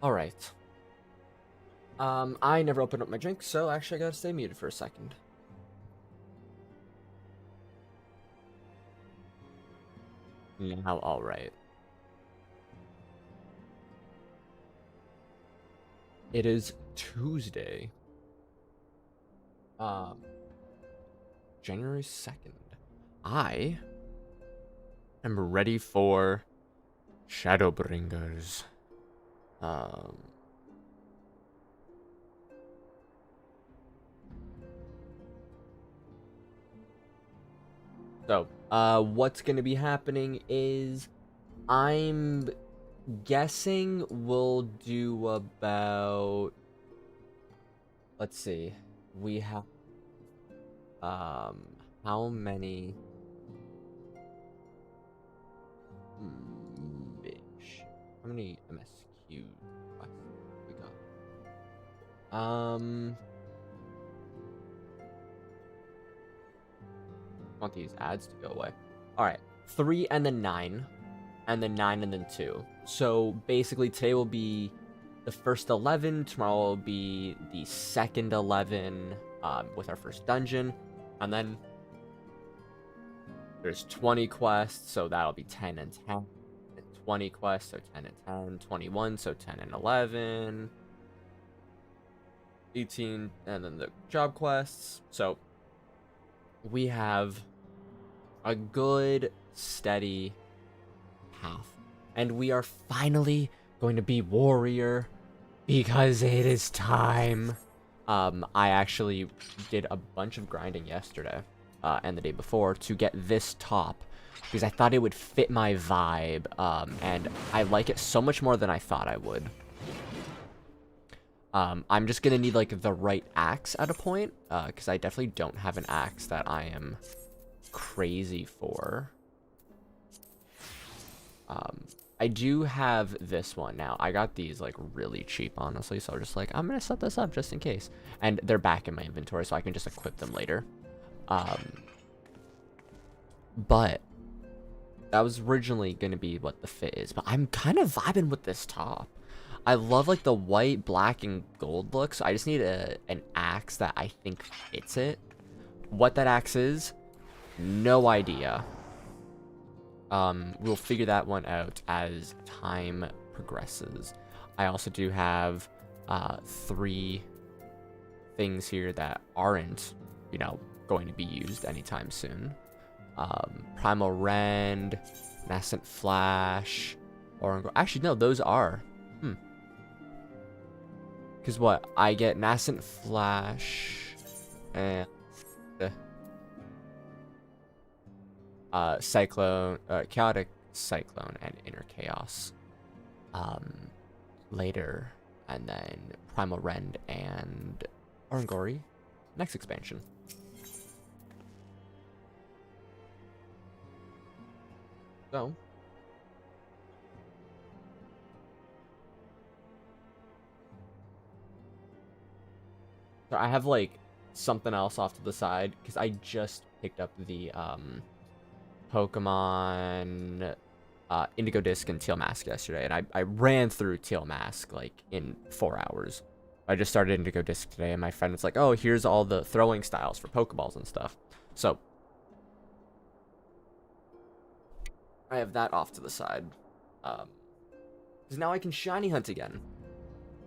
Alright. I never opened up my drink, so actually I gotta stay muted for a second. Now, alright. It is Tuesday. January 2nd. I am ready for Shadowbringers. So, what's gonna be happening is I'm guessing we'll do about, let's see, we have, how many, bitch, how many MSQ quests we got? Want these ads to go away. Alright, 3 and then 9, and then 9 and then 2. So basically today will be the first 11, tomorrow will be the second 11 with our first dungeon, and then there's 20 quests, so that'll be 10 and 10, and 20 quests, so 10 and 10, 21, so 10 and 11, 18, and then the job quests. So we have a good steady path, and we are finally going to be warrior because it is time. I actually did a bunch of grinding yesterday and the day before to get this top because I thought it would fit my vibe, and I like it so much more than I thought I would. I'm just gonna need like the right axe at a point, because I definitely don't have an axe that I am crazy for. I do have this one now. I got these like really cheap, honestly, so I'm just like, I'm gonna set this up just in case, and they're back in my inventory so I can just equip them later. But that was originally gonna be what the fit is, but I'm kind of vibing with this top. I love like the white, black, and gold look, so I just need an axe that I think fits it. What that axe is, no idea. We'll figure that one out as time progresses. I also do have 3 things here that aren't, you know, going to be used anytime soon. Primal Rend, Nascent Flash, or actually no, those are. Because what? I get Nascent Flash and Cyclone, Chaotic Cyclone, and Inner Chaos later, and then Primal Rend and Orangori next expansion. So I have like something else off to the side because I just picked up the Pokemon Indigo Disc and Teal Mask yesterday, and I ran through Teal Mask like in 4 hours. I just started Indigo Disc today, and my friend was like, oh, here's all the throwing styles for Pokeballs and stuff. So I have that off to the side, because now I can shiny hunt again.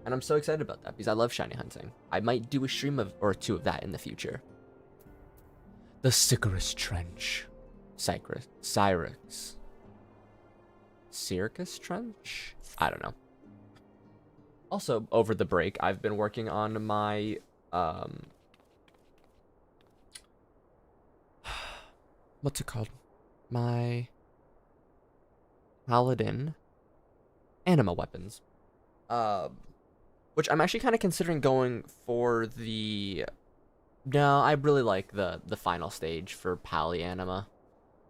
And I'm so excited about that because I love shiny hunting. I might do a stream or 2 of that in the future. The Sycarus Trench. Syrix Trench? I don't know. Also, over the break, I've been working on my, what's it called? My Paladin anima weapons. Which I'm actually kind of considering going for the... No, I really like the final stage for Pally anima.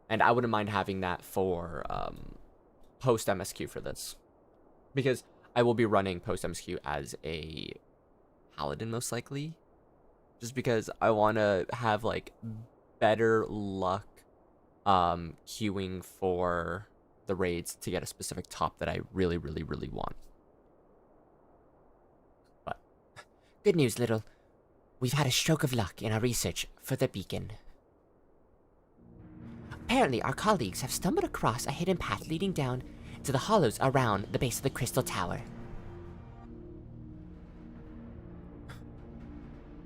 And I wouldn't mind having that for post MSQ for this. Because I will be running post MSQ as a Paladin most likely. Just because I want to have like better luck queuing for the raids to get a specific top that I really, really, really want. Good news, Little. We've had a stroke of luck in our research for the beacon. Apparently, our colleagues have stumbled across a hidden path leading down to the hollows around the base of the Crystal Tower.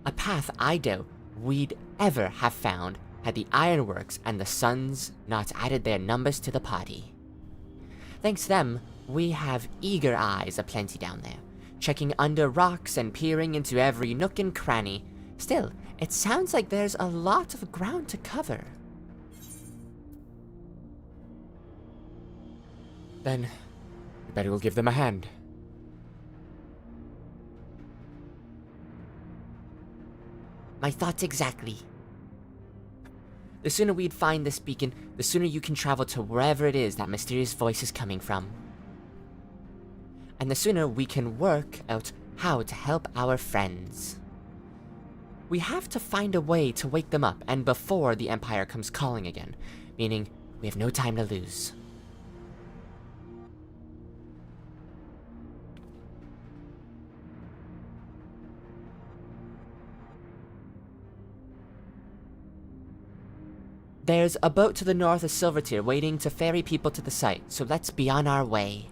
A path I doubt we'd ever have found had the Ironworks and the Suns not added their numbers to the party. Thanks to them, we have eager eyes aplenty down there, checking under rocks and peering into every nook and cranny. Still, it sounds like there's a lot of ground to cover. Then, we better go give them a hand. My thoughts exactly. The sooner we'd find this beacon, the sooner you can travel to wherever it is that mysterious voice is coming from. And the sooner we can work out how to help our friends. We have to find a way to wake them up, and before the Empire comes calling again, meaning we have no time to lose. There's a boat to the north of Silvertear waiting to ferry people to the site, so let's be on our way.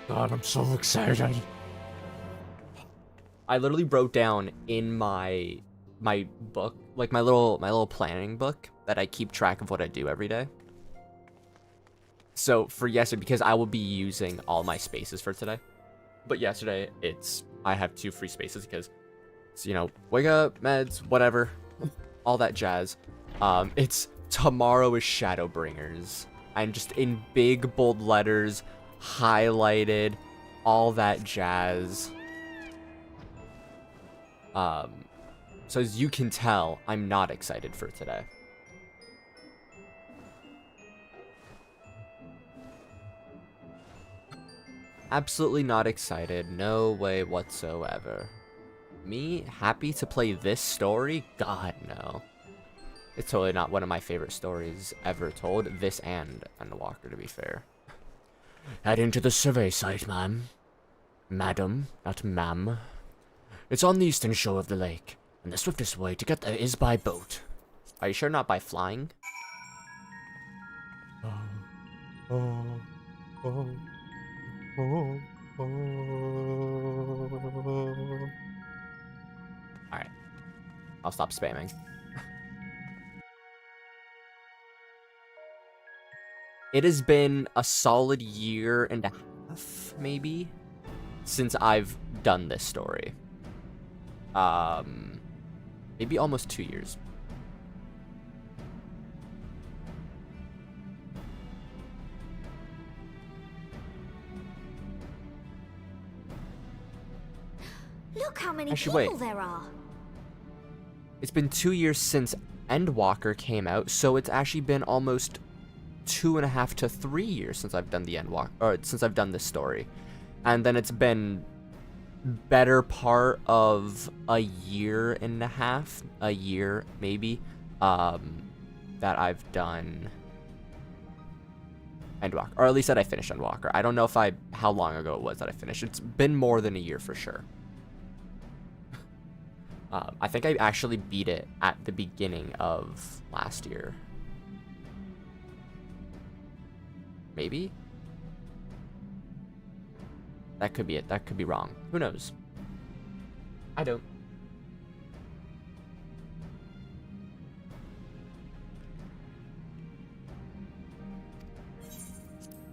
God, I'm so excited. I literally wrote down in my book, like my little planning book, that I keep track of what I do every day. So for yesterday, because I will be using all my spaces for today, but yesterday I have 2 free spaces because it's, you know, wake up, meds, whatever. All that jazz. It's tomorrow is Shadowbringers. And just in big bold letters, highlighted, all that jazz. So as you can tell, I'm not excited for today. Absolutely not excited, no way whatsoever. Me happy to play this story? God, no. It's totally not one of my favorite stories ever told. This and Walker, to be fair. Head into the survey site, ma'am. Madam, not ma'am. It's on the eastern shore of the lake, and the swiftest way to get there is by boat. Are you sure not by flying? Alright. I'll stop spamming. It has been a solid year and a half, maybe, since I've done this story. Maybe almost 2 years. Look how many Actually, people wait. there are. It's been 2 years since Endwalker came out, so it's actually been almost 2.5 to 3 years since I've done the Endwalker, or since I've done this story. And then it's been better part of a year and a half, a year maybe, that I've done Endwalker, or at least that I finished Endwalker. I don't know how long ago it was that I finished. It's been more than a year for sure. I think I actually beat it at the beginning of last year. Maybe? That could be it. That could be wrong. Who knows? I don't.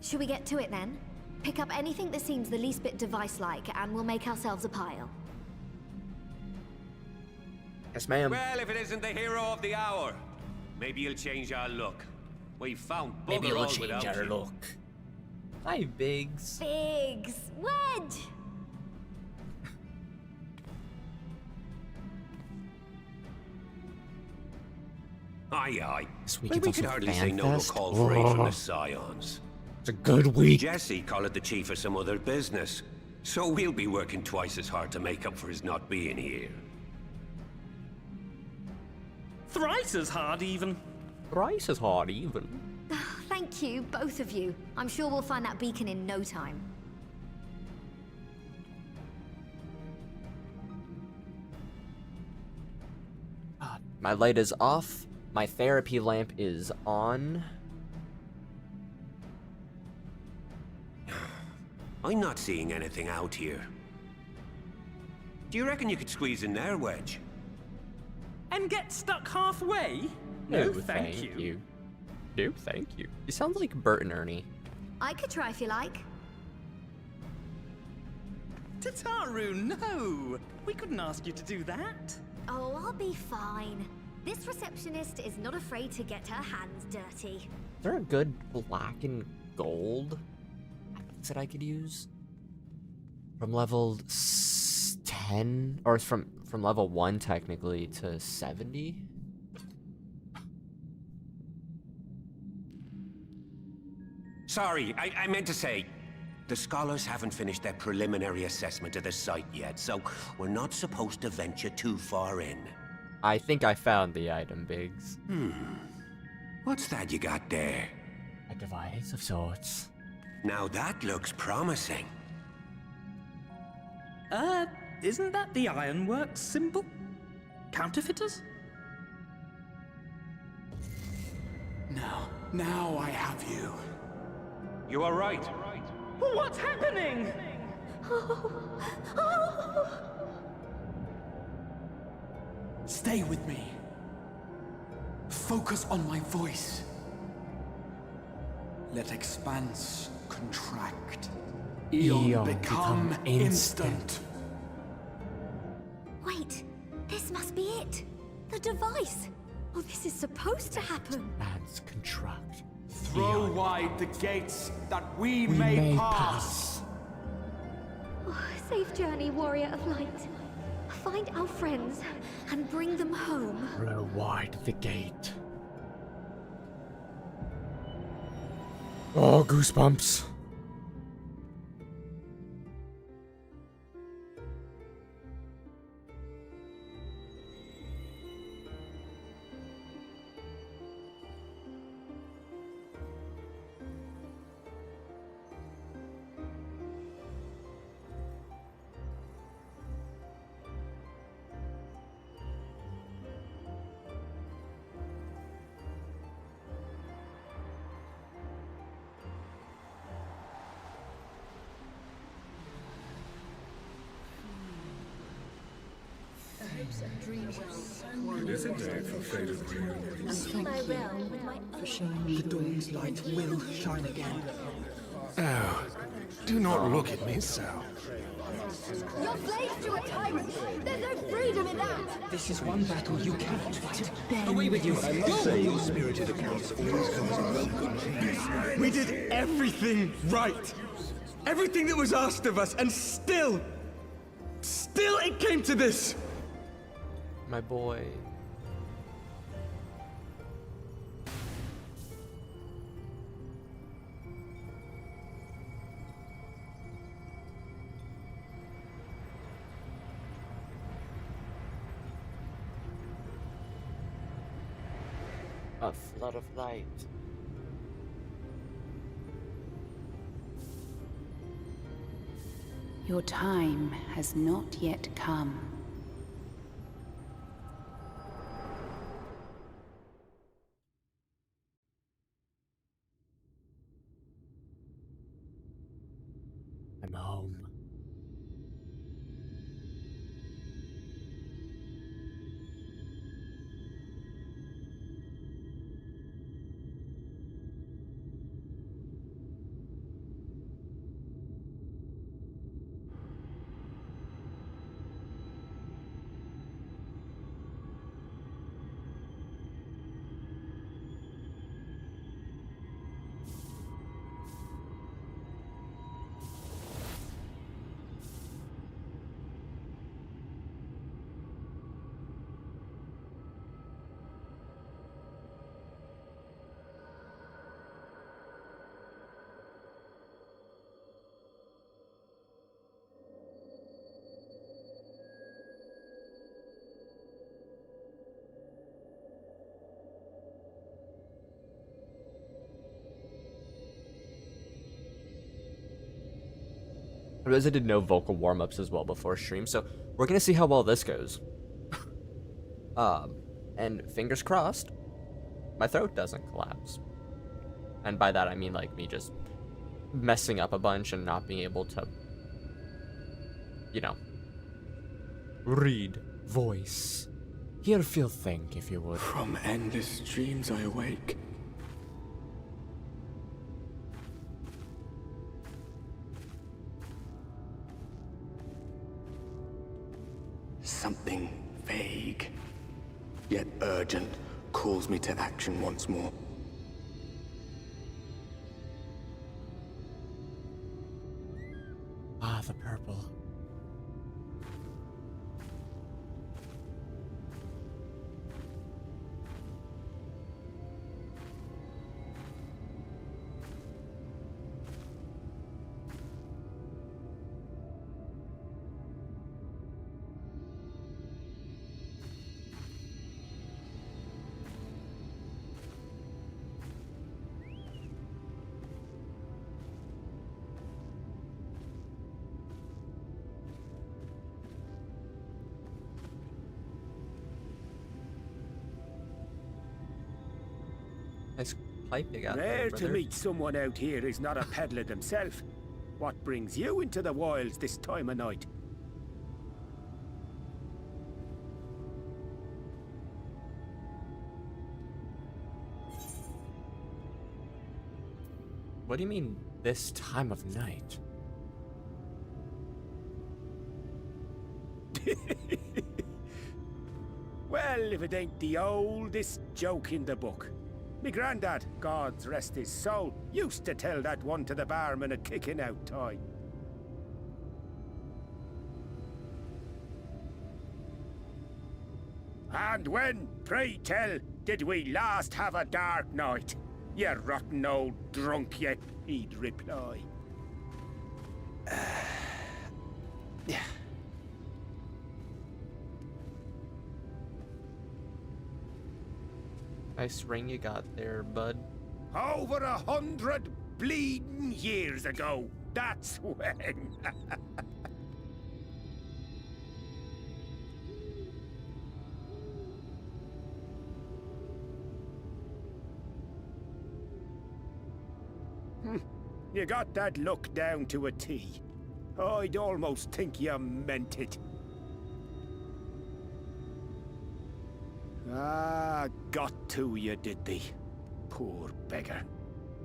Should we get to it then? Pick up anything that seems the least bit device-like, and we'll make ourselves a pile. Yes, ma'am. Well, if it isn't the hero of the hour, maybe you'll change our look. We've found bugger all without you. Hi, Biggs. Biggs! Wedge! Aye, aye. This week Well, it's we could also hardly say no to a FanFest. call for aid from the Scions. It's a good week. Jesse called the chief of some other business, so we'll be working twice as hard to make up for his not being here. Thrice as hard, even. Thrice as hard, even. Thank you, both of you. I'm sure we'll find that beacon in no time. My light is off. My therapy lamp is on. I'm not seeing anything out here. Do you reckon you could squeeze in there, Wedge? And get stuck halfway? No, thank you. No, thank you. You sound like Bert and Ernie. I could try if you like. Tataru, no! We couldn't ask you to do that. Oh, I'll be fine. This receptionist is not afraid to get her hands dirty. Is there a good black and gold axe that I could use? From level 10? Or from level 1 technically to 70? Sorry, I meant to say, the scholars haven't finished their preliminary assessment of the site yet, so we're not supposed to venture too far in. I think I found the item, Biggs. What's that you got there? A device of sorts. Now that looks promising. Isn't that the Ironworks symbol? Counterfeiters? Now I have you. You are right. What's happening? Stay with me. Focus on my voice. Let expanse contract. Eon become instant. Wait, this must be it. The device. Oh, this is supposed to happen. Adds contract. Throw wide the gates that we may pass. Oh, safe journey, warrior of light. Find our friends and bring them home. Throw wide the gate. Oh, goosebumps. It is a day for faded dreams. For showing me the dawn's light will shine again. Oh, do not look at me so. You're slaves to a tyrant. There's no freedom in that. This is one battle you cannot fight. Away with you. Your spirited accounts always comes welcome. We did everything right. Everything that was asked of us, and still it came to this. My boy. A flood of light. Your time has not yet come. I'm home. I realized I did no vocal warm-ups as well before stream, so we're gonna see how well this goes. And fingers crossed, my throat doesn't collapse. And by that I mean like me just messing up a bunch and not being able to, you know, read, voice, hear, feel, think, if you would. From endless dreams I awake. Something vague, yet urgent, calls me to action once more. Ah, the purple. Nice pipe you got there, Rare to brother. meet someone out here who's not a peddler themselves. What brings you into the wilds this time of night? What do you mean, this time of night? Well, if it ain't the oldest joke in the book. Me granddad, God's rest his soul, used to tell that one to the barman at kicking out time. And when, pray tell, did we last have a dark night? You rotten old drunk, you, he'd reply. Yeah. Nice ring you got there, bud. Over 100 bleeding years ago, that's when. You got that look down to a T. I'd almost think you meant it. Ah, got to you, did they? Poor beggar.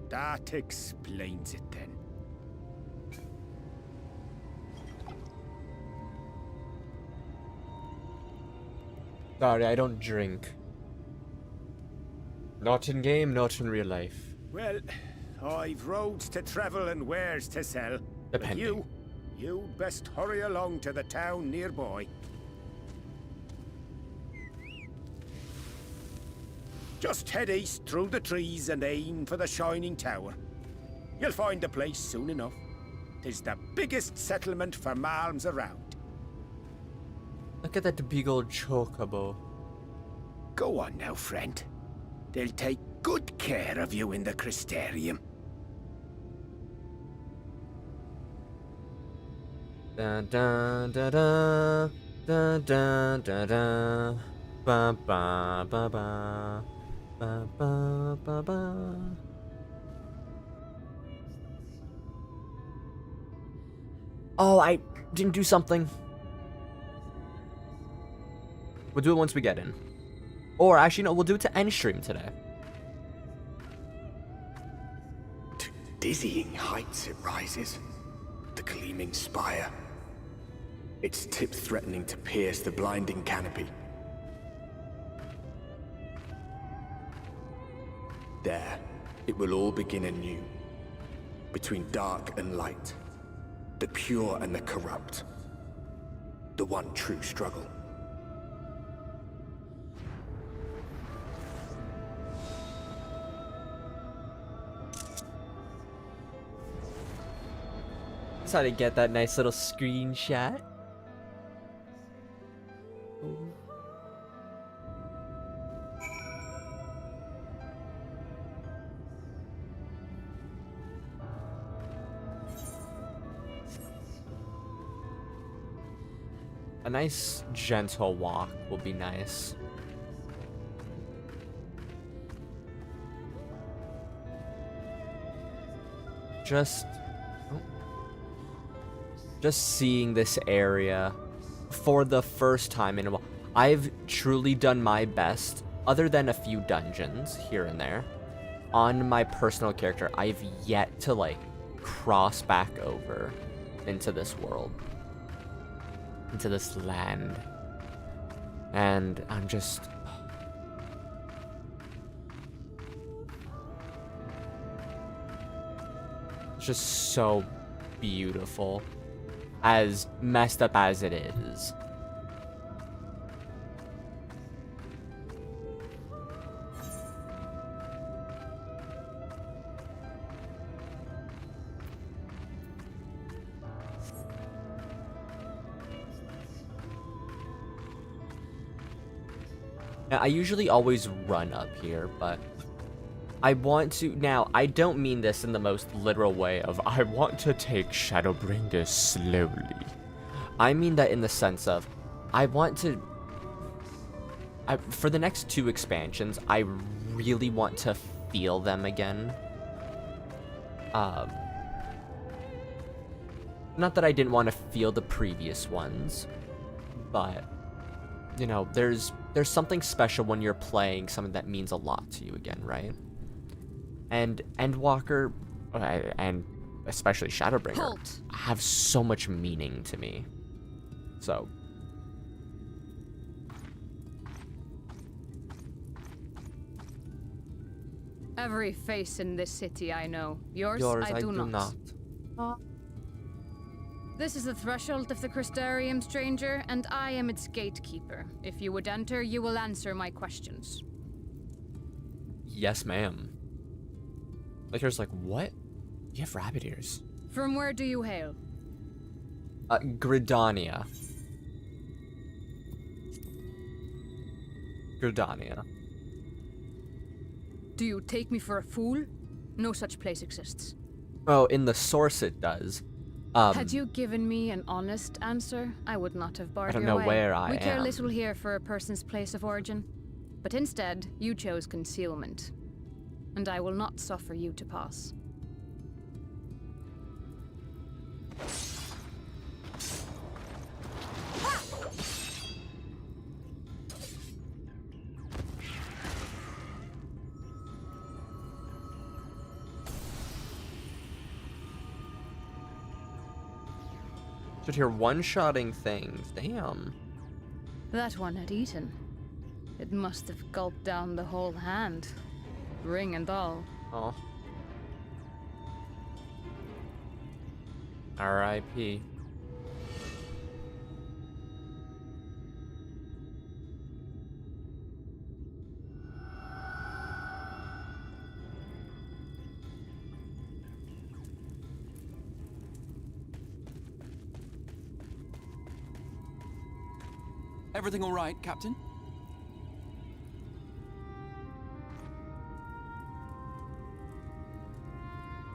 That explains it then. Sorry, I don't drink. Not in game, not in real life. Well, I've roads to travel and wares to sell. But Depending. you'd best hurry along to the town nearby. Just head east through the trees and aim for the Shining Tower. You'll find the place soon enough. 'Tis the biggest settlement for malms around. Look at that big old chocobo. Go on now, friend. They'll take good care of you in the Crystarium. Dun dun dun dun dun dun dun dun. Ba ba ba ba. Ba ba ba ba. Oh, I didn't do something. We'll do it once we get in. Or actually, no, we'll do it to end stream today. To dizzying heights it rises, the gleaming spire. Its tip threatening to pierce the blinding canopy. There, it will all begin anew. Between dark and light. The pure and the corrupt. The one true struggle. That's how to get that nice little screenshot. A nice gentle walk will be nice. just seeing this area for the first time in a while. I've truly done my best, other than a few dungeons here and there, on my personal character. I've yet to, like, cross back over into this world, into this land. And I'm just... it's just so beautiful, as messed up as it is. Now, I usually always run up here, but I want to... Now, I don't mean this in the most literal way of, I want to take Shadowbringers slowly. I mean that in the sense of, I want to... for the next 2 expansions, I really want to feel them again. Not that I didn't want to feel the previous ones, but... you know, there's something special when you're playing something that means a lot to you again, right? And Endwalker, and especially Shadowbringer, Halt. have so much meaning to me. So. Every face in this city I know. Yours I do not. This is the threshold of the Crystarium, stranger, and I am its gatekeeper. If you would enter, you will answer my questions. Yes, ma'am. Like, there's like, what? You have rabbit ears. From where do you hail? Gridania. Gridania. Do you take me for a fool? No such place exists. Oh, in the source it does. Had you given me an honest answer, I would not have barred your way. I don't know where I am. We care little here for a person's place of origin. But instead, you chose concealment. And I will not suffer you to pass. Should hear one-shotting things. Damn. That one had eaten. It must have gulped down the whole hand. Ring and all. Oh. R.I.P. Everything all right, Captain?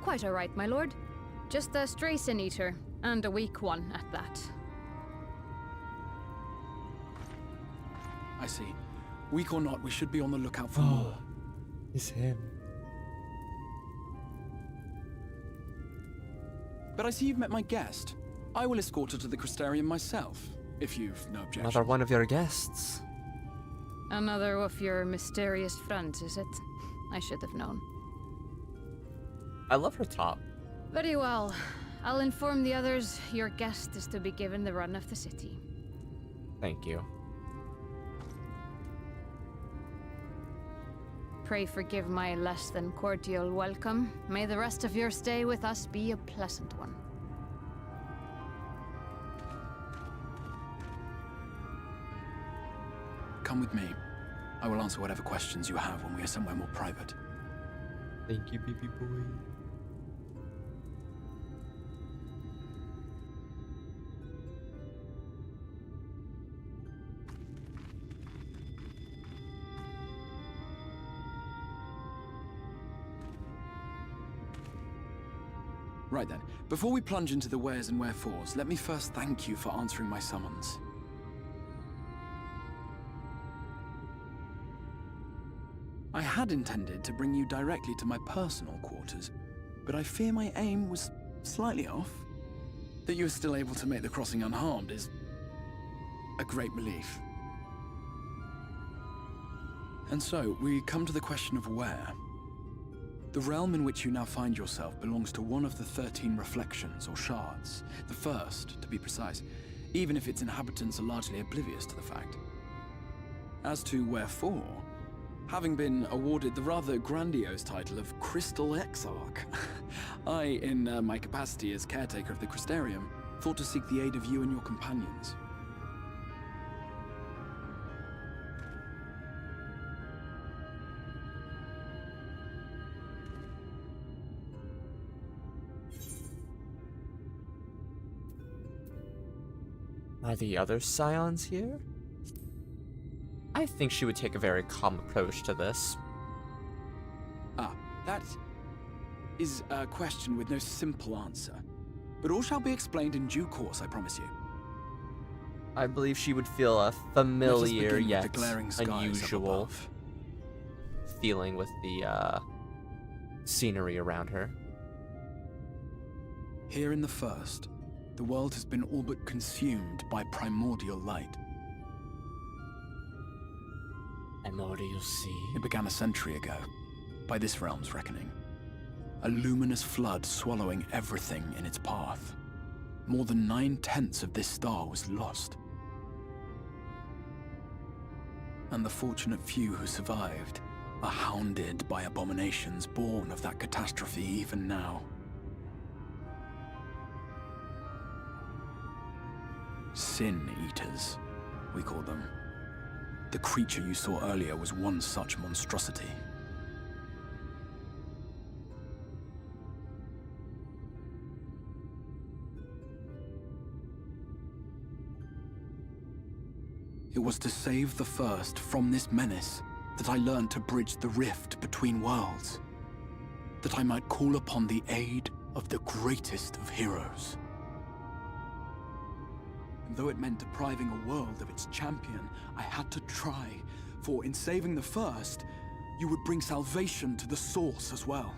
Quite all right, my lord. Just a stray sin eater, and a weak one at that. I see. Weak or not, we should be on the lookout for more. It's him. But I see you've met my guest. I will escort her to the Crystarium myself, if you've no objection. Another one of your guests. Another of your mysterious friends, is it? I should have known. I love her top. Very well. I'll inform the others your guest is to be given the run of the city. Thank you. Pray forgive my less than cordial welcome. May the rest of your stay with us be a pleasant one. Come with me. I will answer whatever questions you have when we are somewhere more private. Thank you, baby boy. Right then, before we plunge into the wheres and wherefores, let me first thank you for answering my summons. I had intended to bring you directly to my personal quarters, but I fear my aim was slightly off. That you were still able to make the crossing unharmed is a great relief. And so, we come to the question of where. The realm in which you now find yourself belongs to one of the 13 reflections, or shards. The first, to be precise, even if its inhabitants are largely oblivious to the fact. As to wherefore, having been awarded the rather grandiose title of Crystal Exarch, I, in my capacity as caretaker of the Crystarium, thought to seek the aid of you and your companions. Are the other scions here? I think she would take a very calm approach to this. Ah, that is a question with no simple answer. But all shall be explained in due course, I promise you. I believe she would feel a familiar yet the glaring skies up unusual above. feeling with the scenery around her. Here in the first, the world has been all but consumed by primordial light. Primordial sea. It began a century ago, by this realm's reckoning. A luminous flood swallowing everything in its path. More than 9/10 of this star was lost. And the fortunate few who survived are hounded by abominations born of that catastrophe even now. Sin Eaters, we call them. The creature you saw earlier was one such monstrosity. It was to save the first from this menace that I learned to bridge the rift between worlds. That I might call upon the aid of the greatest of heroes. And though it meant depriving a world of its champion, I had to try, for in saving the first, you would bring salvation to the source as well.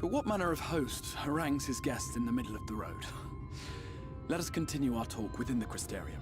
But what manner of host harangues his guests in the middle of the road? Let us continue our talk within the Crystarium.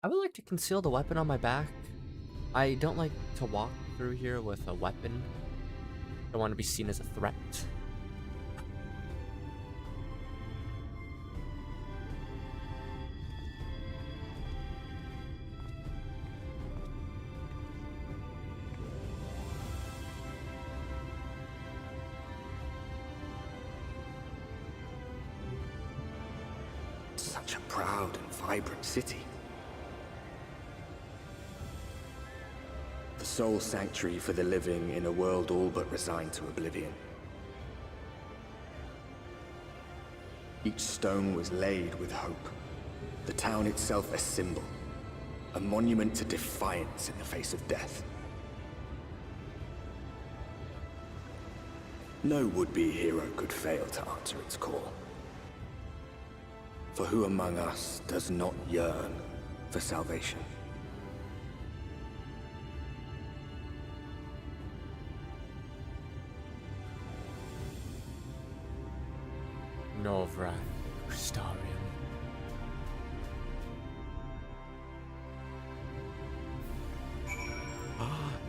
I would like to conceal the weapon on my back. I don't like to walk through here with a weapon. I don't want to be seen as a threat. Such a proud and vibrant city. The sole sanctuary for the living in a world all but resigned to oblivion. Each stone was laid with hope. The town itself a symbol, a monument to defiance in the face of death. No would-be hero could fail to answer its call. For who among us does not yearn for salvation? Novra Crystarium.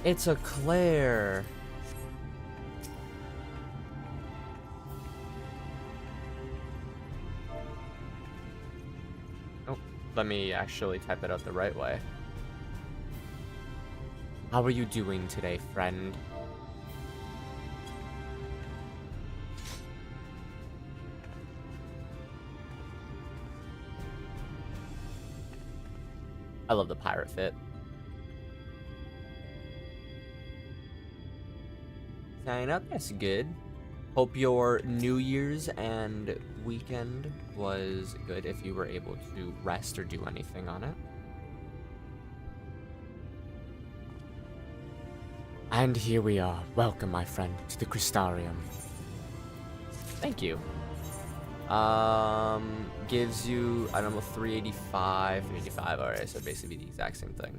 It's a Claire. Oh, let me actually type it out the right way. How are you doing today, friend? I love the pirate fit. hanging out. That's good. Hope your New Year's and weekend was good if you were able to rest or do anything on it. And here we are. Welcome, my friend, to the Crystarium. Thank you. Gives you, I don't know, 385, 385. Alright, so basically the exact same thing.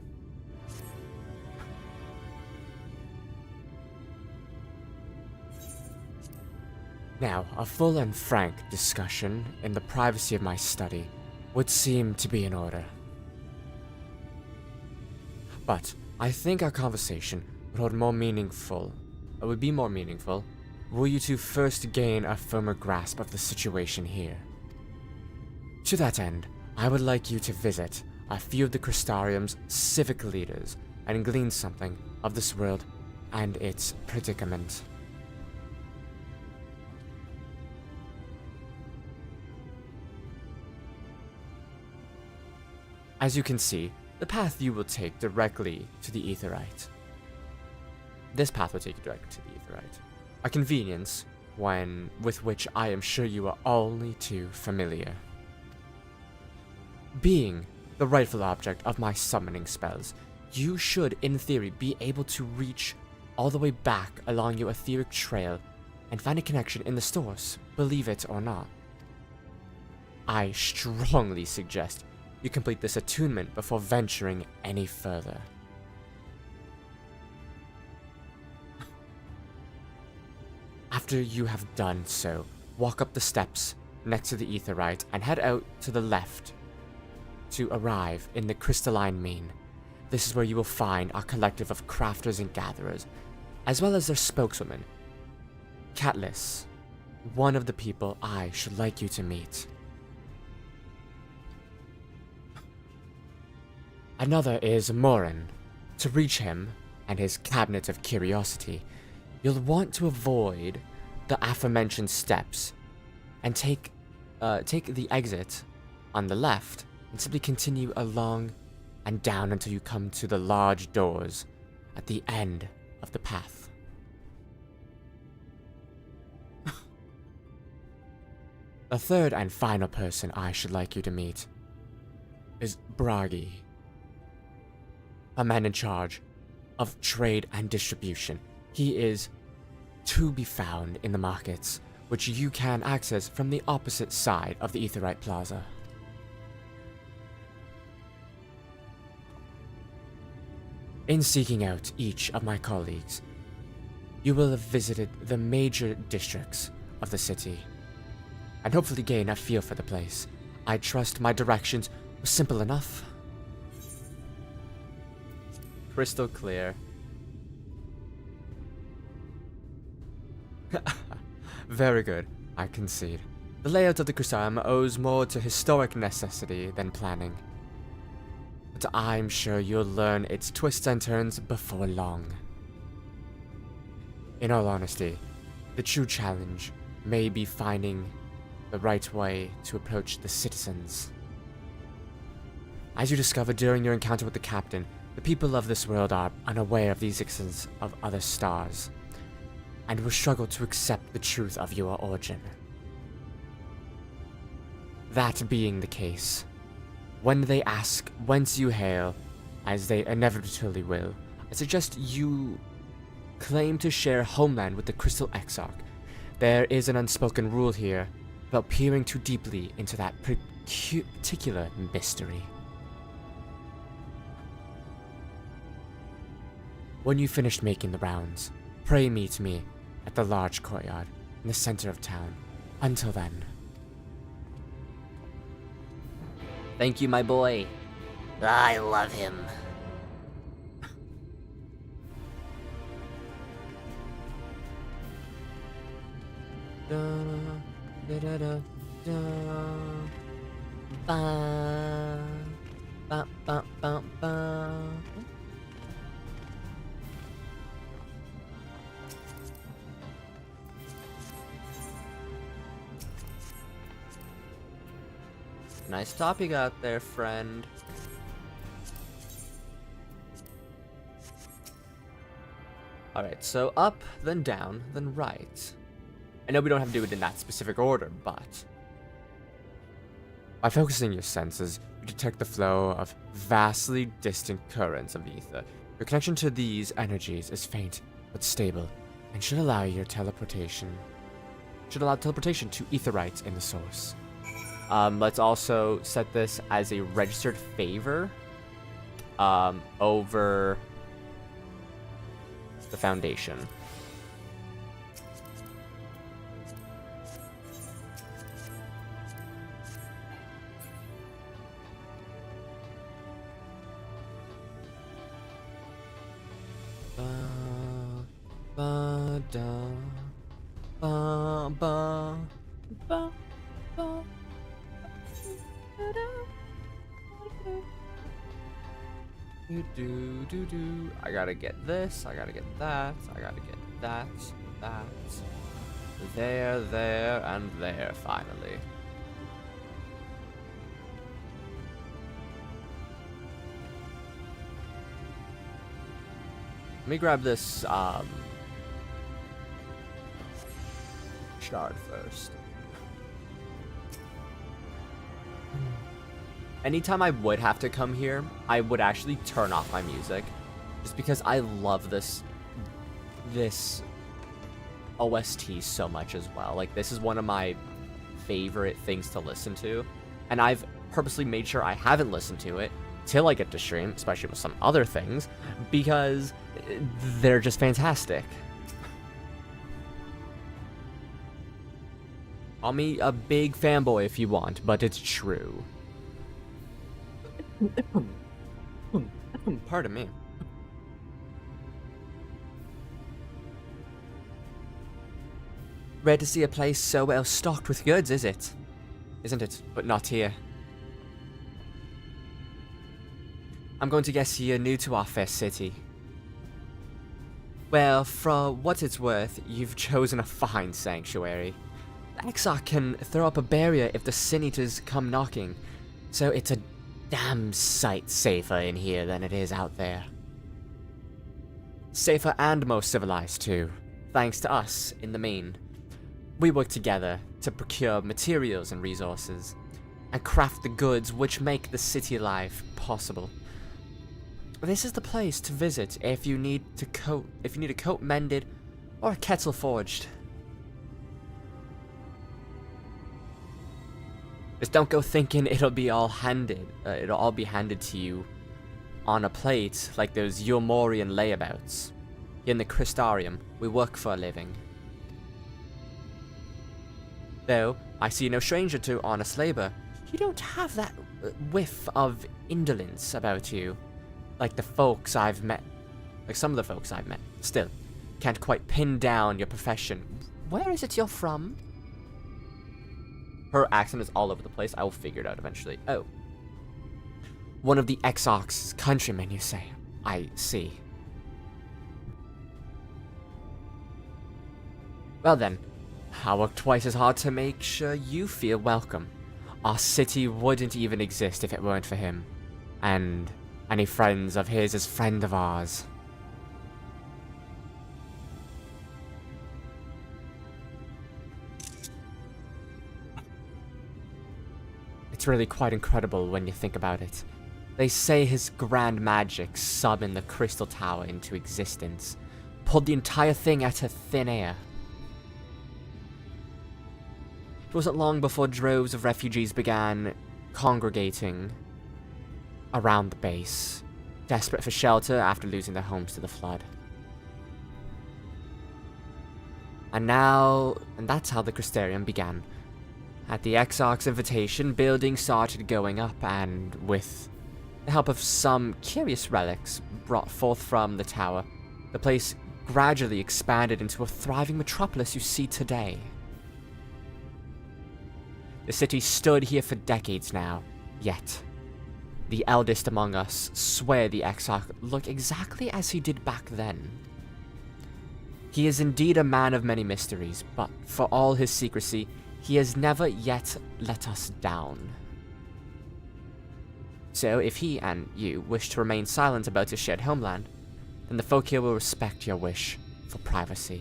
Now, a full and frank discussion in the privacy of my study would seem to be in order. But I think our conversation would be more meaningful were you to first gain a firmer grasp of the situation here. To that end, I would like you to visit a few of the Crystarium's civic leaders and glean something of this world and its predicament. As you can see, the path you will take directly to the Aetheryte. This path will take you directly to the Aetheryte. A convenience with which I am sure you are only too familiar. Being the rightful object of my summoning spells, you should, in theory, be able to reach all the way back along your etheric trail and find a connection in the stores, believe it or not. I strongly suggest you complete this attunement before venturing any further. After you have done so, walk up the steps next to the Aetheryte and head out to the left to arrive in the Crystalline Main. This is where you will find our collective of crafters and gatherers, as well as their spokeswoman, Catlis, one of the people I should like you to meet. Another is Morin. To reach him and his cabinet of curiosity, you'll want to avoid the aforementioned steps and take the exit on the left and simply continue along and down until you come to the large doors at the end of the path. The third and final person I should like you to meet is Bragi, a man in charge of trade and distribution. He is to be found in the markets, which you can access from the opposite side of the Aetheryte Plaza. In seeking out each of my colleagues, you will have visited the major districts of the city, and hopefully gain a feel for the place. I trust my directions were simple enough. Crystal clear. Very good, I concede. The layout of the Crystarium owes more to historic necessity than planning. But I'm sure you'll learn its twists and turns before long. In all honesty, the true challenge may be finding the right way to approach the citizens. As you discovered during your encounter with the captain, the people of this world are unaware of the existence of other stars, and will struggle to accept the truth of your origin. That being the case, when they ask whence you hail, as they inevitably will, I suggest you claim to share homeland with the Crystal Exarch. There is an unspoken rule here about peering too deeply into that particular mystery. When you finished making the rounds, pray meet me at the large courtyard in the center of town. Until then. Thank you, my boy. I love him. Da, da, da, da, da. Ba, ba, ba, ba, ba. Nice top you got there, friend. Alright, so up, then down, then right. I know we don't have to do it in that specific order, but... By focusing your senses, you detect the flow of vastly distant currents of ether. Your connection to these energies is faint, but stable, and should allow teleportation to aetherites in the source. Let's also set this as a registered favor over the Foundation. I gotta get this, I gotta get that, I gotta get that, there, and there, finally. Let me grab this, shard first. Anytime I would have to come here, I would actually turn off my music. Just because I love this OST so much as well. Like, this is one of my favorite things to listen to. And I've purposely made sure I haven't listened to it till I get to stream, especially with some other things, because they're just fantastic. Call me a big fanboy if you want, but it's true. Pardon me. Rare to see a place so well stocked with goods, is it? Isn't it? But not here. I'm going to guess you're new to our fair city. Well, for what it's worth, you've chosen a fine sanctuary. The Exarch can throw up a barrier if the Sin Eaters come knocking, so it's a damn sight safer in here than it is out there. Safer and more civilized too, thanks to us in the main. We work together to procure materials and resources, and craft the goods which make the city life possible. This is the place to visit if you need a coat mended or a kettle forged. Just don't go thinking it'll all be handed to you on a plate like those Eorzea layabouts. Here in the Crystarium, we work for a living. Though I see no stranger to honest labor, you don't have that whiff of indolence about you, like some of the folks I've met. Still, can't quite pin down your profession. Where is it you're from? Her accent is all over the place. I will figure it out eventually. Oh. One of the Exarch's countrymen, you say? I see. Well then, I'll work twice as hard to make sure you feel welcome. Our city wouldn't even exist if it weren't for him. And any friends of his is friend of ours. It's really quite incredible when you think about it. They say his grand magic summoned the Crystal Tower into existence, pulled the entire thing out of thin air. It wasn't long before droves of refugees began congregating around the base, desperate for shelter after losing their homes to the flood. And that's how the Crystarium began. At the Exarch's invitation, buildings started going up, and with the help of some curious relics brought forth from the tower, the place gradually expanded into a thriving metropolis you see today. The city stood here for decades now, yet the eldest among us swear the Exarch looked exactly as he did back then. He is indeed a man of many mysteries, but for all his secrecy, he has never yet let us down. So if he and you wish to remain silent about your shared homeland, then the folk here will respect your wish. for privacy.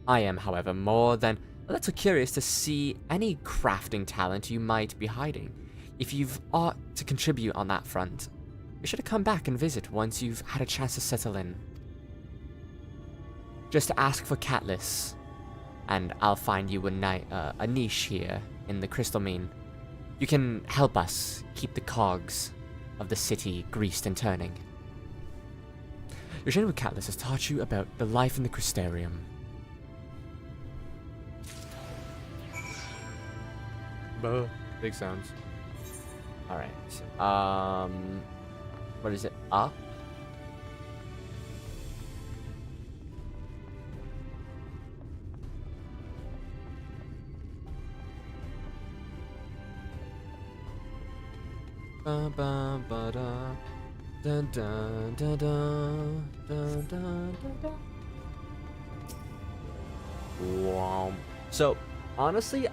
I am, however, more than a little curious to see any crafting talent you might be hiding. If you've aught to contribute on that front, be sure to come back and visit once you've had a chance to settle in. Just ask for Catlis, and I'll find you a niche here in the Crystal Mean. You can help us keep the cogs of the city greased and turning. Your journey with Catlis has taught you about the life in the Crystarium. Big sounds. Alright. What is it? Up? Ba ba ba da da da da da da da. Wow. So honestly,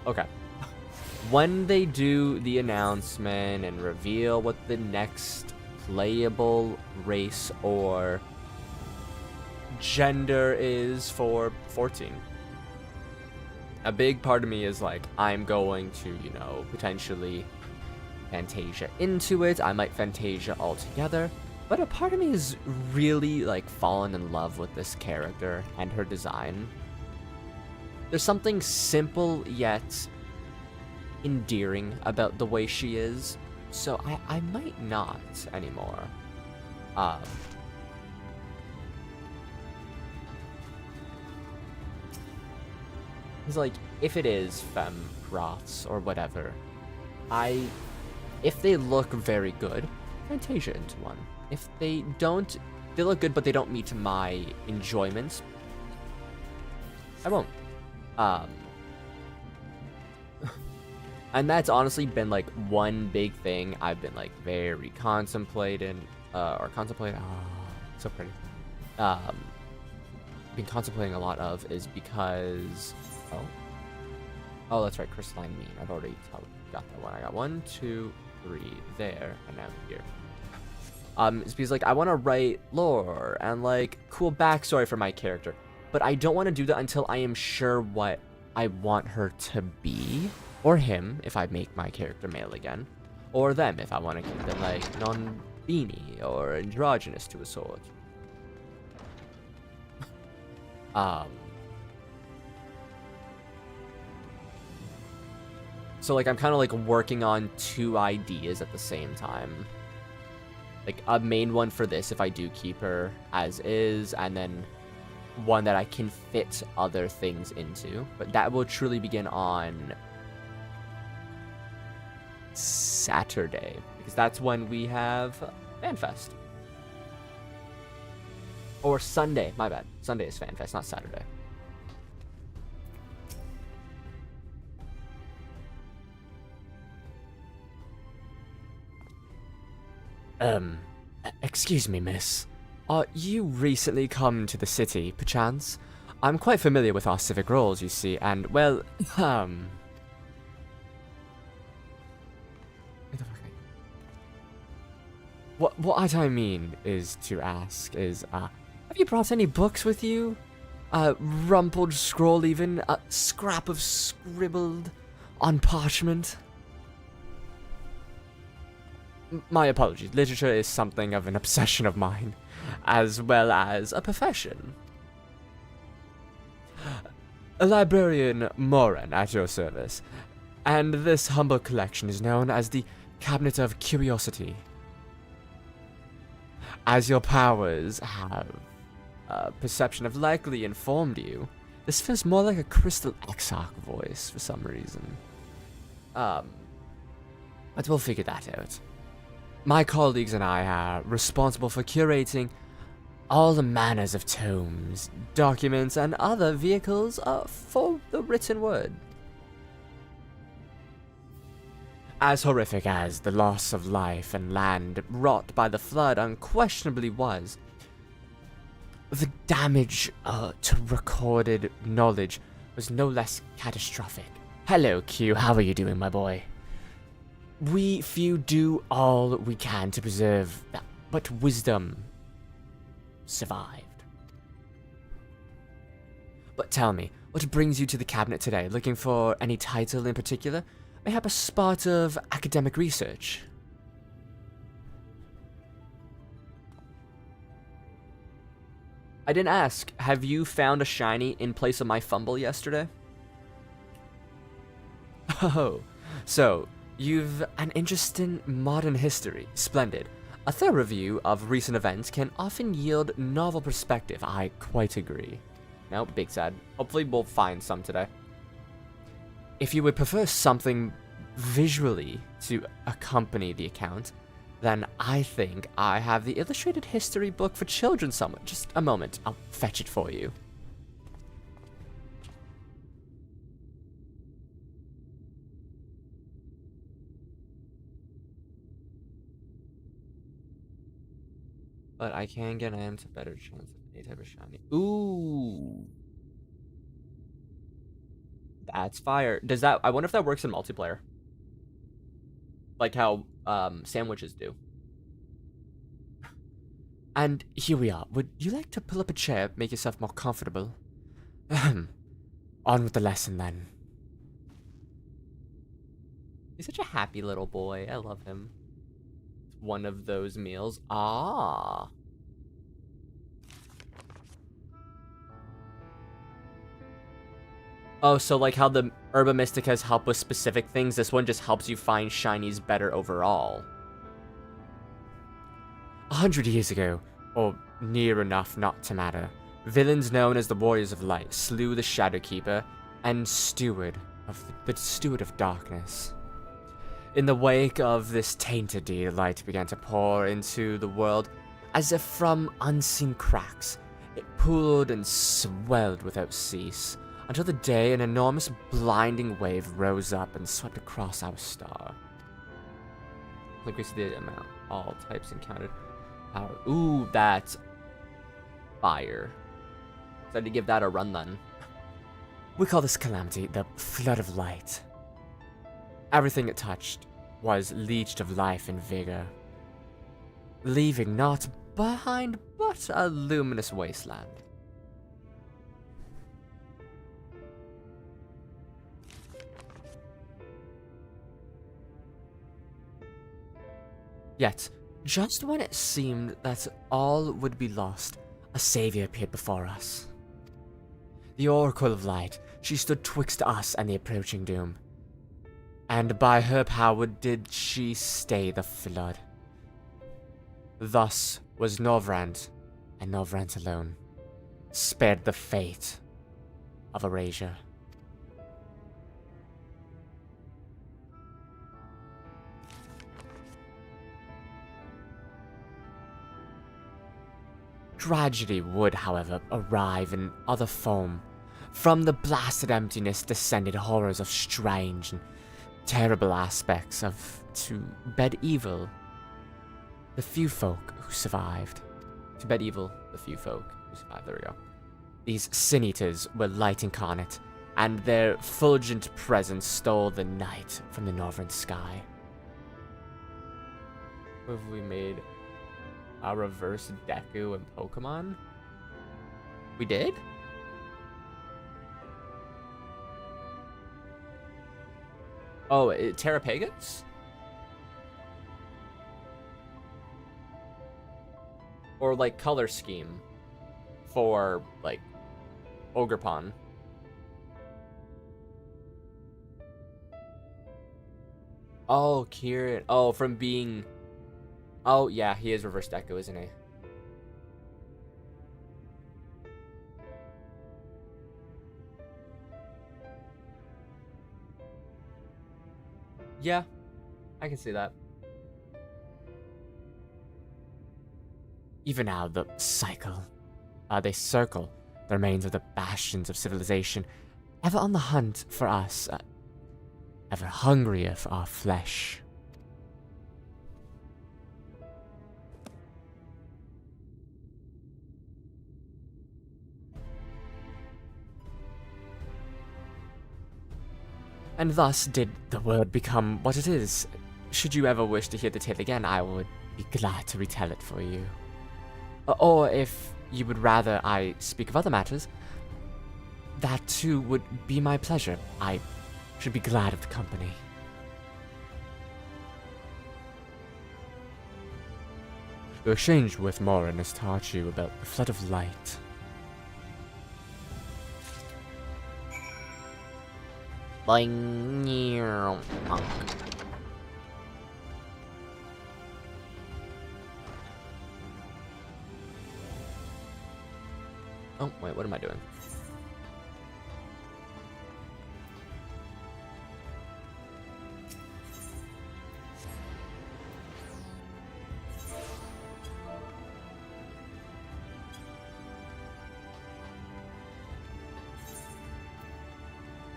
okay. When they do the announcement and reveal what the next playable race or gender is for 14, a big part of me is like, I'm going to, you know, potentially Fantasia into it. I might Fantasia altogether. But a part of me is really, like, fallen in love with this character and her design. There's something simple yet endearing about the way she is. So I might not anymore. It's like, if it is femme Roths or whatever, if they look very good, Fantasia into one. If they don't, they look good but they don't meet my enjoyment, I won't. And that's honestly been like one big thing I've been like very contemplating, so pretty. Been contemplating a lot of is because, oh, that's right, Crystalline Mean. I've already got that one. I got 1, 2, 3 there, and now here. It's because like I want to write lore and like cool backstory for my character, but I don't want to do that until I am sure what I want her to be, or him if I make my character male again, or them if I want to keep them like non-beanie or androgynous to a sort. So like I'm kind of like working on 2 ideas at the same time. Like a main one for this if I do keep her as is, and then one that I can fit other things into. But that will truly begin on Saturday, because that's when we have FanFest. Or Sunday, my bad. Sunday is FanFest, not Saturday. Excuse me, miss. Are you recently come to the city, perchance? I'm quite familiar with our civic roles, you see, and, well, What I mean is to ask is, have you brought any books with you? Rumpled scroll even? A scrap of scribbled on parchment? My apologies, literature is something of an obsession of mine, as well as a profession. A librarian Moran at your service, and this humble collection is known as the Cabinet of Curiosity. As your powers have perception have likely informed you, this feels more like a Crystal Exarch voice for some reason. But we'll figure that out. My colleagues and I are responsible for curating all the manners of tomes, documents, and other vehicles for the written word. As horrific as the loss of life and land wrought by the flood unquestionably was, the damage to recorded knowledge was no less catastrophic. Hello, Q, how are you doing, my boy? We few do all we can to preserve that, but wisdom survived. But tell me, what brings you to the cabinet today? Looking for any title in particular? Mayhap a spot of academic research? I didn't ask. Have you found a shiny in place of my fumble yesterday? Oh, so you've an interest in modern history. Splendid. A thorough review of recent events can often yield novel perspective. I quite agree. Nope, big sad. Hopefully we'll find some today. If you would prefer something visually to accompany the account, then I think I have the illustrated history book for children somewhere. Just a moment, I'll fetch it for you. But I can get an item to better chance of any type of shiny. Ooh. That's fire. Does that... I wonder if that works in multiplayer. Like how sandwiches do. And here we are. Would you like to pull up a chair, make yourself more comfortable? On with the lesson then. He's such a happy little boy. I love him. It's one of those meals. Ah. Oh, so like how the Herba Mysticas help with specific things, this one just helps you find shinies better overall. 100 years ago, or near enough not to matter, villains known as the Warriors of Light slew the Shadowkeeper and the Steward of Darkness. In the wake of this tainted deed, light began to pour into the world as if from unseen cracks. It pooled and swelled without cease, until the day an enormous blinding wave rose up and swept across our star. Increase the amount all types encountered. Power. Ooh, that's fire. So I had to give that a run then. We call this calamity the Flood of Light. Everything it touched was leached of life and vigor, leaving naught behind but a luminous wasteland. Yet, just when it seemed that all would be lost, a savior appeared before us. The Oracle of Light, she stood twixt us and the approaching doom. And by her power did she stay the flood. Thus was Norvrand, and Norvrand alone, spared the fate of Eorzea. Tragedy would, however, arrive in other form. From the blasted emptiness descended horrors of strange and terrible aspects to bed evil, the few folk who survived. To bed evil, the few folk who survived. There we go. These sin-eaters were light incarnate, and their fulgent presence stole the night from the northern sky. What have we made? A reverse Deku and Pokemon? We did? Oh, Terrapegas? Or like color scheme for like Ogerpon. Oh, Kieran. Oh, from being... Oh, yeah, he is reverse Deku, isn't he? Yeah, I can see that. Even now, they circle the remains of the bastions of civilization, ever on the hunt for us, ever hungrier for our flesh. And thus did the world become what it is. Should you ever wish to hear the tale again, I would be glad to retell it for you. Or if you would rather I speak of other matters, that too would be my pleasure. I should be glad of the company. You exchanged with Morin has taught you about the flood of light. Boing. Oh, wait, what am I doing?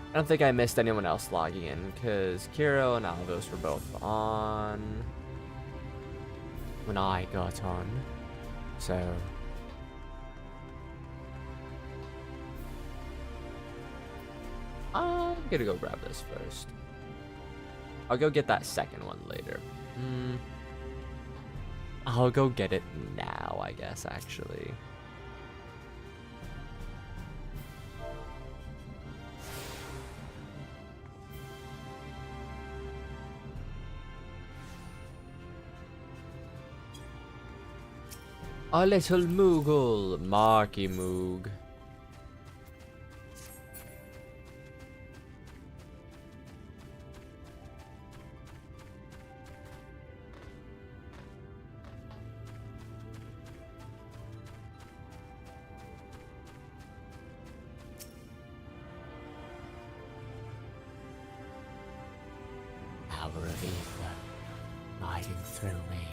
I don't think I missed anyone else logging in, because Kiro and Alvos were both on when I got on, so... I'm gonna go grab this first. I'll go get that second one later. I'll go get it now, I guess, actually. A little Moogle, Marky Moog. Power of ether, riding through me.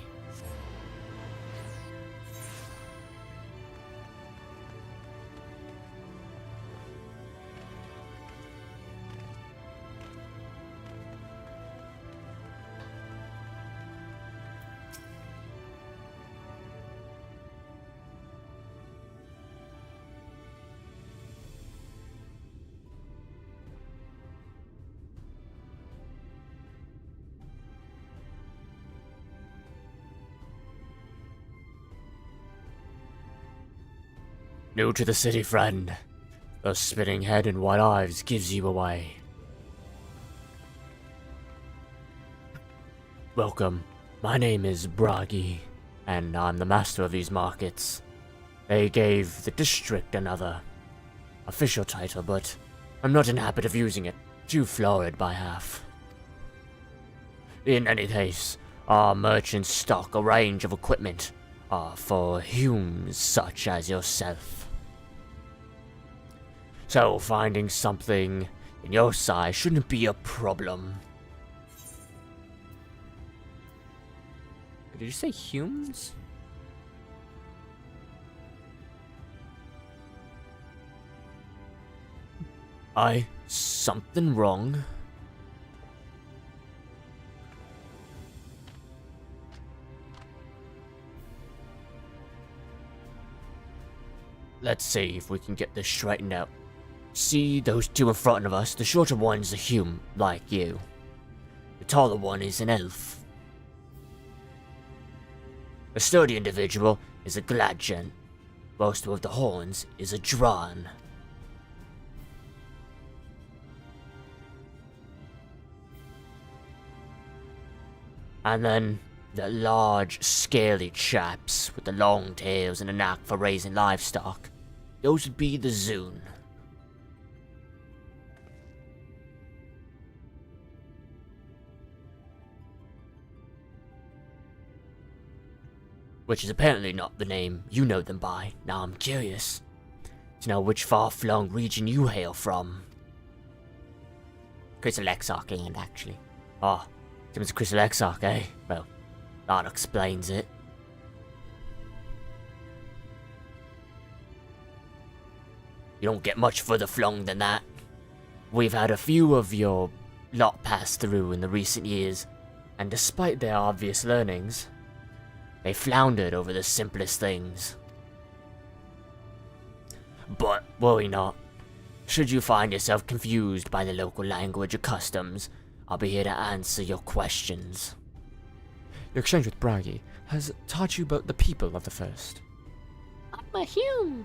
New to the city, friend. The spinning head and white eyes gives you away. Welcome. My name is Bragi, and I'm the master of these markets. They gave the district another official title, but I'm not in the habit of using it. Too florid by half. In any case, our merchants stock a range of equipment for humans such as yourself. So finding something in your size shouldn't be a problem. Did you say humans? Something wrong? Let's see if we can get this straightened out. See those two in front of us? The shorter one's a human, like you. The taller one is an elf. The sturdy individual is a Gladgen, whilst with the horns is a Dran. And then the large, scaly chaps with the long tails and a knack for raising livestock. Those would be the Zune. Which is apparently not the name you know them by. Now I'm curious to know which far-flung region you hail from. Crystal Exarch land, actually. Ah, it's a Crystal Exarch, eh? Well, that explains it. You don't get much further flung than that. We've had a few of your lot pass through in the recent years, and despite their obvious learnings, they floundered over the simplest things. But worry not. Should you find yourself confused by the local language or customs, I'll be here to answer your questions. Your exchange with Bragi has taught you about the people of the First. Mahum!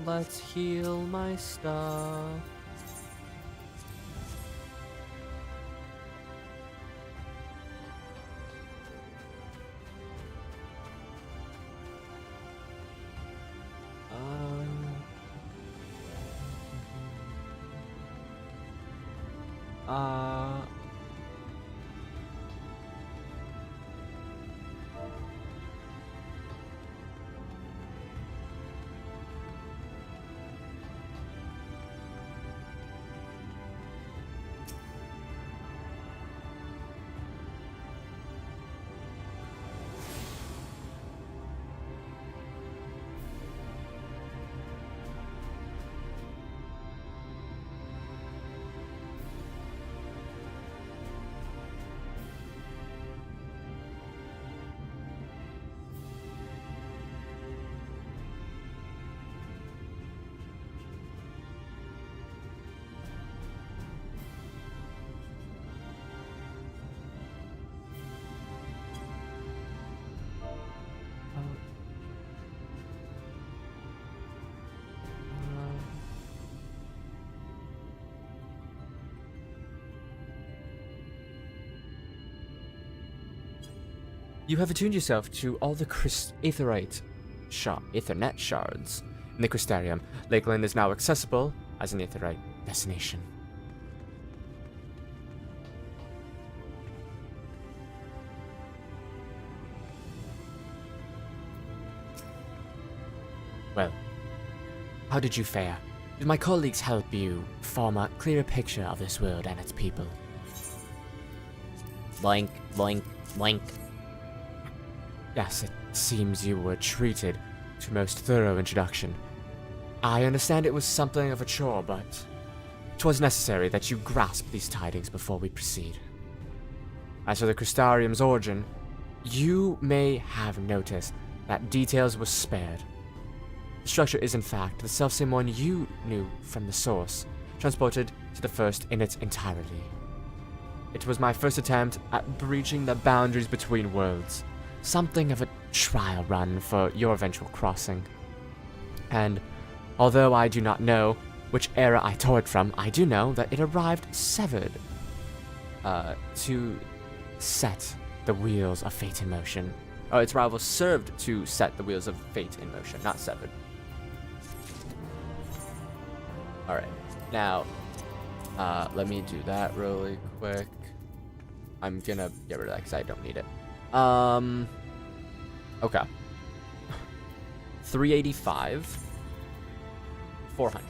Let's heal my stuff. You have attuned yourself to all the Ethernet shards in the Crystarium. Lakeland is now accessible as an Aetherite destination. Well, how did you fare? Did my colleagues help you form a clearer picture of this world and its people? Boink, boink, boink. Yes, it seems you were treated to a most thorough introduction. I understand it was something of a chore, but 'twas necessary that you grasp these tidings before we proceed. As for the Crystarium's origin, you may have noticed that details were spared. The structure is in fact the selfsame one you knew from the source, transported to the first in its entirety. It was my first attempt at breaching the boundaries between worlds, something of a trial run for your eventual crossing. And although I do not know which era I tore it from, I do know that it arrived severed to set the wheels of fate in motion. Oh, its rival served to set the wheels of fate in motion, not severed. Alright, now, let me do that really quick. I'm gonna get rid of that because I don't need it. Okay. 385. 400.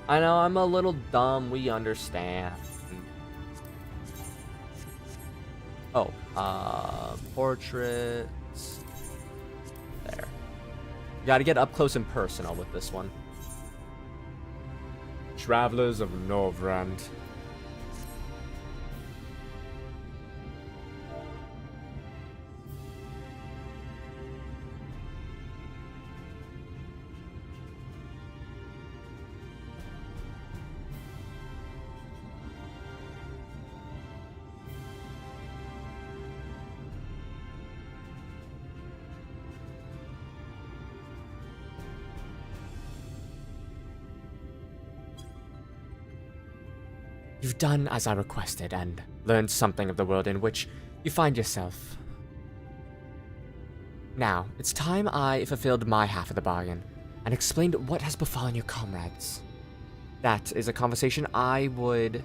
I know, I'm a little dumb, we understand. Oh, portraits. There. You gotta get up close and personal with this one. Travelers of Norvrand. You've done as I requested and learned something of the world in which you find yourself. Now, it's time I fulfilled my half of the bargain and explained what has befallen your comrades. That is a conversation I would,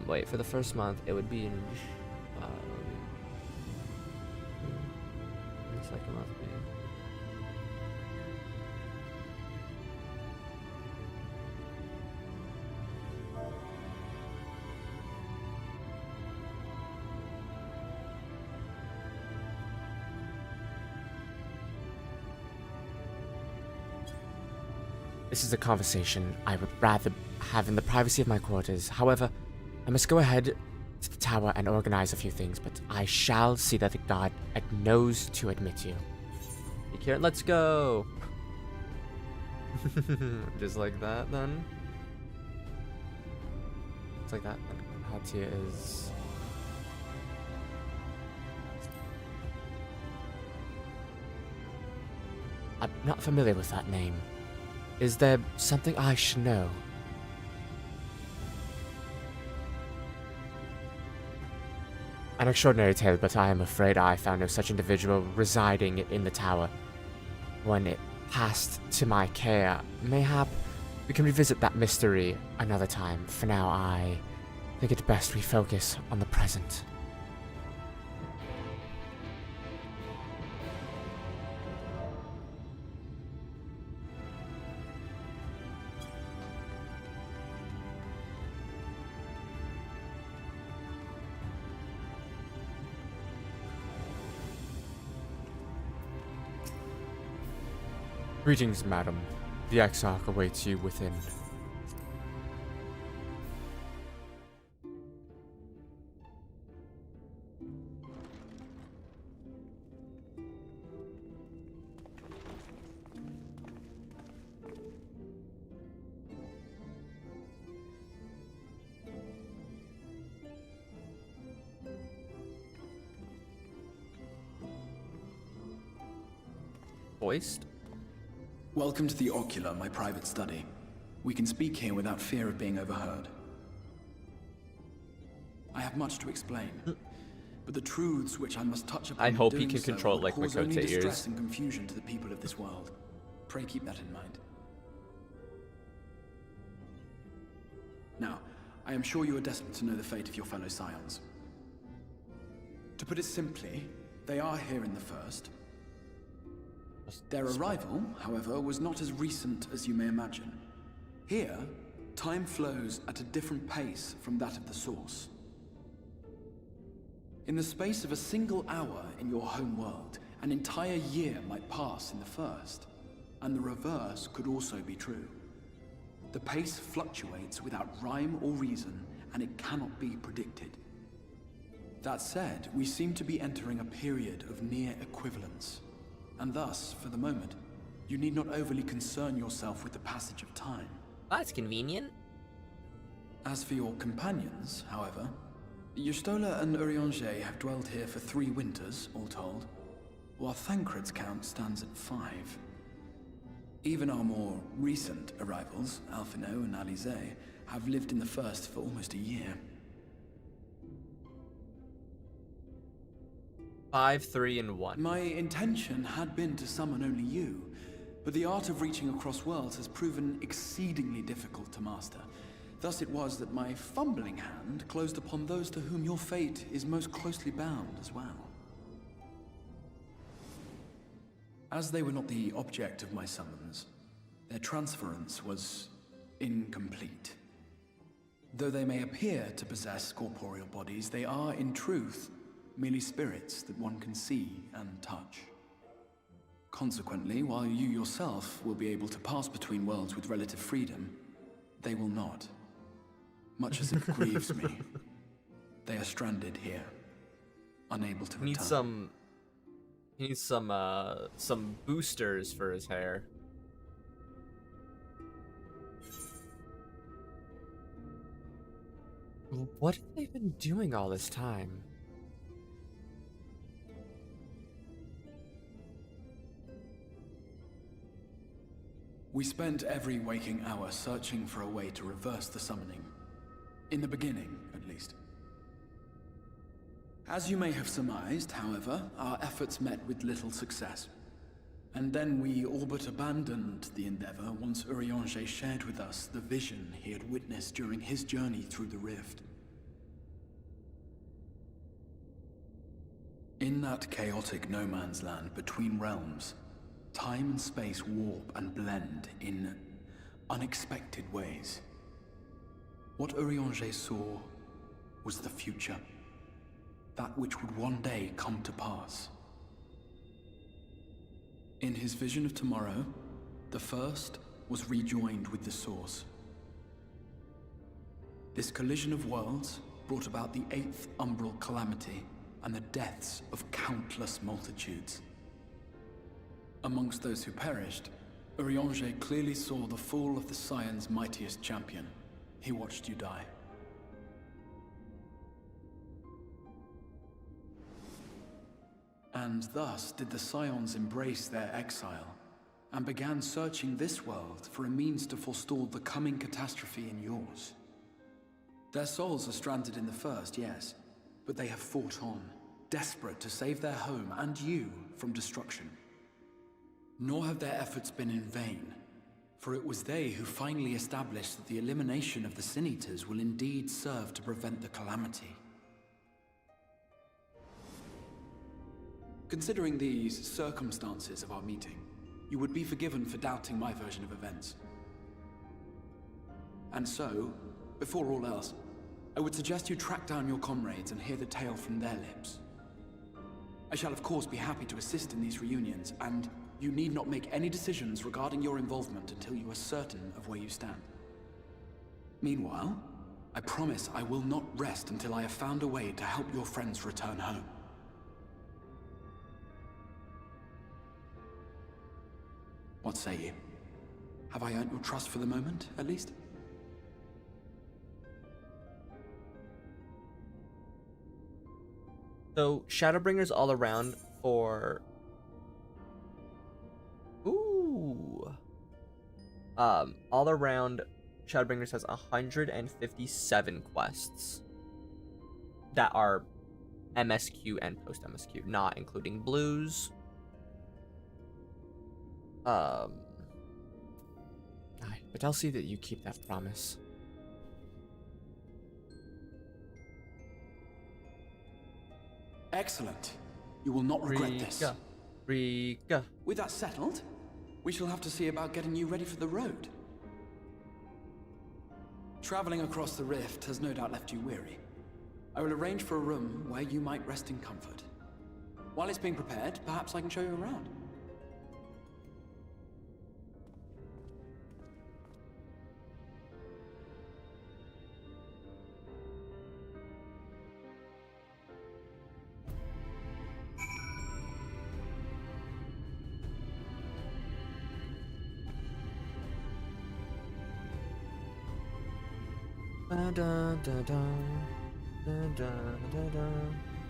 wait, for the first month, it would be in, the second month. This is a conversation I would rather have in the privacy of my quarters. However, I must go ahead to the tower and organize a few things, but I shall see that the god knows to admit you. Kieran, let's go. Just like that, then. It's like that. Hatia is. I'm not familiar with that name. Is there something I should know? An extraordinary tale, but I am afraid I found no such individual residing in the tower. When it passed to my care, mayhap we can revisit that mystery another time. For now, I think it best we focus on the present. Greetings, madam. The Exarch awaits you within. Voiced? Welcome to the Ocular, my private study. We can speak here without fear of being overheard. I have much to explain, but the truths which I must touch upon I hope he doing can so control it would like cause only Makote distress ears. and confusion to the people of this world. Pray keep that in mind. Now, I am sure you are desperate to know the fate of your fellow scions. To put it simply, they are here in the First. Their arrival, however, was not as recent as you may imagine. Here, time flows at a different pace from that of the Source. In the space of a single hour in your home world, an entire year might pass in the First, and the reverse could also be true. The pace fluctuates without rhyme or reason, and it cannot be predicted. That said, we seem to be entering a period of near equivalence. And thus, for the moment, you need not overly concern yourself with the passage of time. That's convenient. As for your companions, however, Y'shtola and Eorzea have dwelled here for 3 winters, all told, while Thancred's count stands at 5. Even our more recent arrivals, Alphino and Alize, have lived in the First for almost a year. 5, 3, and 1. My intention had been to summon only you, but the art of reaching across worlds has proven exceedingly difficult to master. Thus it was that my fumbling hand closed upon those to whom your fate is most closely bound as well. As they were not the object of my summons, their transference was incomplete. Though they may appear to possess corporeal bodies, they are, in truth, merely spirits that one can see and touch. Consequently, while you yourself will be able to pass between worlds with relative freedom, they will not. Much as it grieves me, they are stranded here, unable to return. He needs some boosters for his hair. What have they been doing all this time? We spent every waking hour searching for a way to reverse the summoning. In the beginning, at least. As you may have surmised, however, our efforts met with little success. And then we all but abandoned the endeavor once Eorzea shared with us the vision he had witnessed during his journey through the rift. In that chaotic no-man's land between realms, time and space warp and blend in unexpected ways. What Eorzea saw was the future. That which would one day come to pass. In his vision of tomorrow, the First was rejoined with the Source. This collision of worlds brought about the 8th umbral calamity and the deaths of countless multitudes. Amongst those who perished, Eorzea clearly saw the fall of the Scion's mightiest champion. He watched you die. And thus did the Scions embrace their exile, and began searching this world for a means to forestall the coming catastrophe in yours. Their souls are stranded in the First, yes, but they have fought on, desperate to save their home and you from destruction. Nor have their efforts been in vain, for it was they who finally established that the elimination of the Sin Eaters will indeed serve to prevent the calamity. Considering these circumstances of our meeting, you would be forgiven for doubting my version of events. And so, before all else, I would suggest you track down your comrades and hear the tale from their lips. I shall of course be happy to assist in these reunions, and you need not make any decisions regarding your involvement until you are certain of where you stand. Meanwhile, I promise I will not rest until I have found a way to help your friends return home. What say you? Have I earned your trust for the moment, at least? So, Shadowbringers all around for... Ooh. All around, Shadowbringers has 157 quests that are MSQ and post-MSQ, not including blues. But I'll see that you keep that promise. Excellent. You will not regret this. Riga. With that settled, we shall have to see about getting you ready for the road. Traveling across the rift has no doubt left you weary. I will arrange for a room where you might rest in comfort. While it's being prepared, perhaps I can show you around.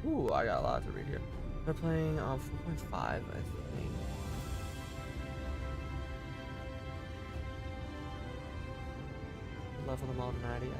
Ooh, I got a lot to read here. They're playing on 4.5, I think. Level them all to 90, yeah.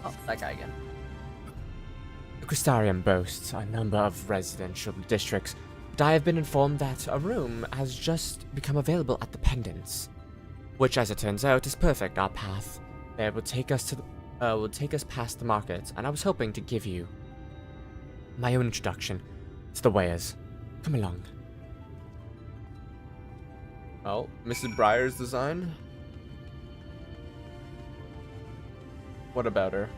Oh, that guy again. The Crystarium boasts a number of residential districts, but I have been informed that a room has just become available at the Pendants, which, as it turns out, is perfect. Our path there will take us past the market, and I was hoping to give you my own introduction to the Wares. Come along. Oh, Mrs. Breyer's design? What about her?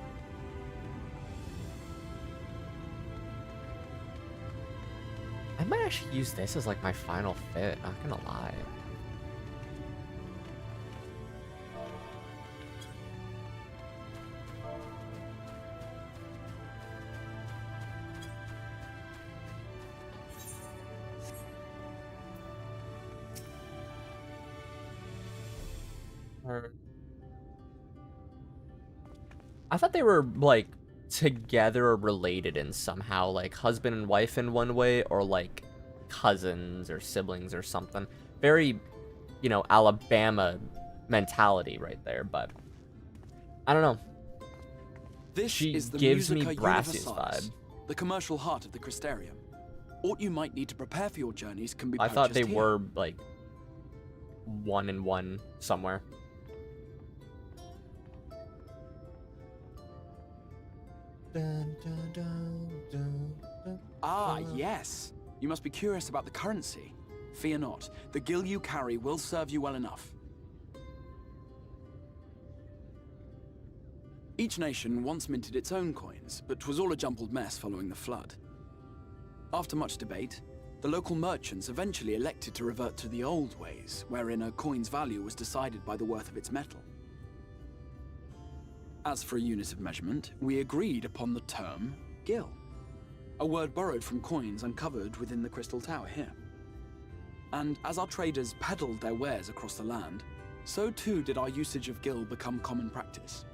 I might actually use this as like my final fit, not gonna lie. I thought they were, like, together or related in somehow, like husband and wife in one way, or like cousins or siblings or something. Very, you know, Alabama mentality right there, but I don't know. She is the gives me Musica Brassia's Universalis, vibe. the commercial heart of the Crystarium. What you might need to prepare for your journeys can be I thought they purchased here. were like 1-in-1 somewhere. Ah, yes. You must be curious about the currency. Fear not. The gil you carry will serve you well enough. Each nation once minted its own coins, but 'twas all a jumbled mess following the flood. After much debate, the local merchants eventually elected to revert to the old ways, wherein a coin's value was decided by the worth of its metal. As for a unit of measurement, we agreed upon the term gil, a word borrowed from coins uncovered within the Crystal Tower here. And as our traders peddled their wares across the land, so too did our usage of gil become common practice.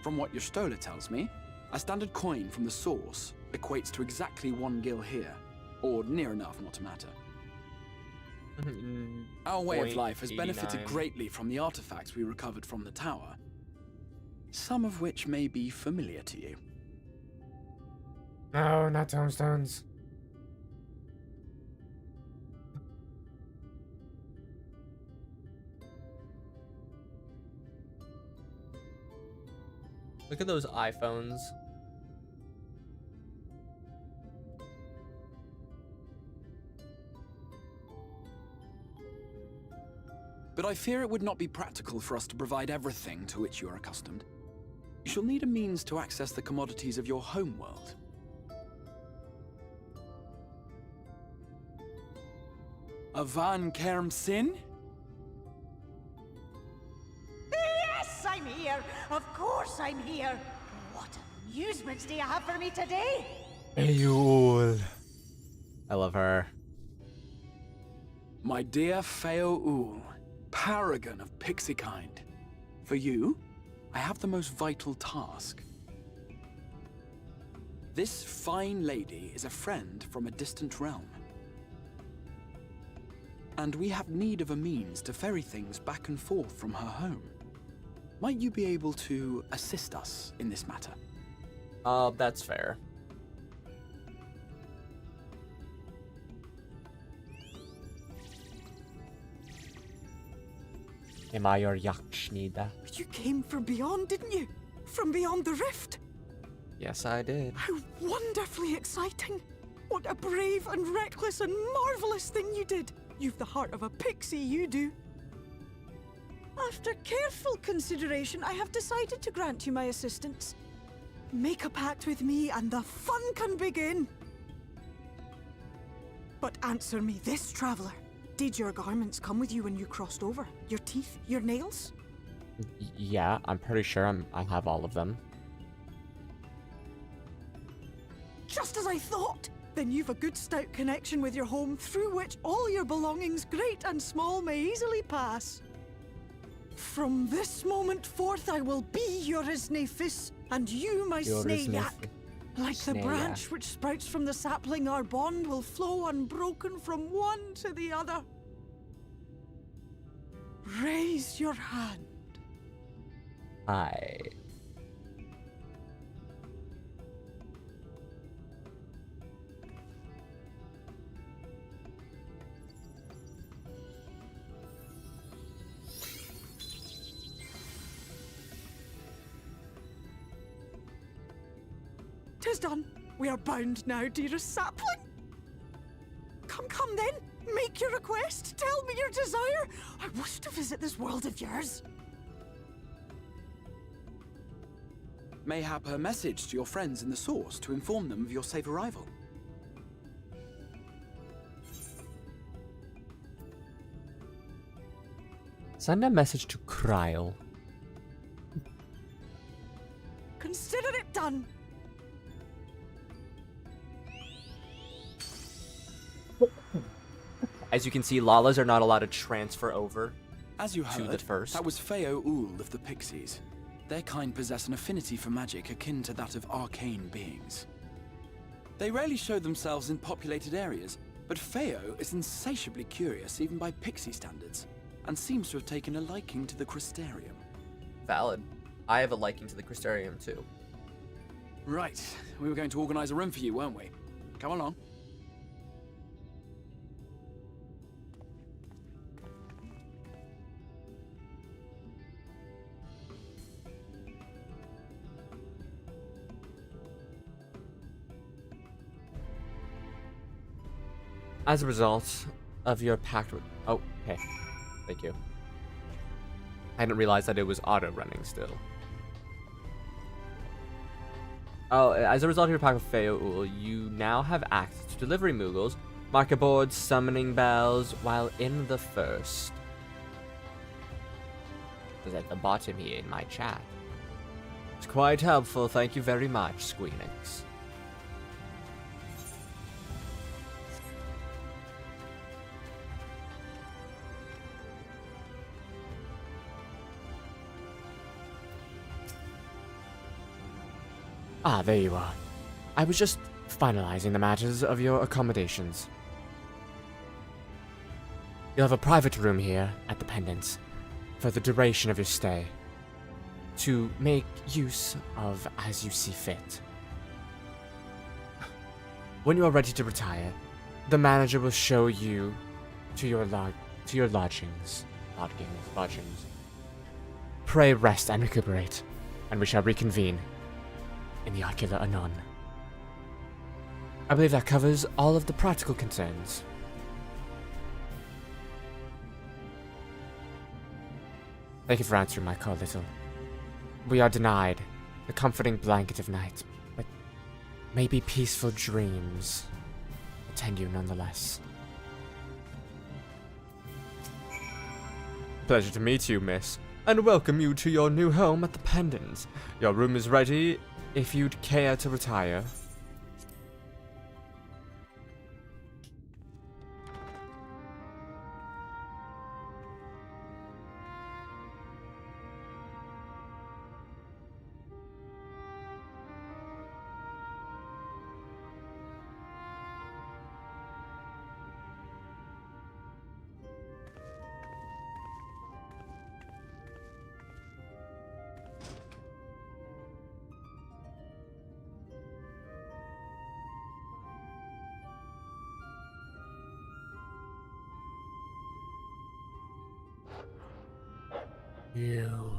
From what your stola tells me, a standard coin from the source equates to exactly 1 gil here, or near enough not to matter. Our way of life has benefited 0.89. greatly from the artifacts we recovered from the tower, some of which may be familiar to you. No, not tombstones. Look at those iPhones. But I fear it would not be practical for us to provide everything to which you are accustomed. You shall need a means to access the commodities of your homeworld. Avan Kerm Sin? Yes, I'm here. Of course I'm here. What amusements do you have for me today? Ayul. I love her. My dear Feo Ul, paragon of pixie kind. For you, I have the most vital task. This fine lady is a friend from a distant realm. And we have need of a means to ferry things back and forth from her home. Might you be able to assist us in this matter? That's fair. Am I your Yakshnider? You came from beyond, didn't you? From beyond the rift? Yes, I did. How wonderfully exciting! What a brave and reckless and marvelous thing you did! You've the heart of a pixie, you do. After careful consideration, I have decided to grant you my assistance. Make a pact with me and the fun can begin. But answer me this, traveler. Did your garments come with you when you crossed over? Your teeth? Your nails? Yeah, I'm pretty sure I have all of them. Just as I thought! Then you've a good stout connection with your home through which all your belongings, great and small, may easily pass. From this moment forth I will be your Isnefis, and you my Snayak. Like the branch which sprouts from the sapling, our bond will flow unbroken from one to the other. Raise your hand. Hi. Tis done. We are bound now, dearest sapling. Come then. Make your request. Tell me your desire. I wish to visit this world of yours. Mayhap a message to your friends in the source to inform them of your safe arrival. Send a message to Kryl. Consider it done. As you can see, Lalas are not allowed to transfer over As you to heard, the first. that was Feo of the Pixies. Their kind possess an affinity for magic akin to that of arcane beings. They rarely show themselves in populated areas, but Feo is insatiably curious even by Pixie standards, and seems to have taken a liking to the Crystarium. Valid. I have a liking to the Crystarium too. Right, we were going to organize a room for you, weren't we? Come along. As a result of your pact with... Oh, okay. Thank you. I didn't realize that it was auto-running still. Oh, as a result of your pact with Feo, you now have access to delivery moogles, marker boards, summoning bells, while in the first. It's at the bottom here in my chat. It's quite helpful, thank you very much, Squeenix. Ah, there you are. I was just finalizing the matters of your accommodations. You'll have a private room here at the Pendants for the duration of your stay, to make use of as you see fit. When you are ready to retire, the manager will show you to your lodgings. Pray rest and recuperate, and we shall reconvene in the Ocular anon. I believe that covers all of the practical concerns. Thank you for answering my call, Little. We are denied the comforting blanket of night, but maybe peaceful dreams attend you nonetheless. Pleasure to meet you, miss, and welcome you to your new home at the Pendants. Your room is ready if you'd care to retire. You.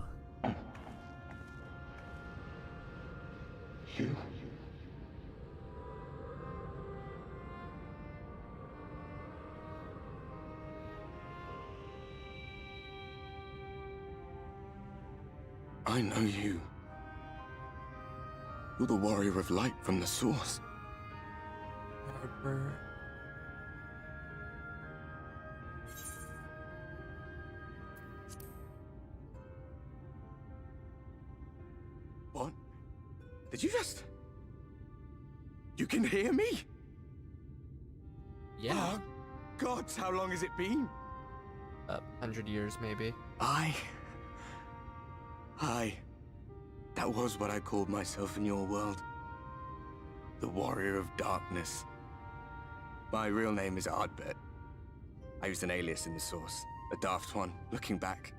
I know you. You're the warrior of light from the source. What? Did you just... You can hear me? Yeah. Oh, gods, how long has it been? 100 years, maybe. That was what I called myself in your world. The Warrior of Darkness. My real name is Ardbert. I used an alias in the source. A daft one, looking back.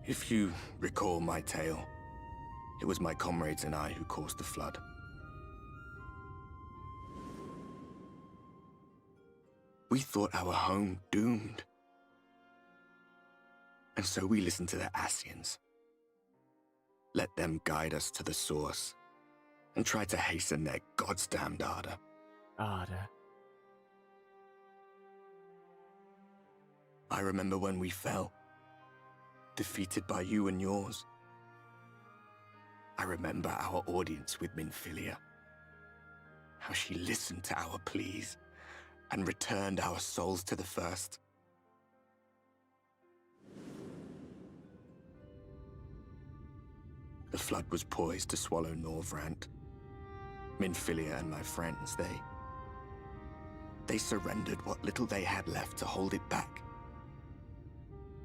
If you recall my tale, it was my comrades and I who caused the flood. We thought our home doomed. And so we listened to the Ascians. Let them guide us to the source, and try to hasten their goddamned ardor. I remember when we fell, defeated by you and yours. I remember our audience with Minfilia. How she listened to our pleas, and returned our souls to the first. The flood was poised to swallow Norvrant. Minfilia and my friends, They surrendered what little they had left to hold it back.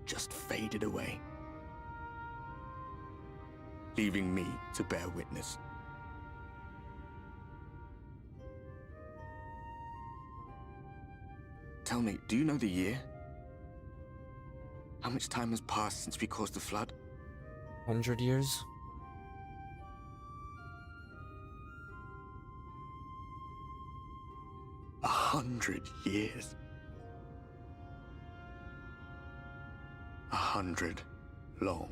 Just faded away, leaving me to bear witness. Tell me, do you know the year? How much time has passed since we caused the flood? 100 years? A 100 years. 100 long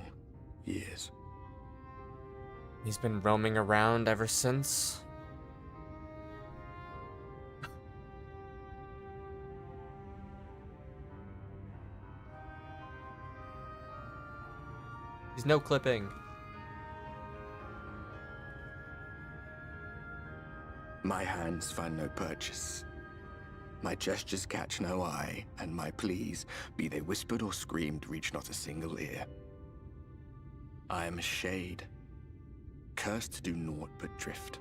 years. He's been roaming around ever since. He's no clipping. My hands find no purchase. My gestures catch no eye, and my pleas, be they whispered or screamed, reach not a single ear. I am a shade, cursed to do naught but drift.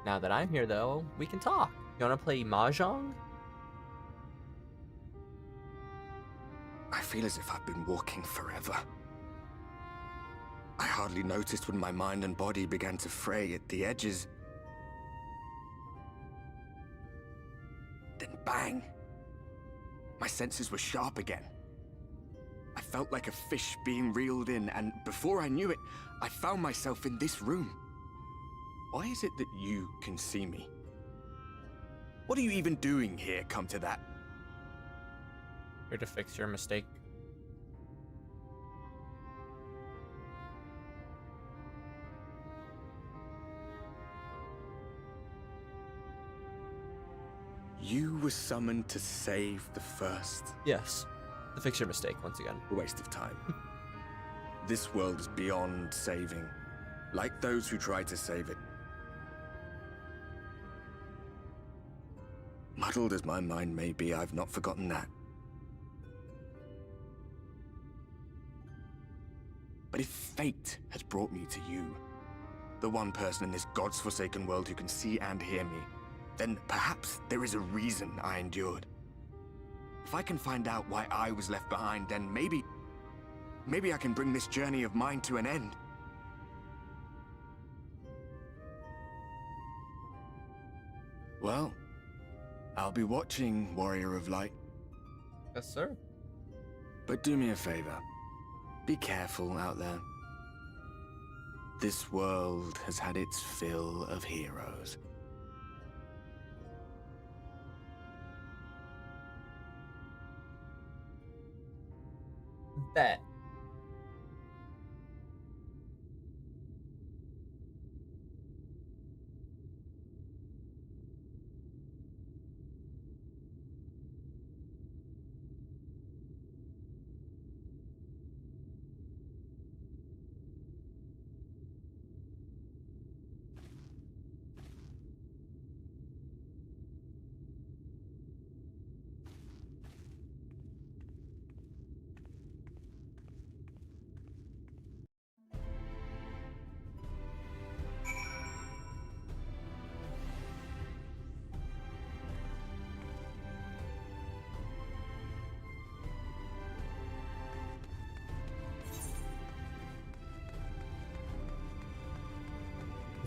Now that I'm here, though, we can talk. You wanna play Mahjong? I feel as if I've been walking forever. I hardly noticed when my mind and body began to fray at the edges. Then bang! My senses were sharp again. I felt like a fish being reeled in, and before I knew it, I found myself in this room. Why is it that you can see me? What are you even doing here, come to that? Here to fix your mistake. You were summoned to save the first. Yes. To fix your mistake once again. A waste of time. This world is beyond saving, like those who try to save it. Muddled as my mind may be, I've not forgotten that. But if fate has brought me to you, the one person in this God's forsaken world who can see and hear me, then perhaps there is a reason I endured. If I can find out why I was left behind, then maybe I can bring this journey of mine to an end. Well, I'll be watching, Warrior of Light. Yes, sir. But do me a favor. Be careful out there. This world has had its fill of heroes. Bet.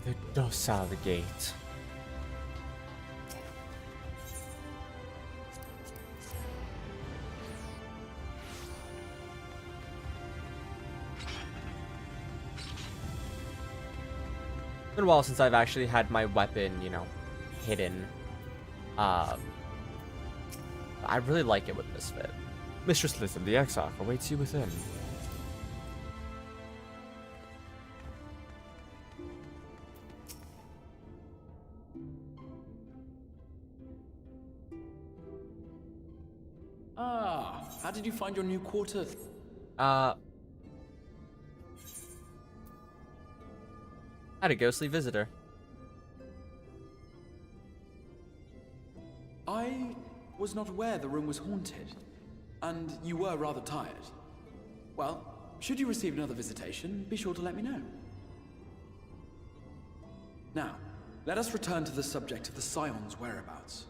The docile gate. It's been a while since I've actually had my weapon, you know, hidden. I really like it with this fit. Mistress Lizim, the Exarch awaits you within. Ah, how did you find your new quarters? Had a ghostly visitor. I was not aware the room was haunted, and you were rather tired. Well, should you receive another visitation, be sure to let me know. Now, Let us return to the subject of the Scion's whereabouts.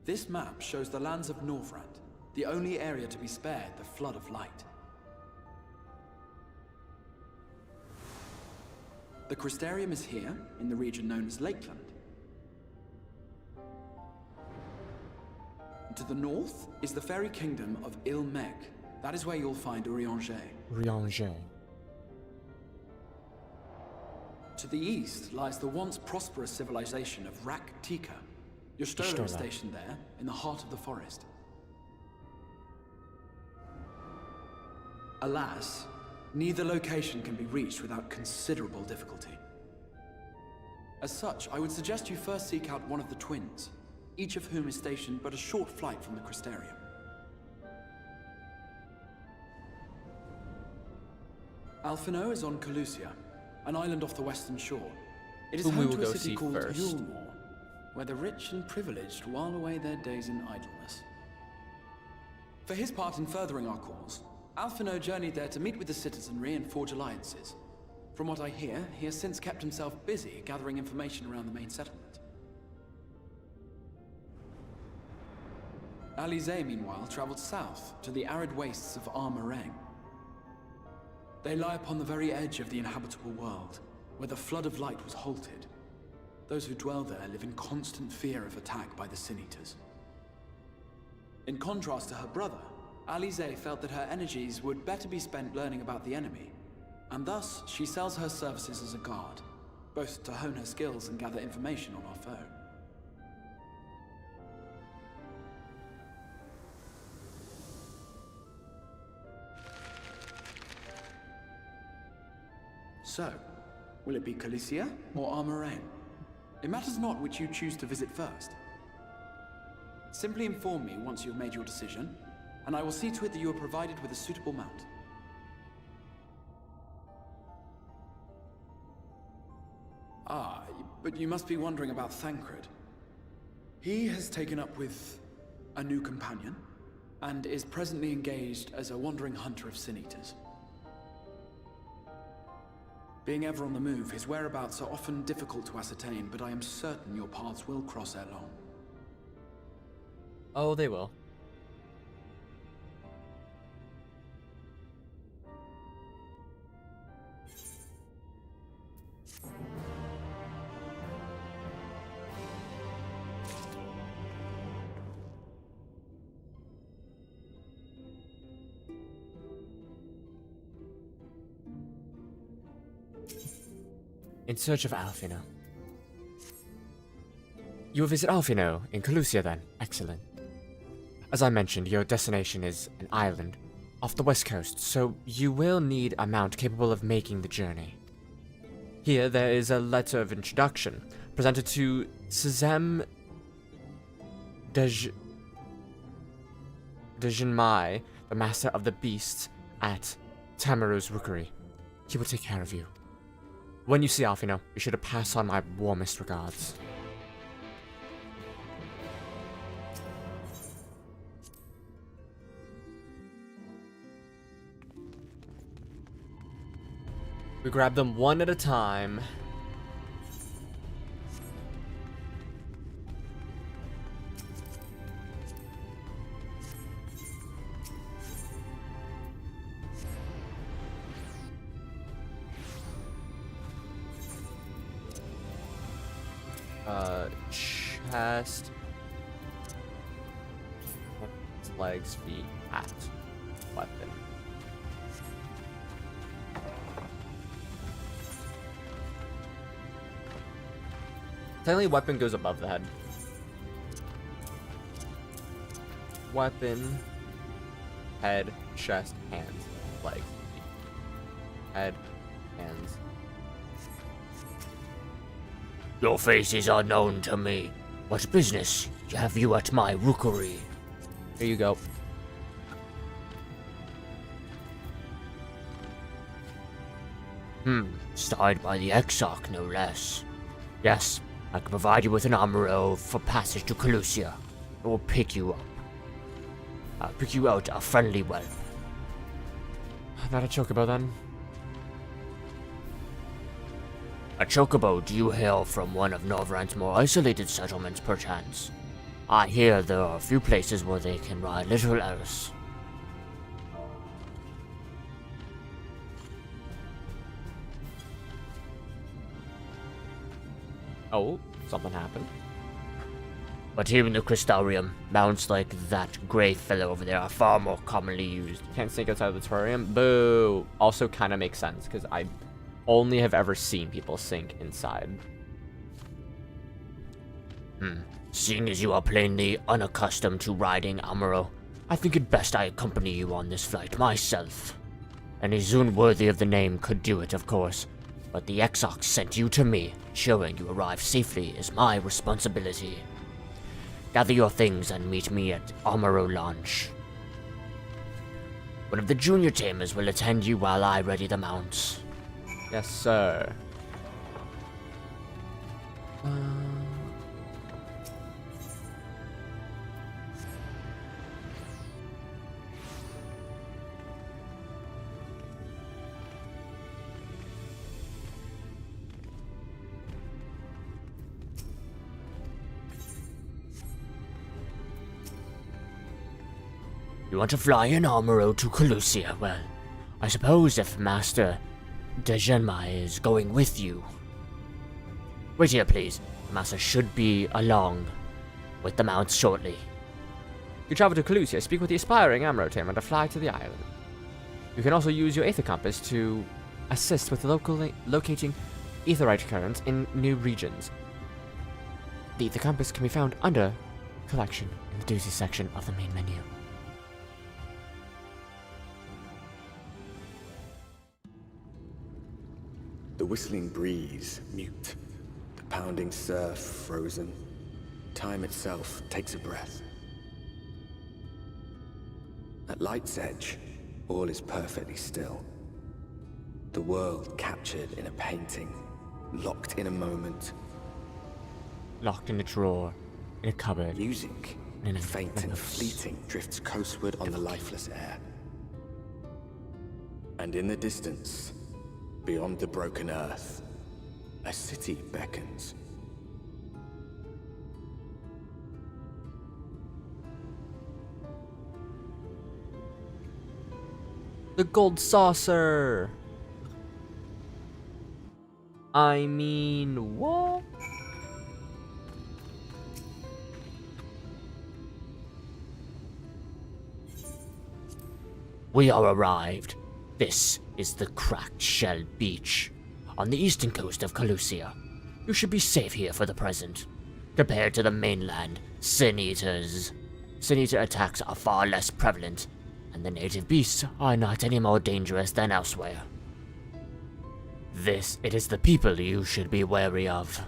This map shows the lands of Norvrand, the only area to be spared the Flood of Light. The Crystarium is here, in the region known as Lakeland. To the north is the fairy kingdom of Il-Meg. That is where you'll find Eorzea. Eorzea. To the east lies the once prosperous civilization of Rak-Tika. Your Stola is stationed there, in the heart of the forest. Alas, neither location can be reached without considerable difficulty. As such, I would suggest you first seek out one of the twins, each of whom is stationed but a short flight from the Crystarium. Alphino is on Calusia, an island off the western shore. It is home to a city called Yulmore, where the rich and privileged while away their days in idleness. For his part in furthering our cause, Alphino journeyed there to meet with the citizenry and forge alliances. From what I hear, he has since kept himself busy gathering information around the main settlement. Alize, meanwhile, traveled south to the arid wastes of Armareng. They lie upon the very edge of the inhabitable world, where the Flood of Light was halted. Those who dwell there live in constant fear of attack by the Sin-Eaters. In contrast to her brother, Alize felt that her energies would better be spent learning about the enemy, and thus she sells her services as a guard, both to hone her skills and gather information on our foe. So, will it be Calusia or Armareng? It matters not which you choose to visit first. Simply inform me once you have made your decision, and I will see to it that you are provided with a suitable mount. Ah, but you must be wondering about Thancred. He has taken up with a new companion, and is presently engaged as a wandering hunter of Sin-Eaters. Being ever on the move, his whereabouts are often difficult to ascertain, but I am certain your paths will cross ere long. Oh, they will. In search of Alphino. You will visit Alphino in Calusia then. Excellent. As I mentioned, your destination is an island off the west coast, so you will need a mount capable of making the journey. Here there is a letter of introduction presented to Szem Dejinmai, the master of the beasts at Tamaru's rookery. He will take care of you. When you see Alphino, be sure to pass on my warmest regards. We grab them one at a time. Chest. Legs, feet, hat, weapon. Technically, weapon goes above the head. Weapon, head, chest, hands, legs, feet. Head, hands. Your faces are known to me. What business have you at my rookery? Here you go. Started by the Exarch, no less. Yes, I can provide you with an armor for passage to Calusia. It will pick you up. I'll pick you out a friendly wealth. Not a chocobo then. A chocobo, do you hail from one of Norvrand's more isolated settlements, perchance? I hear there are a few places where they can ride little else. Oh, something happened. But here in the Crystarium, mounts like that gray fellow over there are far more commonly used. Can't sneak outside of the terrarium. Boo! Also kind of makes sense, because I only have ever seen people sink inside. Seeing as you are plainly unaccustomed to riding Amuro, I think it best I accompany you on this flight myself. Any Zune worthy of the name could do it, of course, but the Exarch sent you to me. Ensuring you arrive safely is my responsibility. Gather your things and meet me at Amuro Launch. One of the junior tamers will attend you while I ready the mounts. Yes, sir. You want to fly in Amuro to Colusia? Well, I suppose if Master Dejenmai is going with you. Wait here, please. Master should be along with the mounts shortly. You travel to Colusia, speak with the aspiring Amuro tamer to fly to the island. You can also use your Aether Compass to assist with locating Aetherite currents in new regions. The Aether Compass can be found under Collection in the Duties section of the main menu. The whistling breeze, mute. The pounding surf, frozen. Time itself takes a breath. At light's edge, all is perfectly still. The world captured in a painting, locked in a moment. Locked in a drawer, in a cupboard. Music, faint and fleeting, drifts coastward on the lifeless air. And in the distance, beyond the broken earth, a city beckons. The gold saucer! I mean, what? We are arrived. This is the Cracked Shell Beach, on the eastern coast of Colusia. You should be safe here for the present. Compared to the mainland, Sin Eater attacks are far less prevalent, and the native beasts are not any more dangerous than elsewhere. It is the people you should be wary of.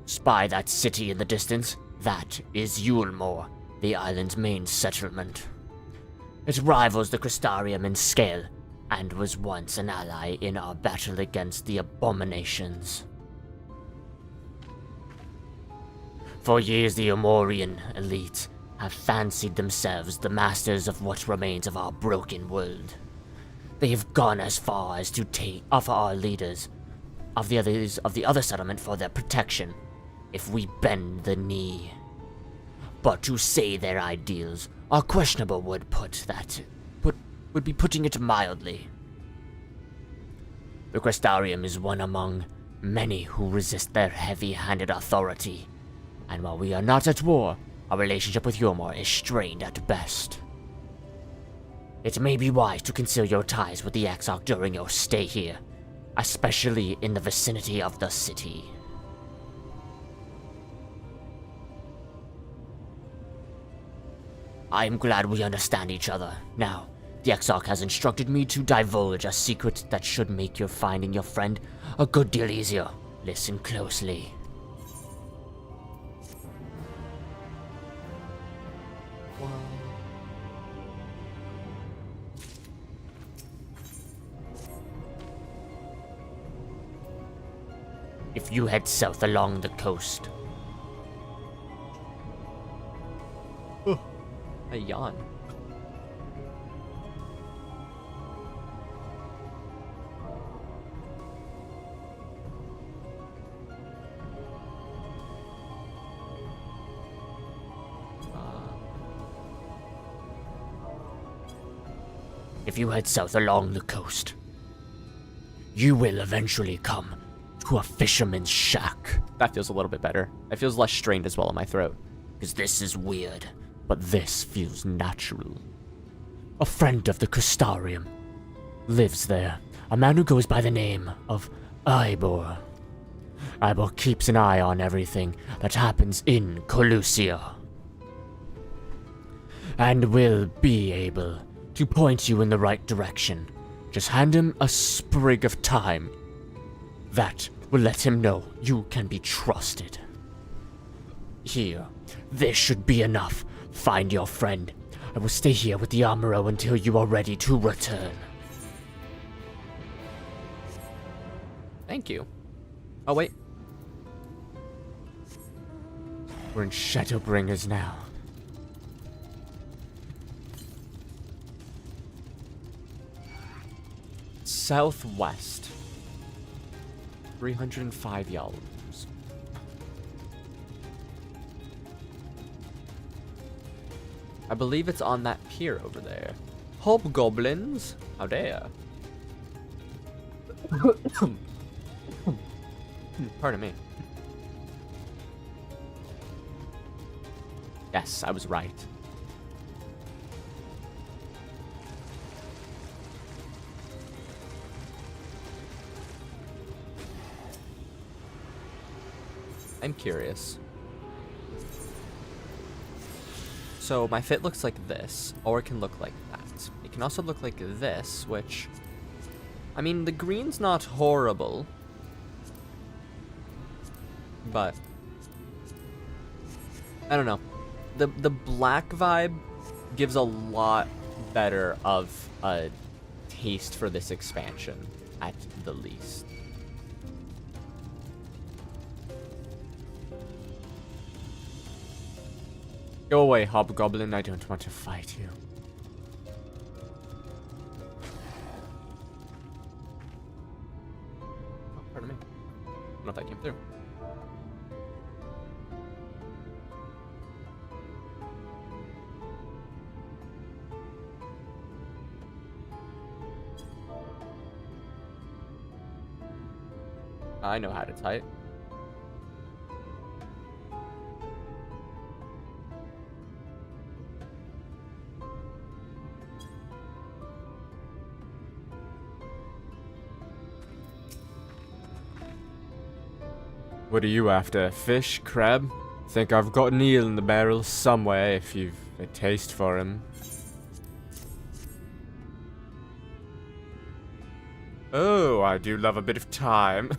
Spy that city in the distance? That is Yulmore, the island's main settlement. It rivals the Crystarium in scale, and was once an ally in our battle against the abominations. For years the Amorian elite have fancied themselves the masters of what remains of our broken world. They have gone as far as to offer our leaders of the other settlement for their protection, if we bend the knee. But to say their ideals are questionable would be putting it mildly. The Crystarium is one among many who resist their heavy-handed authority, and while we are not at war, our relationship with Yulmore is strained at best. It may be wise to conceal your ties with the Exarch during your stay here, especially in the vicinity of the city. I am glad we understand each other. Now, the Exarch has instructed me to divulge a secret that should make your finding your friend a good deal easier. Listen closely. If you head south along the coast. A yawn. If you head south along the coast, you will eventually come to a fisherman's shack. That feels a little bit better. It feels less strained as well in my throat. Because this is weird, but this feels natural. A friend of the Crystarium lives there, a man who goes by the name of Ivor. Ivor keeps an eye on everything that happens in Colusia, and will be able to point you in the right direction. Just hand him a sprig of thyme. That will let him know you can be trusted. Here, this should be enough. Find your friend. I will stay here with the Amuro until you are ready to return. Thank you. Oh, wait. We're in Shadowbringers now. Southwest. 305 yards. I believe it's on that pier over there. Hobgoblins? How dare. Pardon me. Yes, I was right. I'm curious. So my fit looks like this, or it can look like that. It can also look like this, which... I mean, the green's not horrible. But... I don't know. The black vibe gives a lot better of a taste for this expansion, at the least. Go away, Hobgoblin. I don't want to fight you. Oh, pardon me. I don't know if that came through. I know how to type. What are you after? Fish? Crab? Think I've got an eel in the barrel somewhere if you've a taste for him. Oh, I do love a bit of thyme.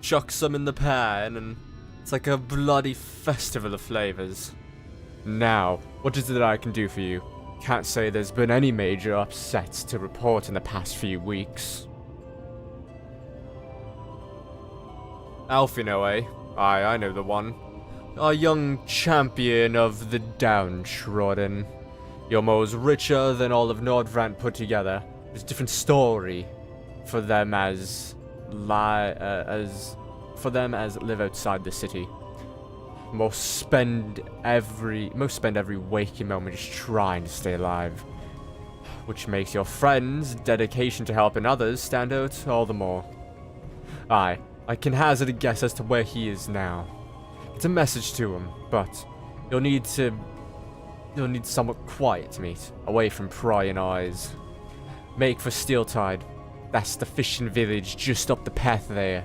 Chuck some in the pan and it's like a bloody festival of flavors. Now, what is it I can do for you? Can't say there's been any major upsets to report in the past few weeks. Alfino, eh? Aye, I know the one. Our young champion of the downtrodden. Your most richer than all of Nordvrant put together. It's a different story for them as live outside the city. Most spend every waking moment just trying to stay alive. Which makes your friend's dedication to helping others stand out all the more. Aye. I can hazard a guess as to where he is now. It's a message to him, but you'll need somewhat quiet to meet, away from prying eyes. Make for Steeltide. That's the fishing village just up the path there.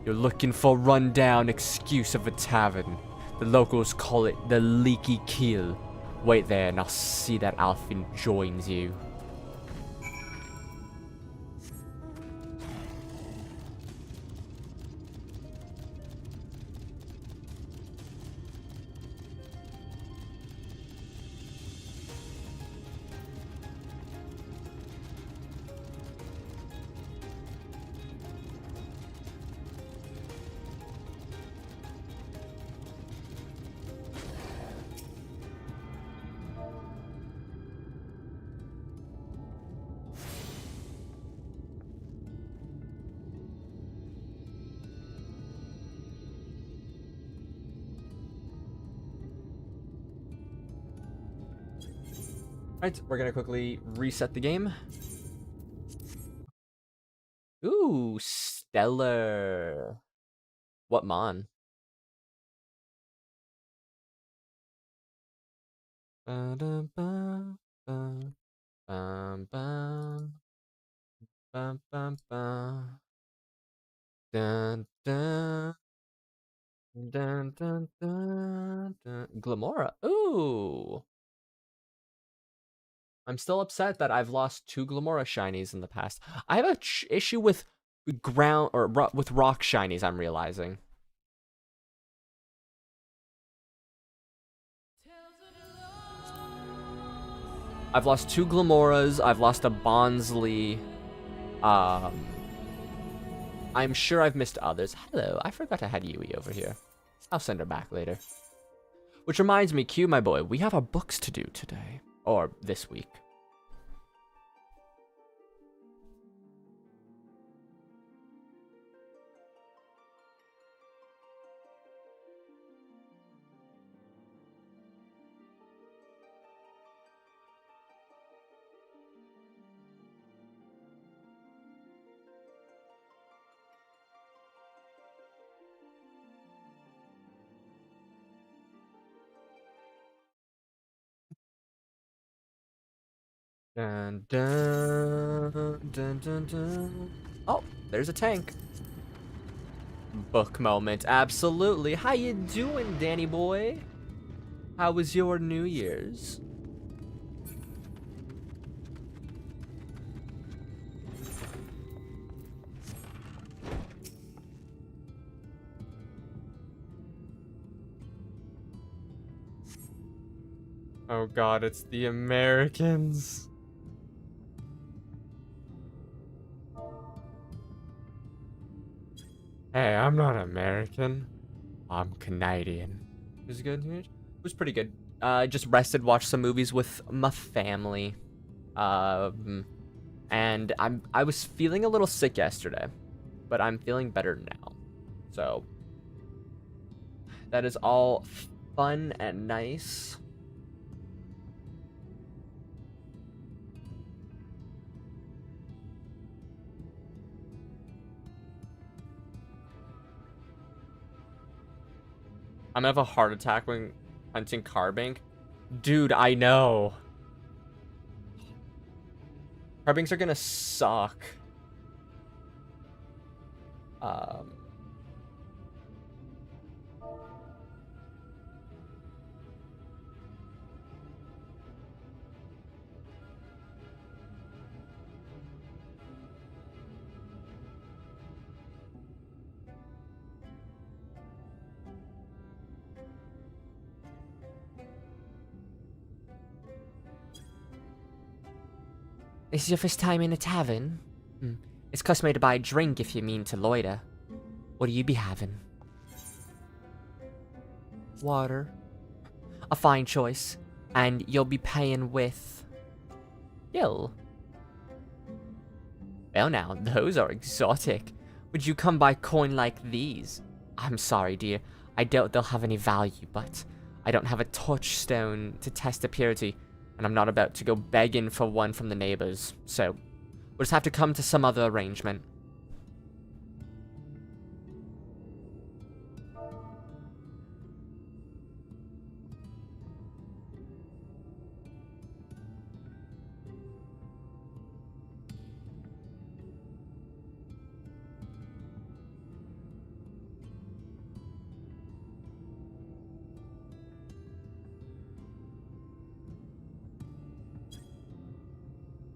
You're looking for a run-down excuse of a tavern. The locals call it the Leaky Keel. Wait there and I'll see that Alfin joins you. Right, we're gonna quickly reset the game. Ooh, stellar. What mon? Ba-da-ba, ba, bum, bum, bum, bum, bum. Dun, dun, dun, dun, dun, dun. Glamora. Ooh. I'm still upset that I've lost 2 Glamora shinies in the past. I have a issue with ground or with rock shinies, I'm realizing. I've lost 2 Glamoras, I've lost a Bonsly. I'm sure I've missed others. Hello, I forgot I had Yui over here. I'll send her back later. Which reminds me, Q, my boy, we have our books to do today. Or this week. Dun, dun, dun, dun, dun. Oh, there's a tank. Book moment, absolutely. How you doing, Danny boy? How was your New Year's? Oh god, it's the Americans. Hey, I'm not American. I'm Canadian. It was good. It was pretty good. Just rested, watched some movies with my family. And I was feeling a little sick yesterday, but I'm feeling better now. So that is all fun and nice. I'm gonna have a heart attack when hunting Carbink. Dude, I know. Carbinks are gonna suck. This is your first time in a tavern? It's customary to buy a drink if you mean to loiter. What do you be having? Water. A fine choice. And you'll be paying with... Gil. Well now, those are exotic. Would you come by coin like these? I'm sorry, dear. I doubt they'll have any value, but I don't have a touchstone to test the purity, and I'm not about to go begging for one from the neighbors, so we'll just have to come to some other arrangement.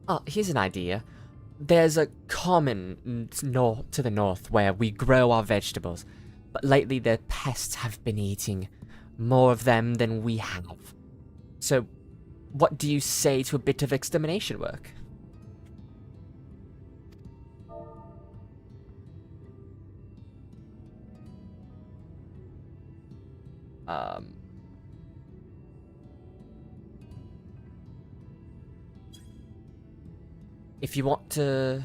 Oh, here's an idea. There's a common to the north where we grow our vegetables, but lately the pests have been eating more of them than we have. So, what do you say to a bit of extermination work? If you want to...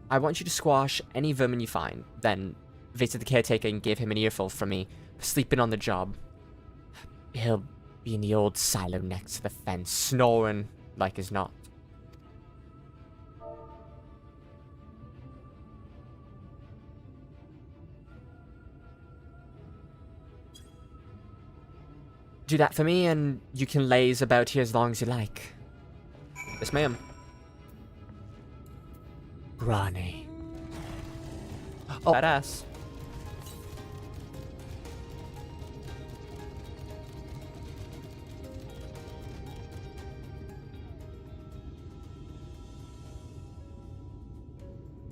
I want you to squash any vermin you find, then visit the caretaker and give him an earful from me for sleeping on the job. He'll be in the old silo next to the fence, snoring like as not. Do that for me, and you can laze about here as long as you like. Yes, ma'am. Granny. Oh, badass.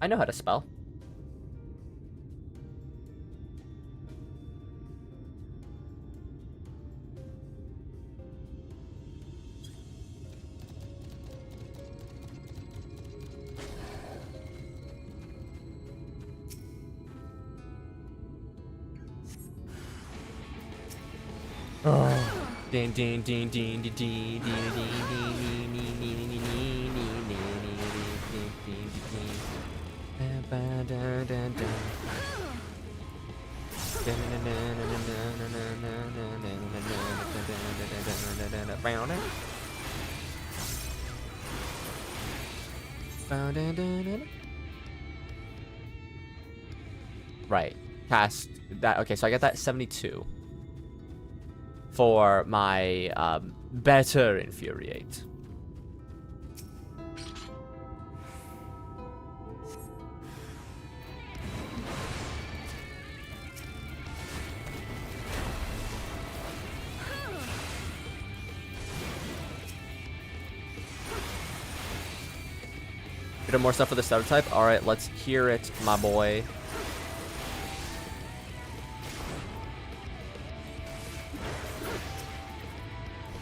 I know how to spell. Ding ding ding ding ding ding Right. Cast that. Okay, so I got that 72 for my better infuriate. Bit of more stuff for the starter type. All right, let's hear it, my boy.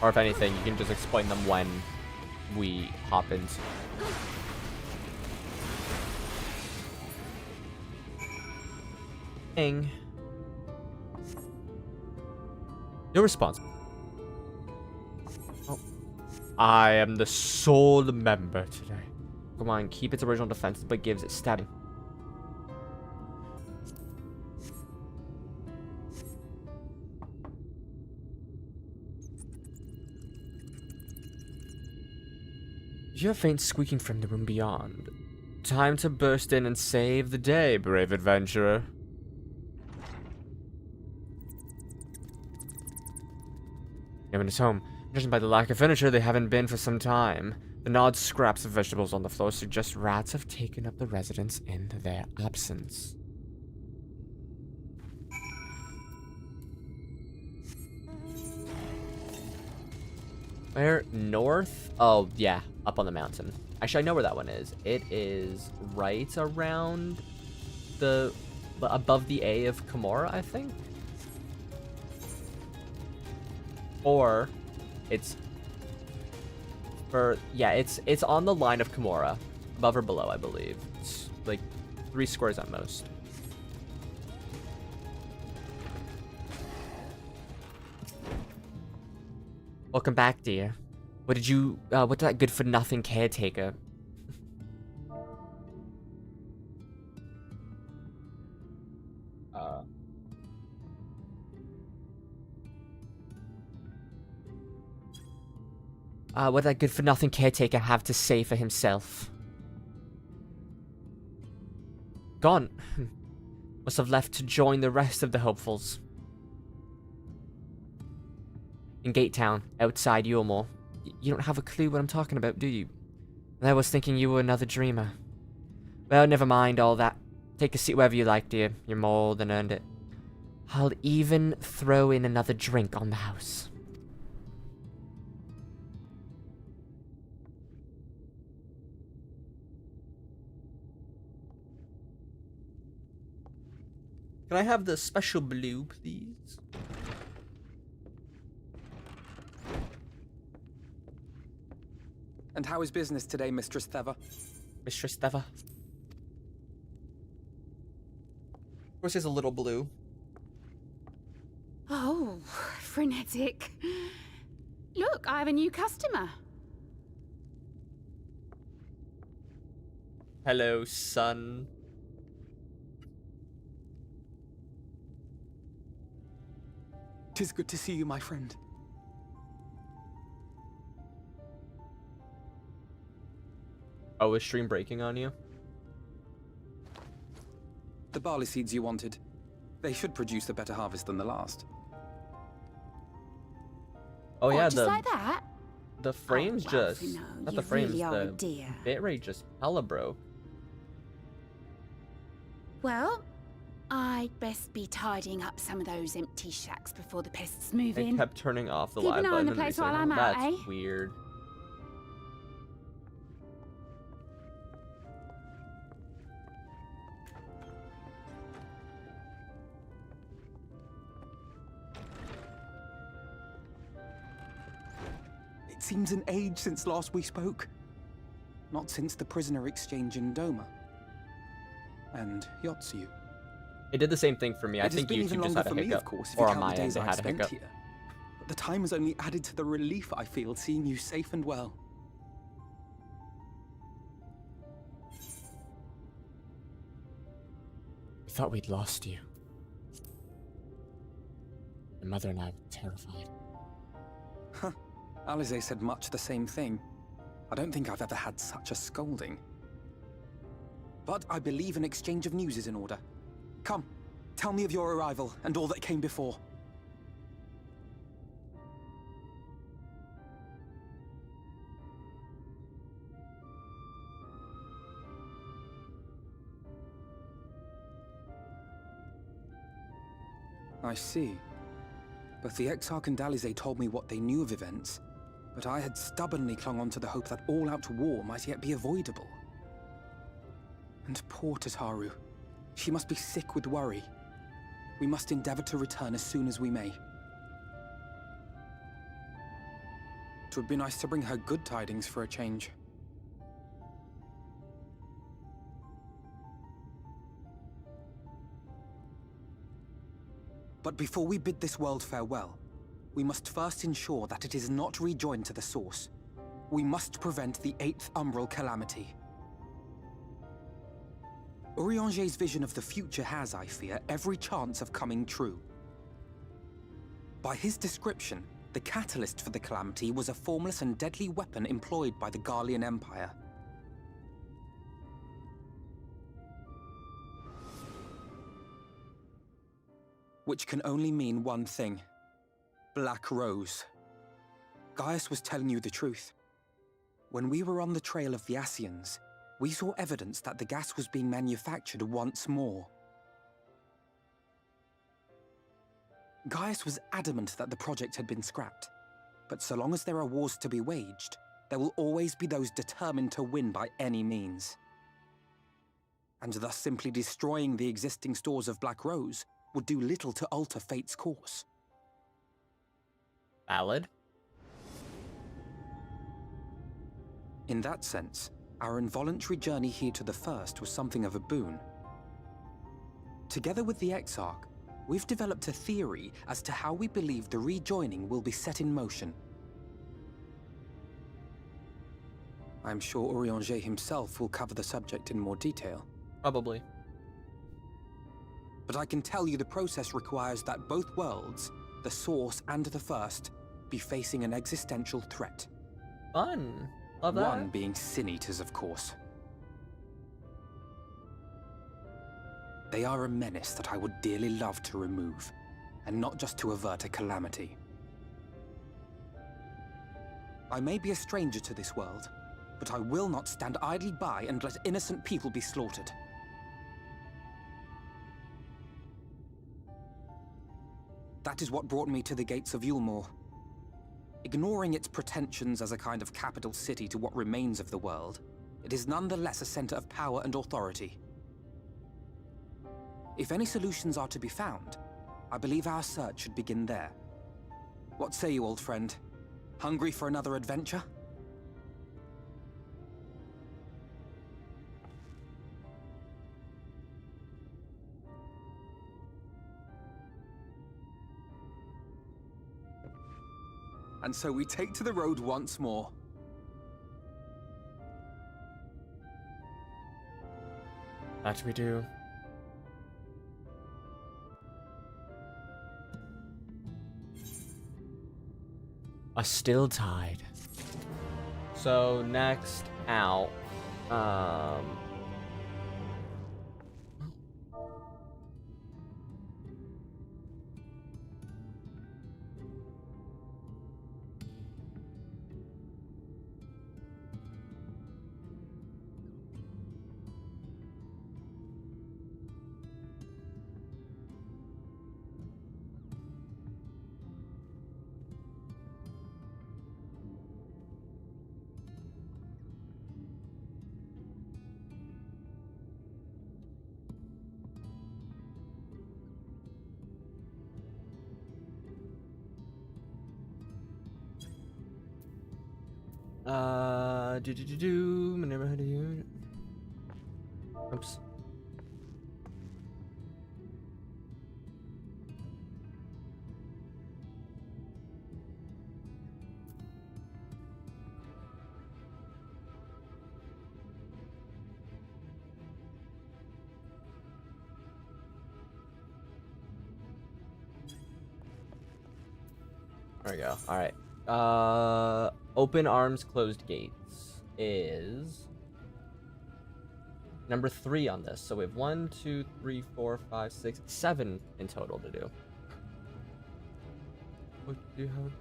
Or if anything, you can just explain them when we hop into. Ding. No response. Oh. I am the sole member today. Come on, keep its original defense, but gives it stabbing. You hear faint squeaking from the room beyond. Time to burst in and save the day, brave adventurer. Given his home, judging by the lack of furniture, they haven't been for some time. The gnawed scraps of vegetables on the floor suggest rats have taken up the residence in their absence. Where? North? Oh, yeah. Up on the mountain. Actually, I know where that one is. It is right around the... above the A of Kimura, I think? Or it's... yeah, it's on the line of Kimura. Above or below, I believe. It's like 3 squares at most. Welcome back, dear. What did you, what did that good-for-nothing caretaker? What did that good-for-nothing caretaker have to say for himself? Gone. Must have left to join the rest of the hopefuls. In Gate Town, outside Eorzea. You don't have a clue what I'm talking about, do you? I was thinking you were another dreamer. Well, never mind all that. Take a seat wherever you like, dear. You're more than earned it. I'll even throw in another drink on the house. Can I have the special blue, please? And how is business today, Mistress Theva? Mistress Theva. Of course, there's a little blue. Oh, frenetic. Look, I have a new customer. Hello, son. Tis good to see you, my friend. Oh, is stream breaking on you? The barley seeds you wanted. They should produce a better harvest than the last. Oh yeah, just like that? The frames well, just no, not you the frames, really are a the dear. bitrate just hella broke. Well, I'd best be tidying up some of those empty shacks before the pests move It in. kept turning off the Keep live an eye on button the and place while restarting. I'm out, That's eh? weird. It seems an age since last we spoke. Not since the prisoner exchange in Doma. And Yotsu. It did the same thing for me. I It has think been even YouTube just longer had a for me, hiccup. of course, if Or you on count my the end, days they I've had a spent hiccup. here. But the time has only added to the relief I feel seeing you safe and well. We thought we'd lost you. My mother and I were terrified. Huh. Alize said much the same thing. I don't think I've ever had such a scolding. But I believe an exchange of news is in order. Come, tell me of your arrival and all that came before. I see. Both the Exarch and Alize told me what they knew of events, but I had stubbornly clung on to the hope that all-out war might yet be avoidable. And poor Tataru. She must be sick with worry. We must endeavor to return as soon as we may. It would be nice to bring her good tidings for a change. But before we bid this world farewell, we must first ensure that it is not rejoined to the source. We must prevent the 8th Umbral Calamity. Urianger's vision of the future has, I fear, every chance of coming true. By his description, the catalyst for the Calamity was a formless and deadly weapon employed by the Garlean Empire. Which can only mean one thing. Black Rose. Gaius was telling you the truth. When we were on the trail of the Ascians, we saw evidence that the gas was being manufactured once more. Gaius was adamant that the project had been scrapped. But so long as there are wars to be waged, there will always be those determined to win by any means. And thus simply destroying the existing stores of Black Rose would do little to alter fate's course. Valid. In that sense, our involuntary journey here to the First was something of a boon. Together with the Exarch, we've developed a theory as to how we believe the rejoining will be set in motion. I'm sure Urianger himself will cover the subject in more detail. Probably. But I can tell you the process requires that both worlds, the Source and the First, be facing an existential threat. Fun. Love that. One being Sin-Eaters, of course. They are a menace that I would dearly love to remove, and not just to avert a calamity. I may be a stranger to this world, but I will not stand idly by and let innocent people be slaughtered. That is what brought me to the gates of Yulmore. Ignoring its pretensions as a kind of capital city to what remains of the world, it is nonetheless a center of power and authority. If any solutions are to be found, I believe our search should begin there. What say you, old friend? Hungry for another adventure? And so we take to the road once more. That we do. A still tide. So next out Never had to use it. Oops. There we go. All right. Open arms, closed gates is number 3 on this. So we have 1, 2, 3, 4, 5, 6, 7 in total to do. What do you have?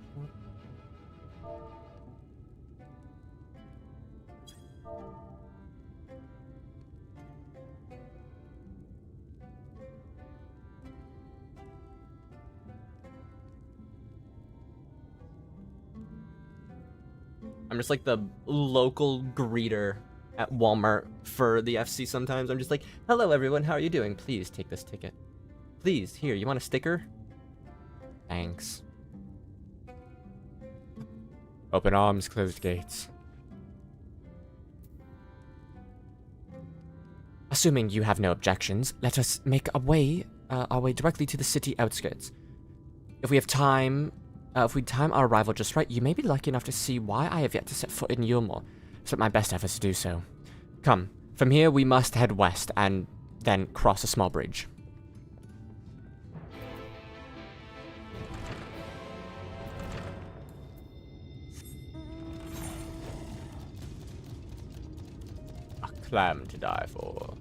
I'm just like the local greeter at Walmart for the FC sometimes. I'm just like, hello everyone, how are you doing? Please take this ticket. Please, here, you want a sticker? Thanks. Open arms, closed gates. Assuming you have no objections, let us make our way directly to the city outskirts. If we time our arrival just right, you may be lucky enough to see why I have yet to set foot in Yulmore. So my best efforts to do so. Come, from here we must head west and then cross a small bridge. A clam to die for.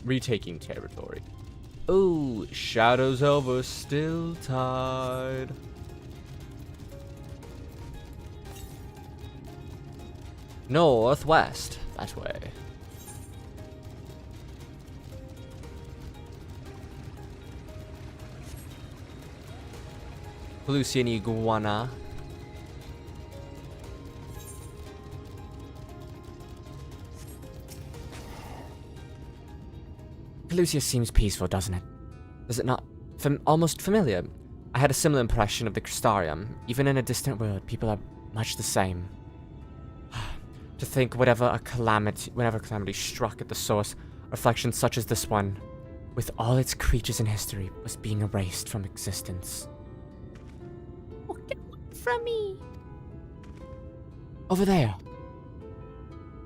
Retaking territory. Oh, shadows over still tide. Northwest, that way. Pelusian iguana. Pelusia seems peaceful, doesn't it? Does it not? Almost familiar. I had a similar impression of the Crystarium. Even in a distant world, people are much the same. To think whenever calamity struck at the source, reflections such as this one, with all its creatures in history, was being erased from existence. Oh, get from me! Over there.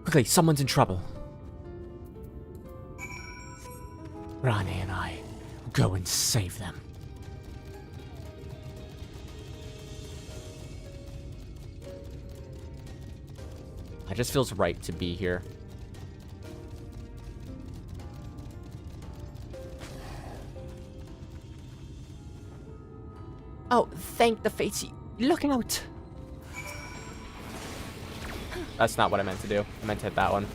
Quickly, someone's in trouble. Rane and I go and save them. It just feels right to be here. Oh, thank the fates. Looking out. That's not what I meant to do. I meant to hit that one.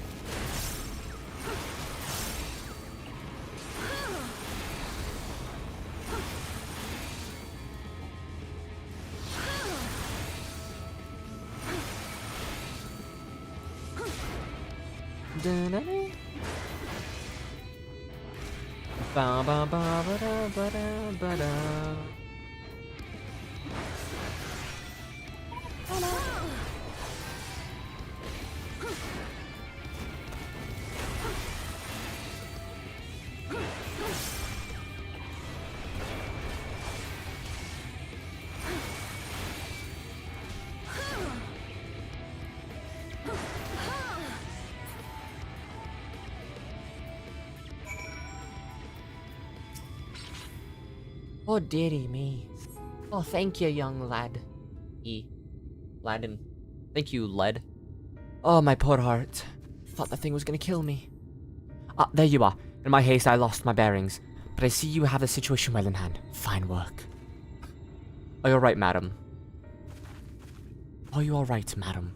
Oh, dearie me. Oh, thank you, young lad. Laden. Thank you, Led. Oh, my poor heart. thought that thing was gonna kill me. Ah, there you are. In my haste, I lost my bearings. But I see you have the situation well in hand. Fine work. Are you alright, madam? Are you alright, madam?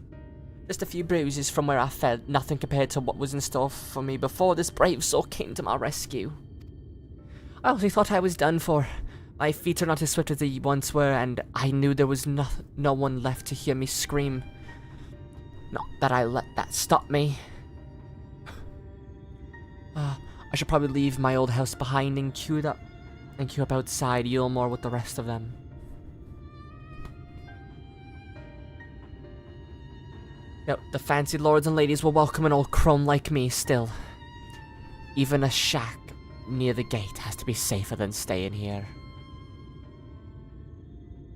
Just a few bruises from where I fell, nothing compared to what was in store for me before this brave soul came to my rescue. I honestly thought I was done for. My feet are not as swift as they once were, and I knew there was no one left to hear me scream. Not that I let that stop me. I should probably leave my old house behind and queue up outside Eorzea with the rest of them. No, the fancy lords and ladies will welcome an old crone like me still. Even a shack near the gate has to be safer than staying here.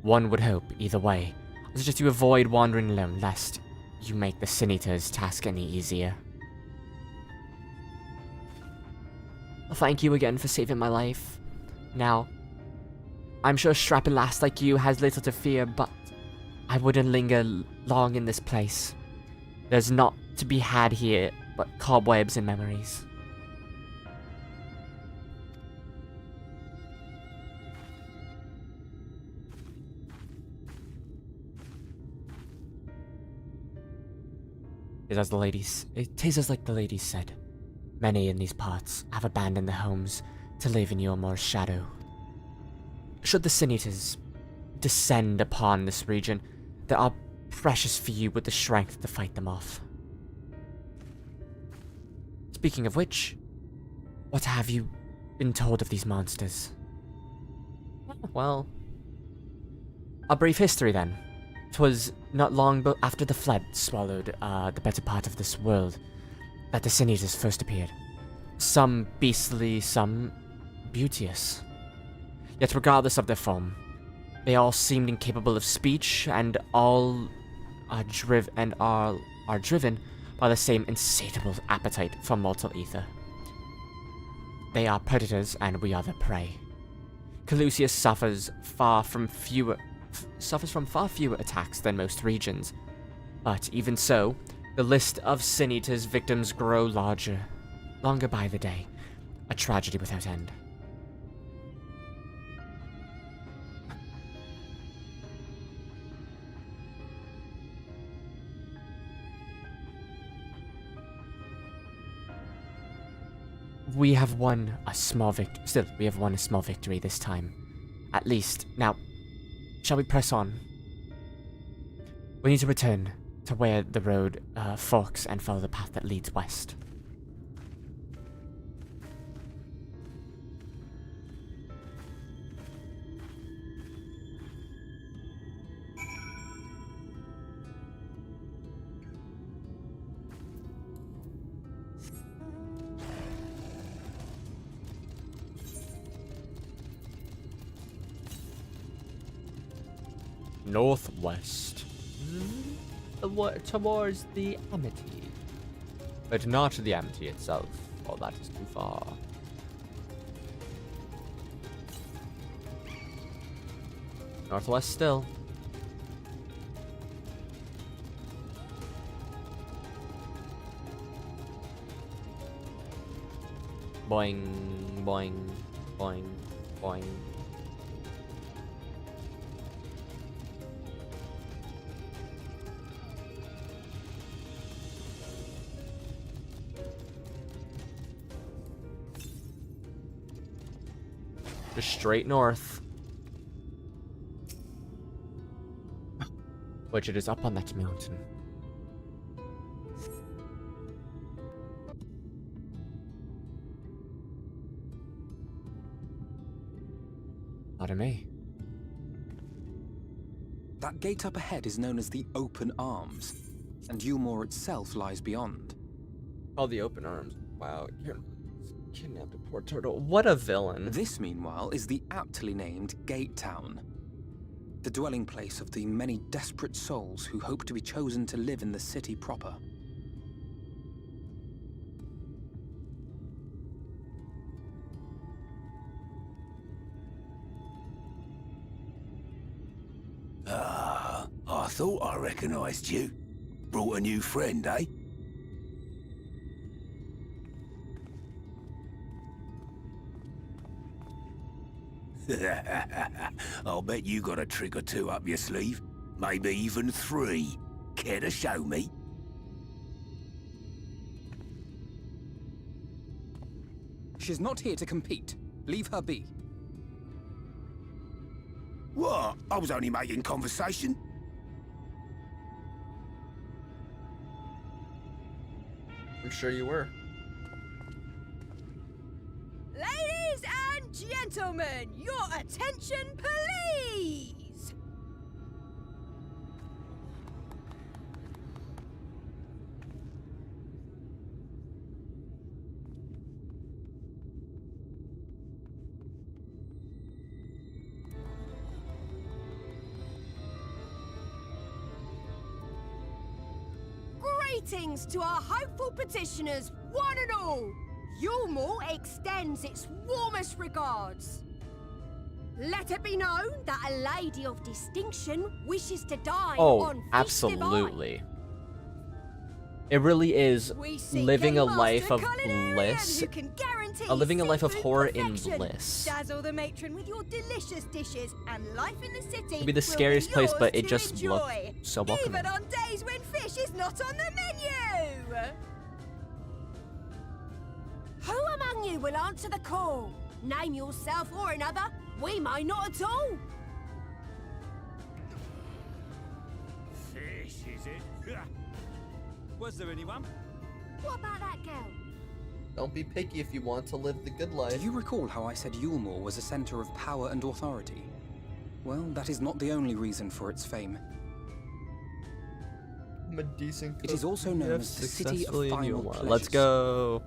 One would hope, either way. I suggest you avoid wandering alone, lest you make the Sin-Eater's task any easier. Well, thank you again for saving my life. Now, I'm sure a strapping lass like you has little to fear, but I wouldn't linger long in this place. There's not to be had here but cobwebs and memories. It is as like the ladies said. Many in these parts have abandoned their homes to live in Eorzea's shadow. Should the Sin-Eaters descend upon this region, there are precious few with the strength to fight them off. Speaking of which, what have you been told of these monsters? Well, a brief history then. 'Twas not long after the flood swallowed the better part of this world that the Sin-Eaters first appeared. Some beastly, some beauteous. Yet regardless of their form, they all seemed incapable of speech, and all are driven by the same insatiable appetite for mortal ether. They are predators, and we are their prey. Calusius suffers from far fewer attacks than most regions, but even so, the list of Sin-Eater's victims grow longer by the day, a tragedy without end. We have won a small victory this time. At least. Now, shall we press on? We need to return to where the road forks and follow the path that leads west. Northwest. Towards the Amity. But not the Amity itself, for that is too far. Northwest still. Boing, boing, boing, boing. Just straight north. Which it is up on that mountain. Pardon me. That gate up ahead is known as the Open Arms, and Eorzea itself lies beyond. Oh, the Open Arms. Wow. Kidnapped a poor turtle. What a villain. This, meanwhile, is the aptly named Gate Town, the dwelling place of the many desperate souls who hope to be chosen to live in the city proper. I thought I recognized you. Brought a new friend, eh? I'll bet you got a trick or two up your sleeve. Maybe even 3. Care to show me? She's not here to compete. Leave her be. What? I was only making conversation. I'm sure you were. Ladies and gentlemen, your attention, please! Greetings to our hopeful petitioners, one and all! Eorzea extends its warmest regards. Let it be known that a lady of distinction wishes to dine on Feast absolutely. Divine. It really is living a Game life of Master Culinarian bliss. who can guarantee Living a life of seafood horror in perfection. bliss. Dazzle the matron with your delicious dishes, and life in the city It'd be the will scariest place, yours but it to just looked enjoy, so welcoming. even on days when fish is not on the menu. Who among you will answer the call? Name yourself or another. We may not at all. Fish, is it? Was there anyone? What about that girl? Don't be picky if you want to live the good life. Do you recall how I said Eorzea was a center of power and authority? Well, that is not the only reason for its fame. I'm a decent cook. It is also known as the City of Final Pleasures. Let's go.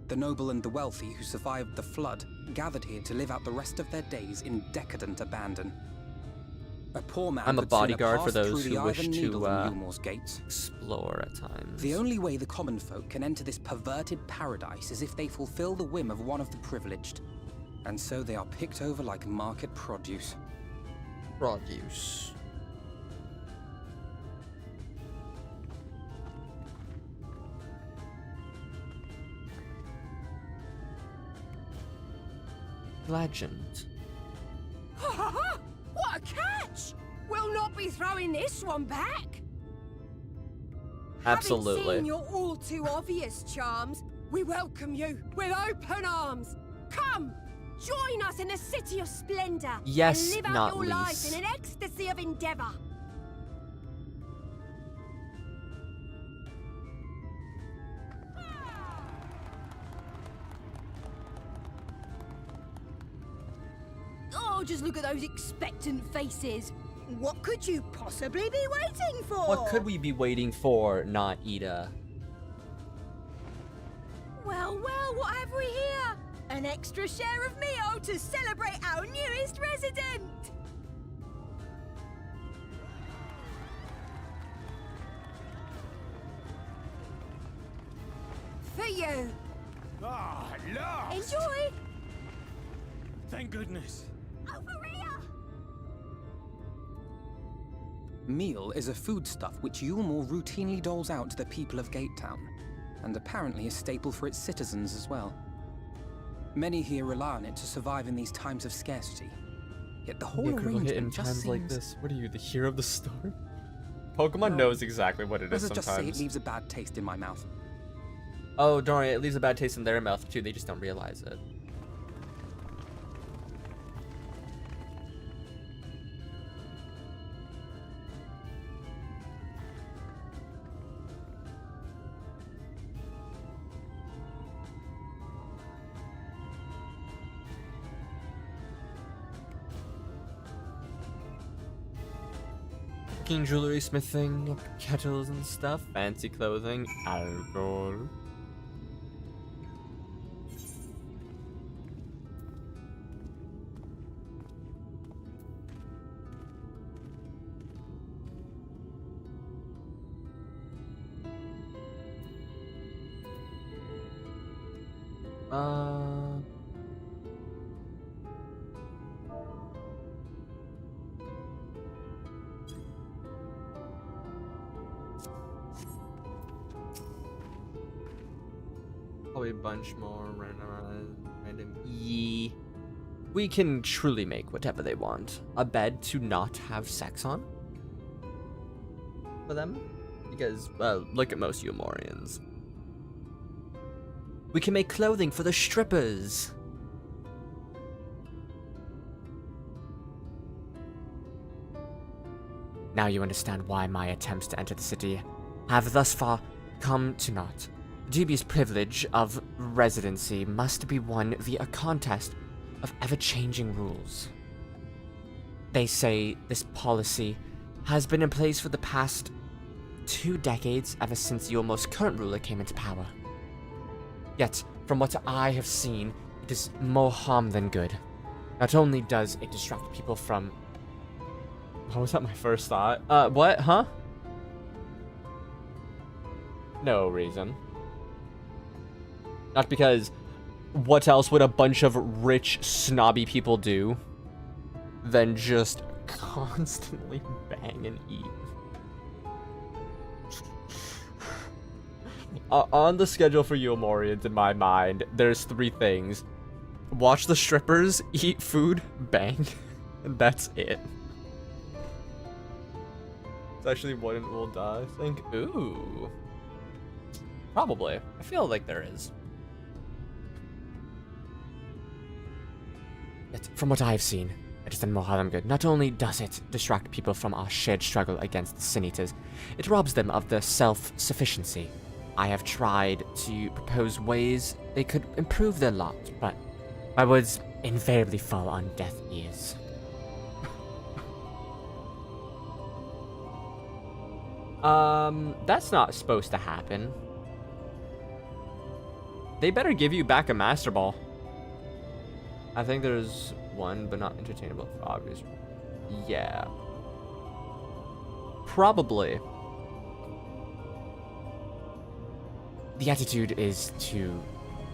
The noble and the wealthy who survived the flood gathered here to live out the rest of their days in decadent abandon. A poor man I'm a could sooner bodyguard for pass those through who the wish iron to needle than Eorzea's gates. explore at times. The only way the common folk can enter this perverted paradise is if they fulfill the whim of one of the privileged. And so they are picked over like market produce. Produce. Legend. What a catch! We'll not be throwing this one back. Absolutely. Having seen your all too obvious charms, we welcome you with open arms. Come, join us in the city of splendor. Yes, and live not out your life least. in an ecstasy of endeavor. Oh, just look at those expectant faces. What could you possibly be waiting for? What could we be waiting for, not Ida? Well, well, what have we here? An extra share of meal to celebrate our newest resident! For you! Ah, at last! Enjoy! Thank goodness. Meal is a foodstuff which Eorzea routinely doles out to the people of Gatetown, and apparently a staple for its citizens as well. Many here rely on it to survive in these times of scarcity. Yet the whole arrangement in just times seems... like this. What are you, the hero of the story? Pokemon knows exactly what it is Let's sometimes. just say it leaves a bad taste in my mouth. Oh, don't worry, it leaves a bad taste in their mouth too, they just don't realize it. Jewelry, smithing, kettles and stuff, fancy clothing, alcohol. Probably a bunch more random. we can truly make whatever they want. A bed to not have sex on for them, because, well, look at most Eorzeans. We can make clothing for the strippers. Now you understand why my attempts to enter the city have thus far come to naught. The dubious privilege of residency must be won via a contest of ever-changing rules. They say this policy has been in place for the past 2 decades, ever since your most current ruler came into power. Yet, from what I have seen, it is more harm than good. Not only does it distract people from... What was that my first thought? What? Huh? No reason. Not because... What else would a bunch of rich, snobby people do than just constantly bang and eat? On the schedule for Eorzeans, in my mind, there's 3 things. Watch the strippers, eat food, bang. And that's it. It's actually one will die, I think. Ooh. Probably. I feel like there is. Yet, from what I have seen, it has done more harm than good. Not only does it distract people from our shared struggle against the Sin Eaters, it robs them of their self-sufficiency. I have tried to propose ways they could improve their lot, but my words invariably fall on deaf ears. That's not supposed to happen. They better give you back a Master Ball. I think there's one, but not entertainable for obvious reasons. Yeah. Probably. The attitude is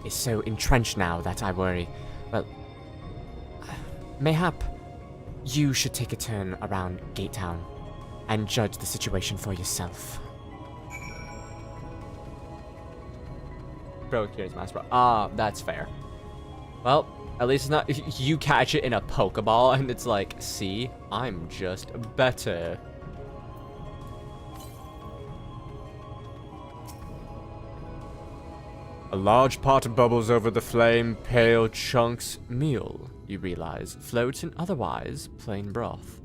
so entrenched now that I worry. Well, mayhap you should take a turn around Gate Town and judge the situation for yourself. Bro carries Master Ball. Ah, that's fair. Well, at least it's not you catch it in a Pokeball and it's like, see, I'm just better. A large pot bubbles over the flame, pale chunks meal, you realize, floats in otherwise plain broth.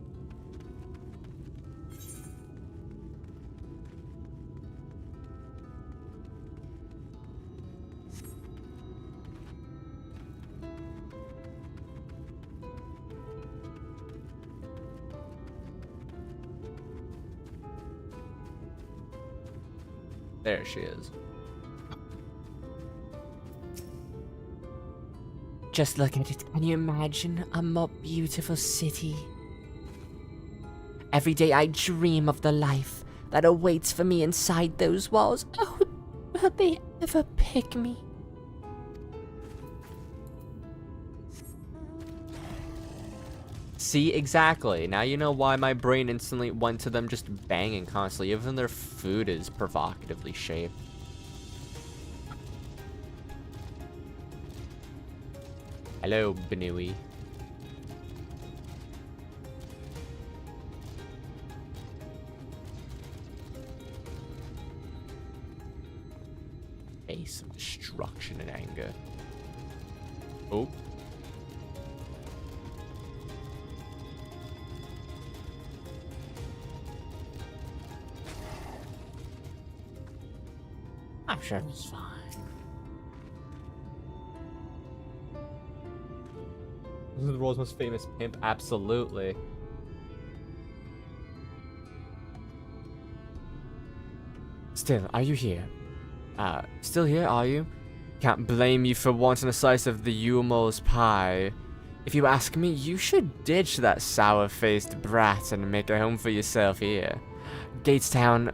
There she is. Just look at it. Can you imagine a more beautiful city? Every day I dream of the life that awaits for me inside those walls. Oh, will they ever pick me? See, exactly. Now you know why my brain instantly went to them just banging constantly, even their food is provocatively shaped. Hello, Benui. Face of destruction and anger. Oh. I'm sure it's fine. This is the world's most famous pimp, absolutely. Still, are you here? Still here, are you? Can't blame you for wanting a slice of the Yumo's pie. If you ask me, you should ditch that sour-faced brat and make a home for yourself here. Gatetown's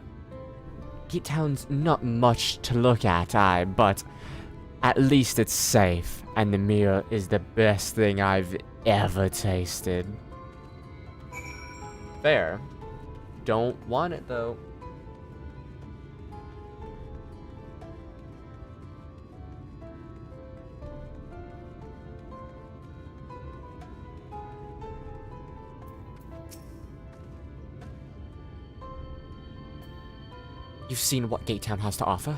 not much to look at, but at least it's safe, and the meal is the best thing I've ever tasted. Fair. Don't want it, though. You've seen what Gatetown has to offer.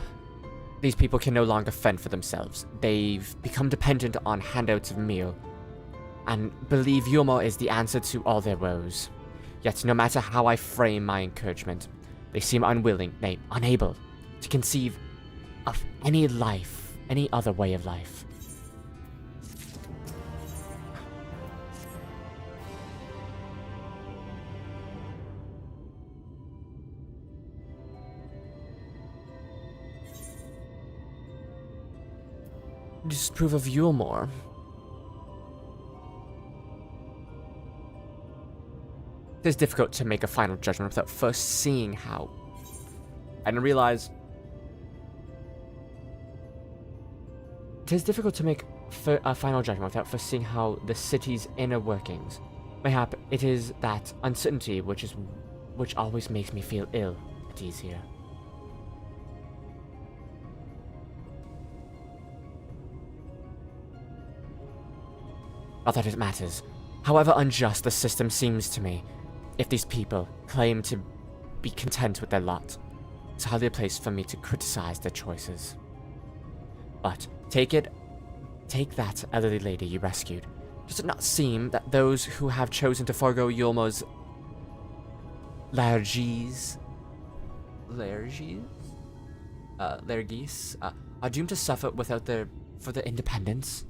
These people can no longer fend for themselves. They've become dependent on handouts of meal, and believe Yulmore is the answer to all their woes. Yet, no matter how I frame my encouragement, they seem unwilling, nay, unable, to conceive of any life, any other way of life. Disapprove of Yulmore. It is difficult to make a final judgment without first seeing how. I didn't realize. It is difficult to make a final judgment without first seeing how the city's inner workings. Mayhap it is that uncertainty which always makes me feel ill at ease here. Not that it matters. However unjust the system seems to me, if these people claim to be content with their lot, it's hardly a place for me to criticize their choices. But take that elderly lady you rescued. Does it not seem that those who have chosen to forego Yulmore's largies are doomed to suffer without their independence?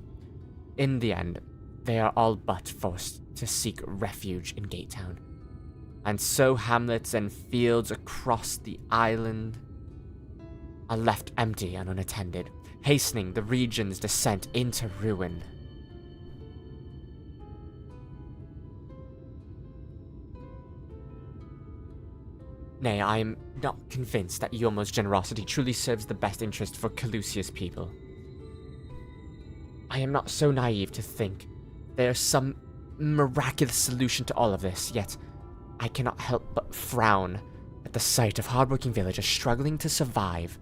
In the end, they are all but forced to seek refuge in Gatetown. And so hamlets and fields across the island are left empty and unattended, hastening the region's descent into ruin. Nay, I am not convinced that Yulmore's generosity truly serves the best interest for Calusia's people. I am not so naive to think there's some miraculous solution to all of this, yet I cannot help but frown at the sight of hardworking villagers struggling to survive,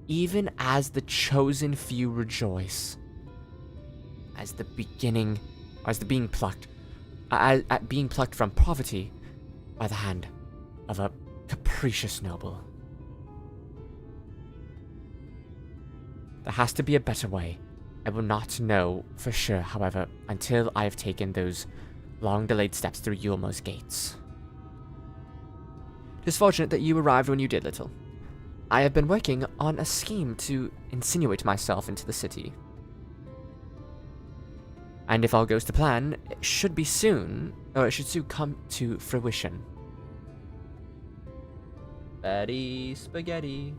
even as the chosen few rejoice. At being plucked from poverty by the hand of a capricious noble. There has to be a better way. I will not know for sure, however, until I have taken those long-delayed steps through Yulmore's gates. It is fortunate that you arrived when you did, Little. I have been working on a scheme to insinuate myself into the city. And if all goes to plan, it should soon come to fruition. Betty Spaghetti.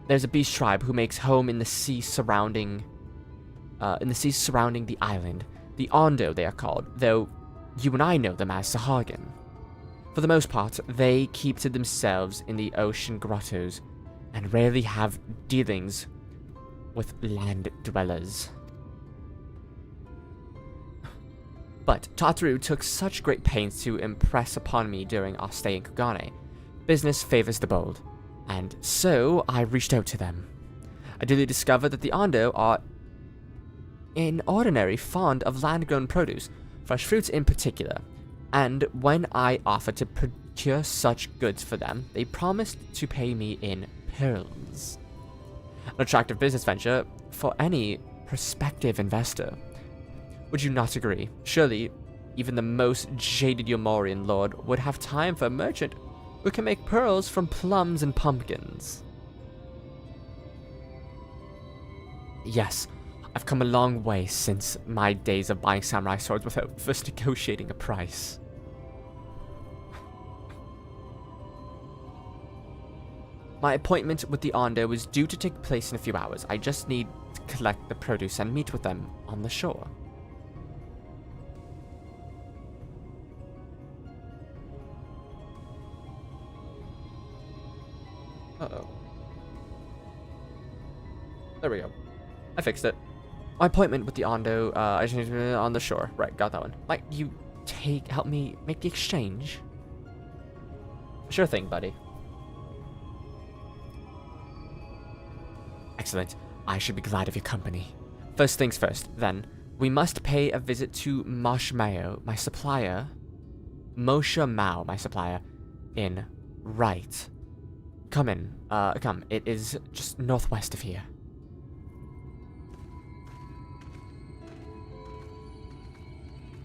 There's a beast tribe who makes home in the sea surrounding the island. The Ondo, they are called, though you and I know them as Sahagin. For the most part, they keep to themselves in the ocean grottos, and rarely have dealings with land dwellers. But Tataru took such great pains to impress upon me during our stay in Kugane. Business favors the bold. And so, I reached out to them. I duly discovered that the Ondo are inordinately fond of land-grown produce, fresh fruits in particular, and when I offered to procure such goods for them, they promised to pay me in pearls. An attractive business venture for any prospective investor. Would you not agree? Surely, even the most jaded Yulmorian lord would have time for a merchant who can make pearls from plums and pumpkins. Yes, I've come a long way since my days of buying samurai swords without first negotiating a price. My appointment with the Ondo is due to take place in a few hours. I just need to collect the produce and meet with them on the shore. Uh-oh. There we go. I fixed it. My appointment with the Ondo, I just need to on the shore. Right, got that one. Might you help me make the exchange? Sure thing, buddy. Excellent. I should be glad of your company. First things first, then. We must pay a visit to Moshe Mao, my supplier, in Right. Come in. Come. It is just northwest of here.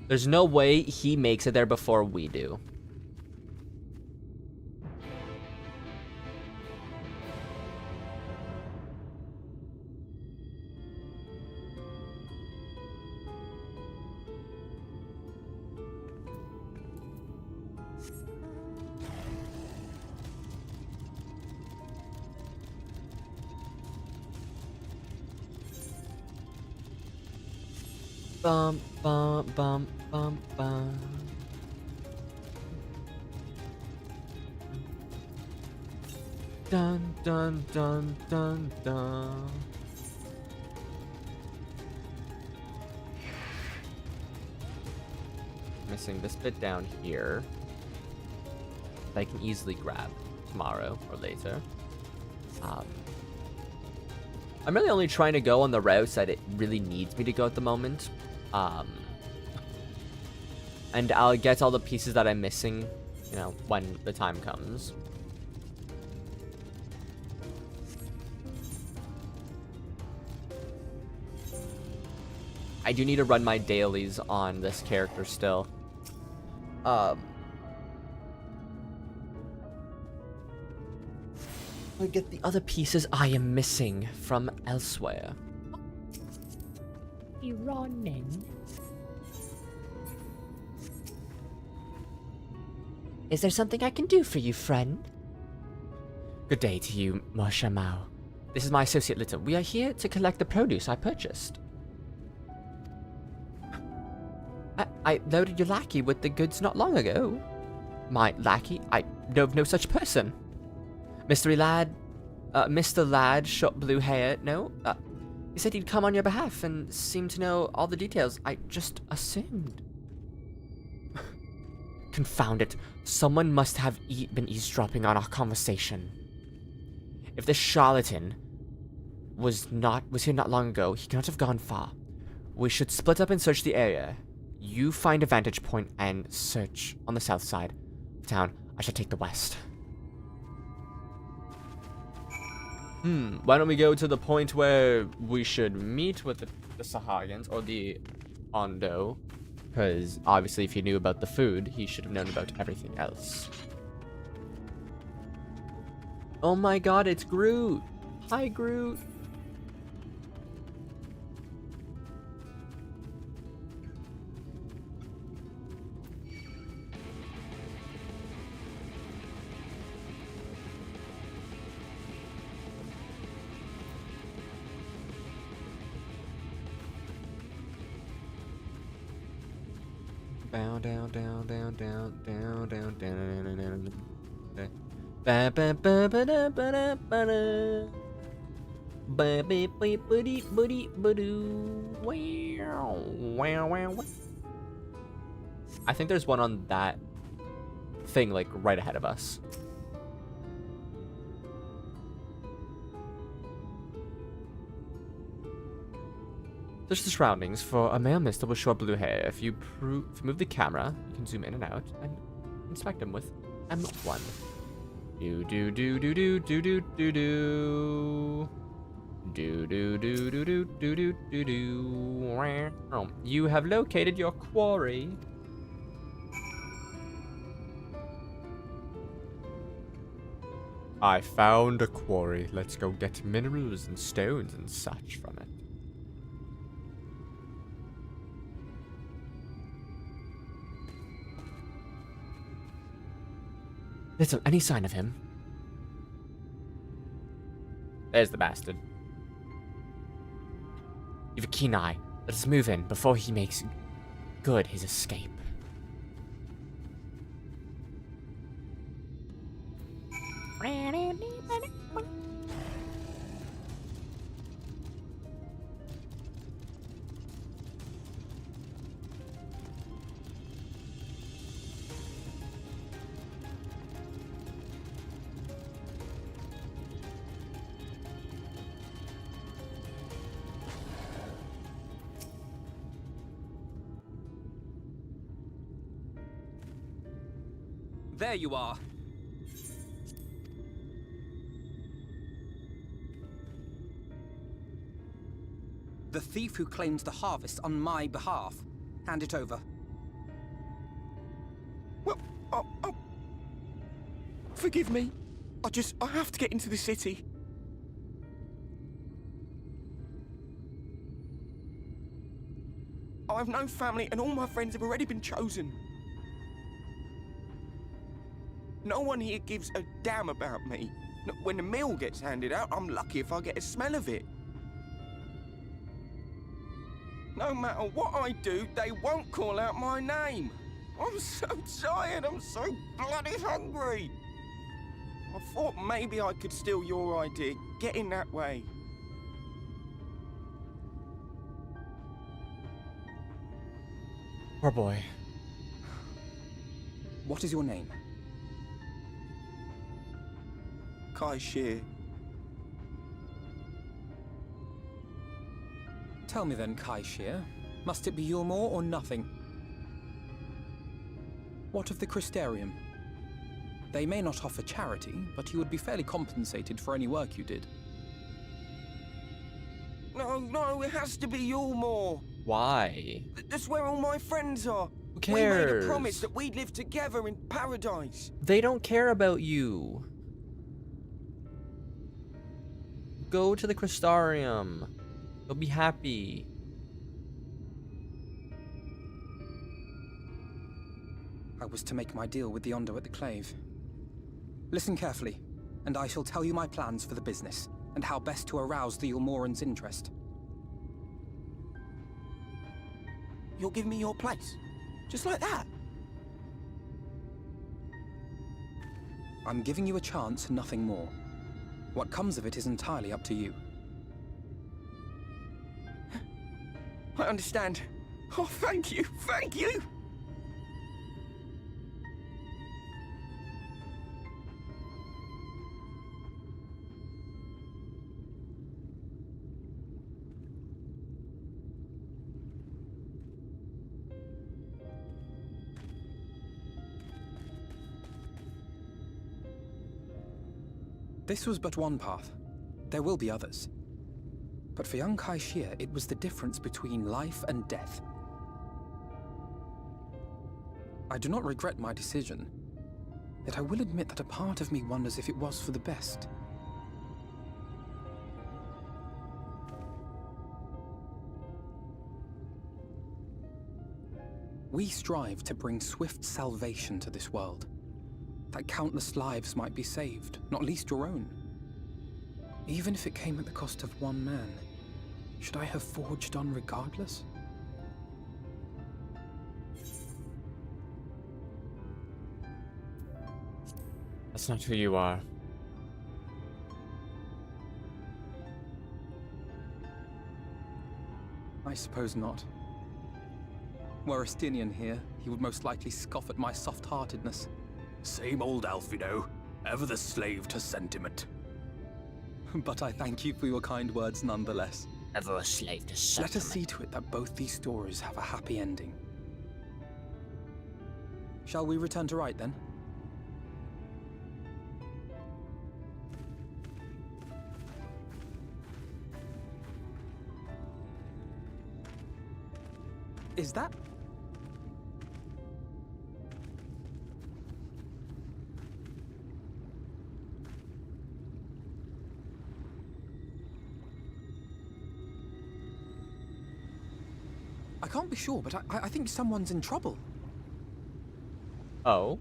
There's no way he makes it there before we do. Bum, bum, bum, bum, bum. Dun, dun, dun, dun, dun. Missing this bit down here that I can easily grab tomorrow or later. I'm really only trying to go on the routes that it really needs me to go at the moment. And I'll get all the pieces that I'm missing, you know, when the time comes. I do need to run my dailies on this character still. I get the other pieces I am missing from elsewhere. You running? Is there something I can do for you, friend? Good day to you, Marsha Mao. This is my associate Litta. We are here to collect the produce I purchased. I loaded your lackey with the goods not long ago. My lackey? I know of no such person. Mr. Lad, short blue hair, no? He said he'd come on your behalf and seemed to know all the details. I just assumed. Confound it. Someone must have been eavesdropping on our conversation. If this charlatan was here not long ago, he cannot have gone far. We should split up and search the area. You find a vantage point and search on the south side of town. I shall take the west. Why don't we go to the point where we should meet with the Sahagins or the Ondo? Because obviously if he knew about the food, he should have known about everything else. Oh my god, it's Groot! Hi, Groot! Down, down, down, down, down, down, down, down, down, down. Ba ba ba ba da ba da ba da. Ba ba ba ba dee ba dee ba doo. Wow, wow, wow. I think there's one on that thing, like right ahead of us. Search the surroundings for a male mister with short blue hair. If you move the camera, you can zoom in and out and inspect him with M1. Do do do do do do do do do. Do do do do do do do do do. You have located your quarry. I found a quarry. Let's go get minerals and stones and such from it. Little, any sign of him? There's the bastard. You've a keen eye. Let us move in before he makes good his escape. There you are. The thief who claims the harvest on my behalf. Hand it over. Well, forgive me. I have to get into the city. I have no family and all my friends have already been chosen. No one here gives a damn about me. When the meal gets handed out, I'm lucky if I get a smell of it. No matter what I do, they won't call out my name. I'm so tired, I'm so bloody hungry. I thought maybe I could steal your idea, get in that way. Poor boy. What is your name? Kai Shear. Tell me then, Kai Shear, must it be Yulmore or nothing? What of the Crystarium? They may not offer charity, but you would be fairly compensated for any work you did. No, it has to be Yulmore. Why? That's where all my friends are. Who cares? We made a promise that we'd live together in paradise. They don't care about you. Go to the Crystarium. You'll be happy. I was to make my deal with the Ondo at the Clave. Listen carefully, and I shall tell you my plans for the business, and how best to arouse the Yulmoran's interest. You'll give me your place? Just like that? I'm giving you a chance, nothing more. What comes of it is entirely up to you. I understand. Oh, thank you, thank you! This was but one path. There will be others. But for young Kai Shear, it was the difference between life and death. I do not regret my decision, yet I will admit that a part of me wonders if it was for the best. We strive to bring swift salvation to this world, that countless lives might be saved, not least your own. Even if it came at the cost of one man, should I have forged on regardless? That's not who you are. I suppose not. Were Estinian here, he would most likely scoff at my soft-heartedness. Same old Alfino, ever the slave to sentiment. But I thank you for your kind words nonetheless. Ever a slave to sentiment. Let us see to it that both these stories have a happy ending. Shall we return to Wright then? Is that... I can't be sure, but I think someone's in trouble. Oh?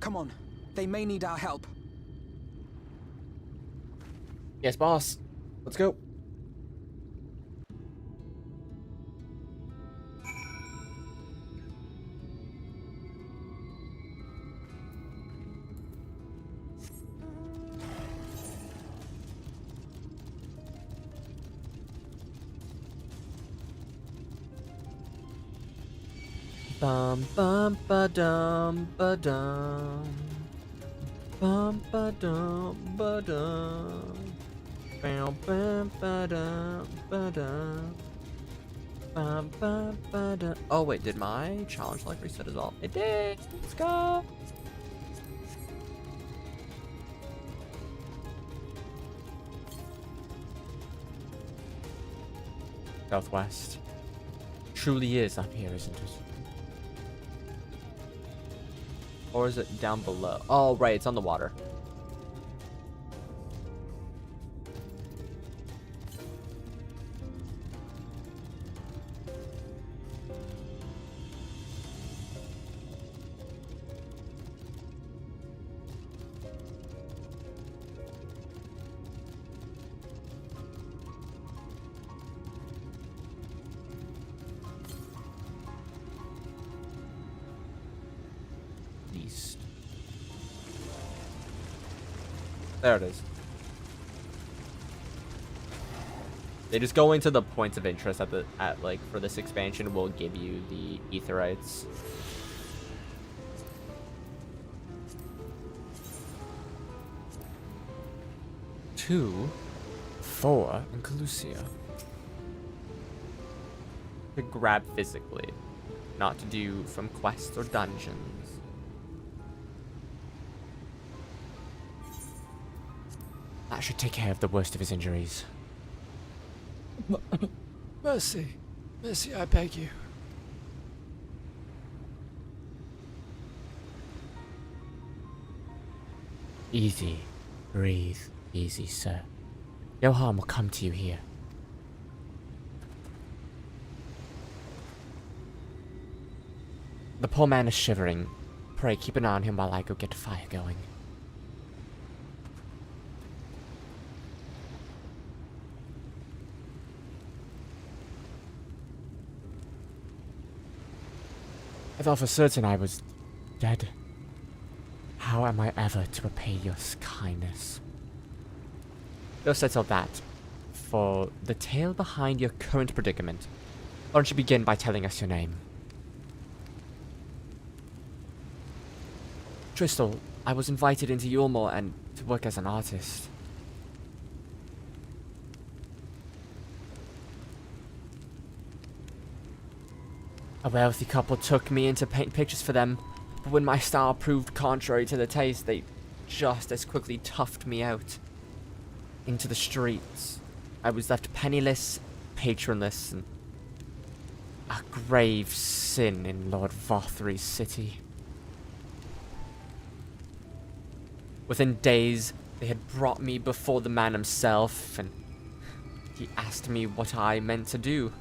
Come on, they may need our help. Yes, boss. Let's go. Bum bum ba dum ba dum. Bum ba dum ba dum. Bam bam ba dum ba dum. Bum bum ba dum. Oh wait, did my challenge like reset as well? It did. Let's go. Southwest. Truly is up here, isn't it? Or is it down below? Oh, right, it's on the water. East. There it is. They just go into the points of interest for this expansion will give you the Aetherites. 2, 4, and Calusia. To grab physically, not to do from quests or dungeons. That should take care of the worst of his injuries. Mercy. Mercy, I beg you. Easy. Breathe easy, sir. No harm will come to you here. The poor man is shivering. Pray keep an eye on him while I go get the fire going. I thought for certain I was dead. How am I ever to repay your kindness? No sense of that. For the tale behind your current predicament, why don't you begin by telling us your name? Tristal, I was invited into Eorzea and to work as an artist. A wealthy couple took me in to paint pictures for them, but when my style proved contrary to their taste, they just as quickly toughed me out into the streets. I was left penniless, patronless, and a grave sin in Lord Vothry's city. Within days, they had brought me before the man himself, and he asked me what I meant to do.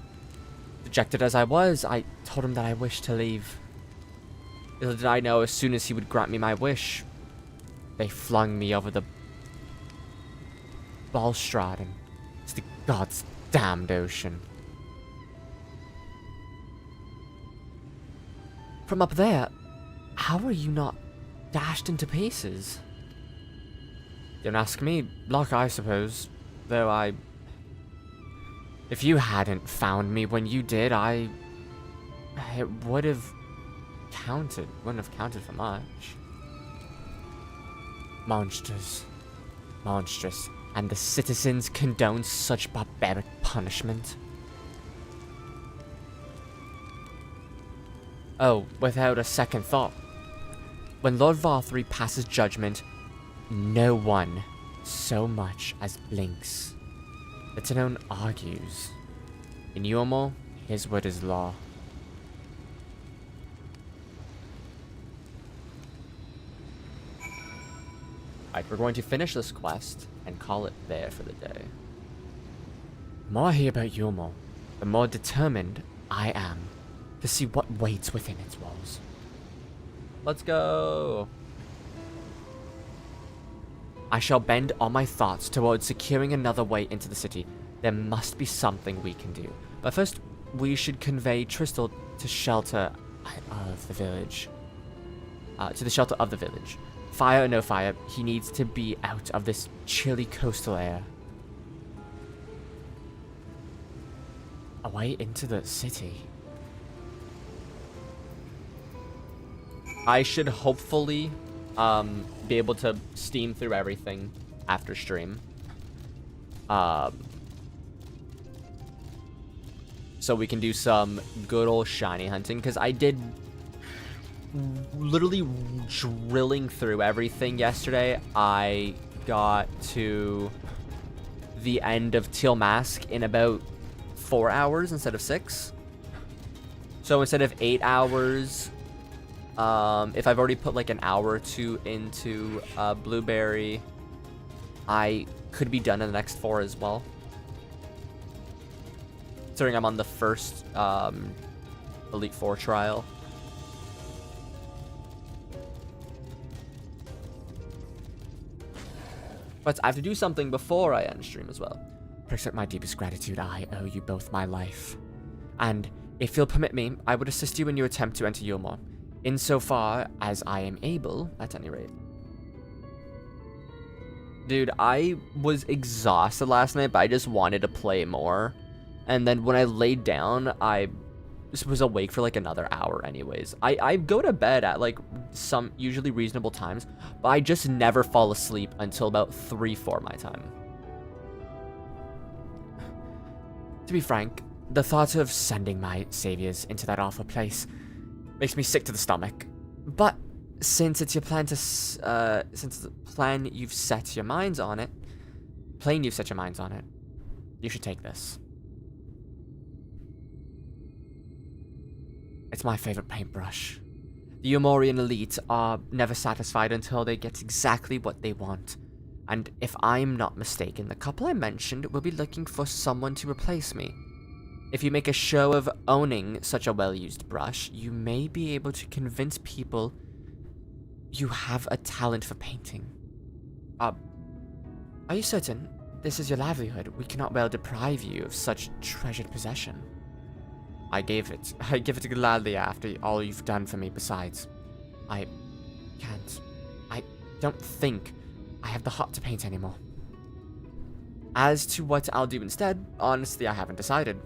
Dejected as I was, I told him that I wished to leave. Little did I know, as soon as he would grant me my wish, they flung me over the balustrade into the god's damned ocean. From up there, how were you not dashed into pieces? Don't ask me. Luck, I suppose. Though if you hadn't found me when you did, it would have counted. Wouldn't have counted for much. Monsters. Monstrous. And the citizens condone such barbaric punishment. Oh, without a second thought. When Lord Vothry passes judgment, no one so much as blinks. Let alone argues. In Eorzea, his word is law. Alright, we're going to finish this quest and call it there for the day. The more I hear about Eorzea, the more determined I am to see what waits within its walls. Let's go! I shall bend all my thoughts towards securing another way into the city. There must be something we can do. But first, we should convey Tristal to shelter of the village. To the shelter of the village. Fire or no fire, he needs to be out of this chilly coastal air. Away into the city. I should hopefully be able to steam through everything after stream. So we can do some good old shiny hunting, because I did literally drilling through everything yesterday. I got to the end of Teal Mask in about 4 hours instead of 6. So instead of 8 hours, if I've already put like an hour or 2 into Blueberry, I could be done in the next 4 as well. Considering I'm on the first Elite 4 trial. But I have to do something before I end stream as well. To accept my deepest gratitude, I owe you both my life. And if you'll permit me, I would assist you in your attempt to enter Eorzea, insofar as I am able, at any rate. Dude, I was exhausted last night, but I just wanted to play more. And then when I laid down, I just was awake for like another hour anyways. I go to bed at like some usually reasonable times, but I just never fall asleep until about 3-4 my time. To be frank, the thought of sending my saviors into that awful place makes me sick to the stomach. But since it's your plan to, since the plan you've set your minds on it, you should take this. It's my favorite paintbrush. The Eomorian elite are never satisfied until they get exactly what they want. And if I'm not mistaken, the couple I mentioned will be looking for someone to replace me. If you make a show of owning such a well-used brush, you may be able to convince people you have a talent for painting. Are you certain this is your livelihood? We cannot well deprive you of such treasured possession. I give it gladly after all you've done for me. Besides, I don't think I have the heart to paint anymore. As to what I'll do instead, honestly, I haven't decided.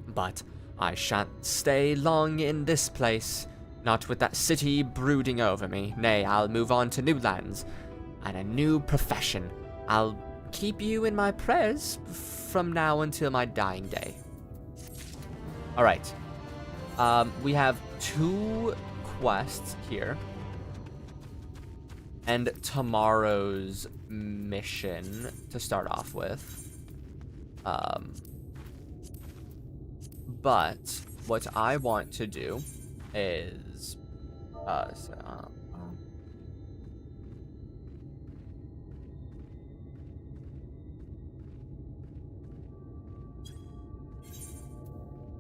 But I shan't stay long in this place, not with that city brooding over me. Nay, I'll move on to new lands and a new profession. I'll keep you in my prayers from now until my dying day. Alright. We have 2 quests here. And tomorrow's mission to start off with. But what I want to do is...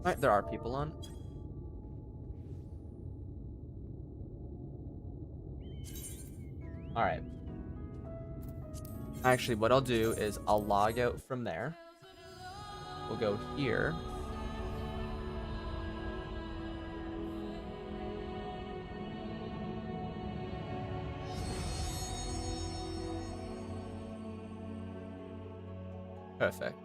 Alright, there are people on. Alright. Actually, what I'll do is I'll log out from there. We'll go here. Perfect.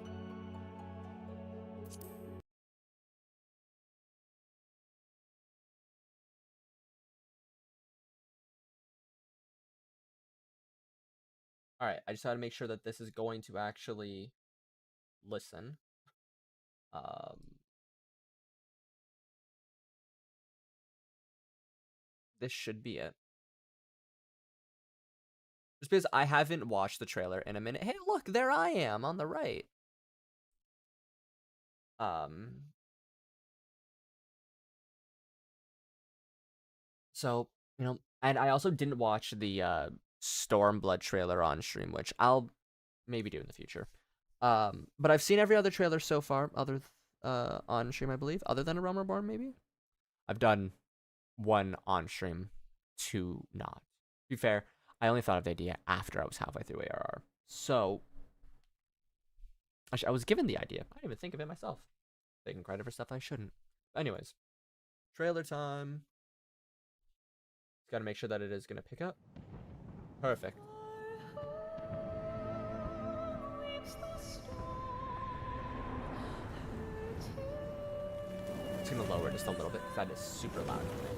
Alright, I just had to make sure that this is going to actually listen. This should be it. Just because I haven't watched the trailer in a minute. Hey, look, there I am on the right. So, you know, and I also didn't watch the Stormblood trailer on stream, which I'll maybe do in the future. But I've seen every other trailer so far, other on stream, I believe, other than A Realm Reborn, maybe. I've done 1 on stream, 2 not. To be fair, I only thought of the idea after I was halfway through ARR. So, actually, I was given the idea. I didn't even think of it myself. Taking credit for stuff I shouldn't. Anyways, trailer time. Got to make sure that it is going to pick up. Perfect. It's going to lower just a little bit because that is super loud for me.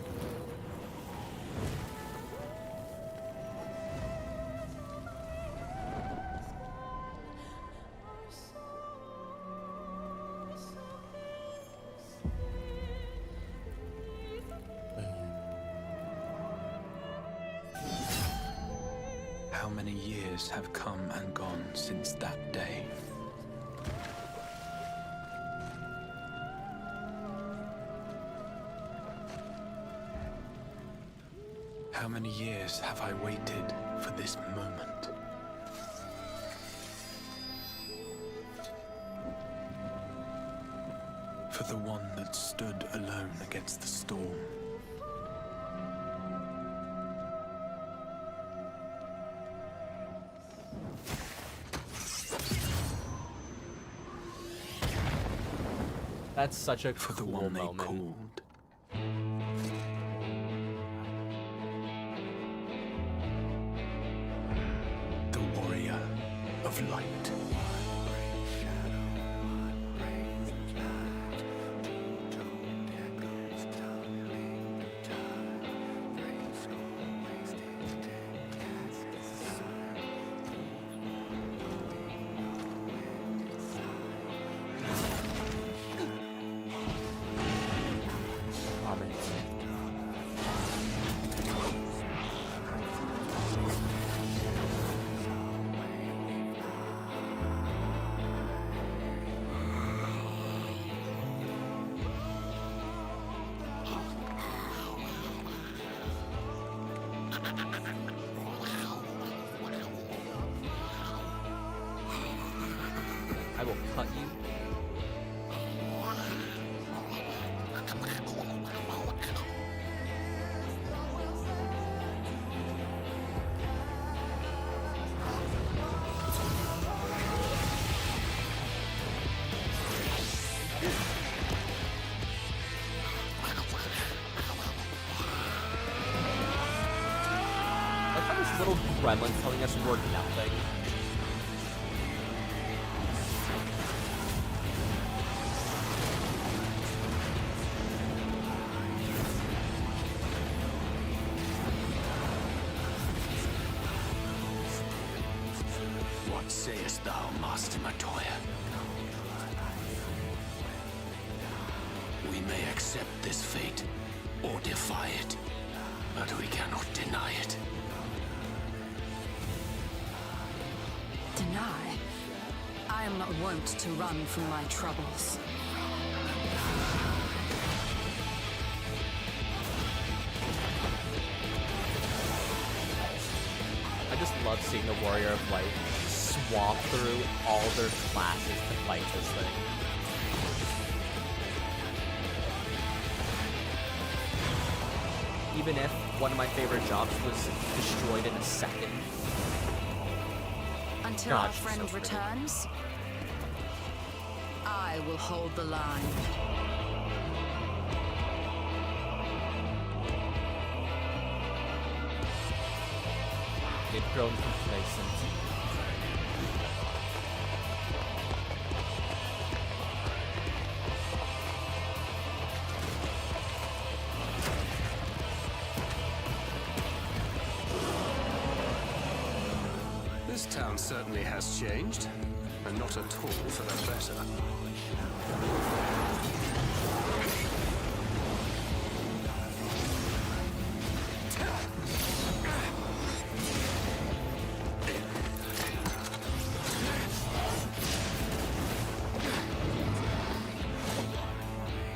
How many years have come and gone since that day? How many years have I waited for this moment? For the one that stood alone against the storm. That's such a For cool the one moment. they called. The warrior of light. I will cut you. I thought this little gremlin telling us we're nothing. What sayest thou, Master Matoya? We may accept this fate, or defy it, but we cannot deny it. Deny? I am not wont to run from my troubles. I just love seeing the Warrior of Light swap through all their classes to fight this thing. Even if one of my favorite jobs was destroyed in a second. Until God, our she's friend so pretty. returns, I will hold the line. They've grown complacent. This town certainly has changed, and not at all for the better.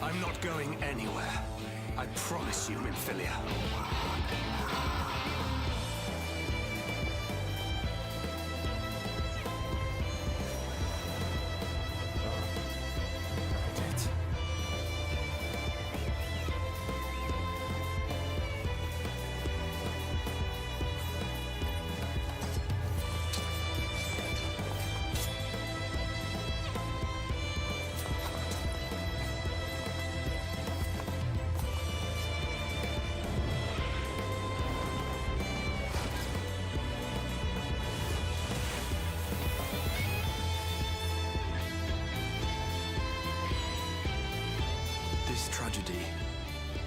I'm not going anywhere. I promise you, Minfilia. This tragedy,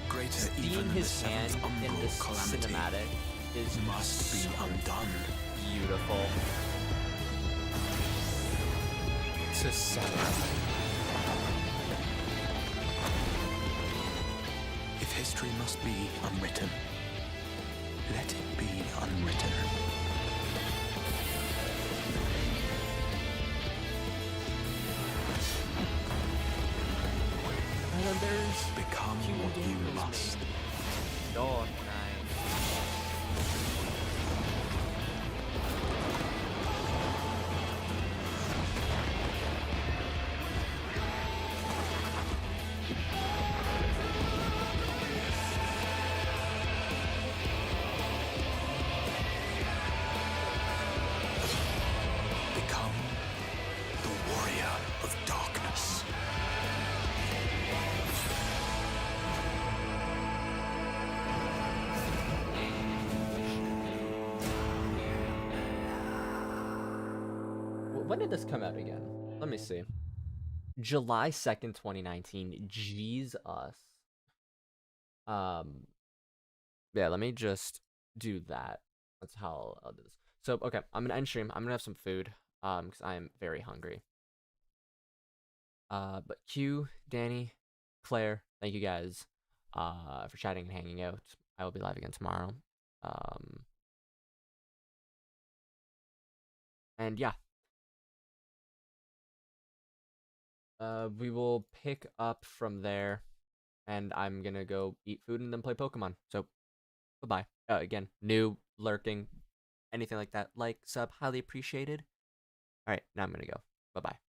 greater Seeing even than the his hand seventh in umbral this calamity, cinematic is must be so undone. beautiful to sever. If history must be unwritten, let it be unwritten. And then there's Become what you must. Dawn Knight. Become the warrior of darkness. When did this come out again? Let me see. July 2nd, 2019. Jesus. Yeah, let me just do that. That's how I'll do this. So, okay, I'm gonna end stream. I'm gonna have some food, because I am very hungry. But Q, Danny, Claire, thank you guys, for chatting and hanging out. I will be live again tomorrow. And yeah. We will pick up from there, and I'm gonna go eat food and then play Pokemon. So, bye-bye. Again, new, lurking, anything like that, like, sub, highly appreciated. Alright, now I'm gonna go. Bye-bye.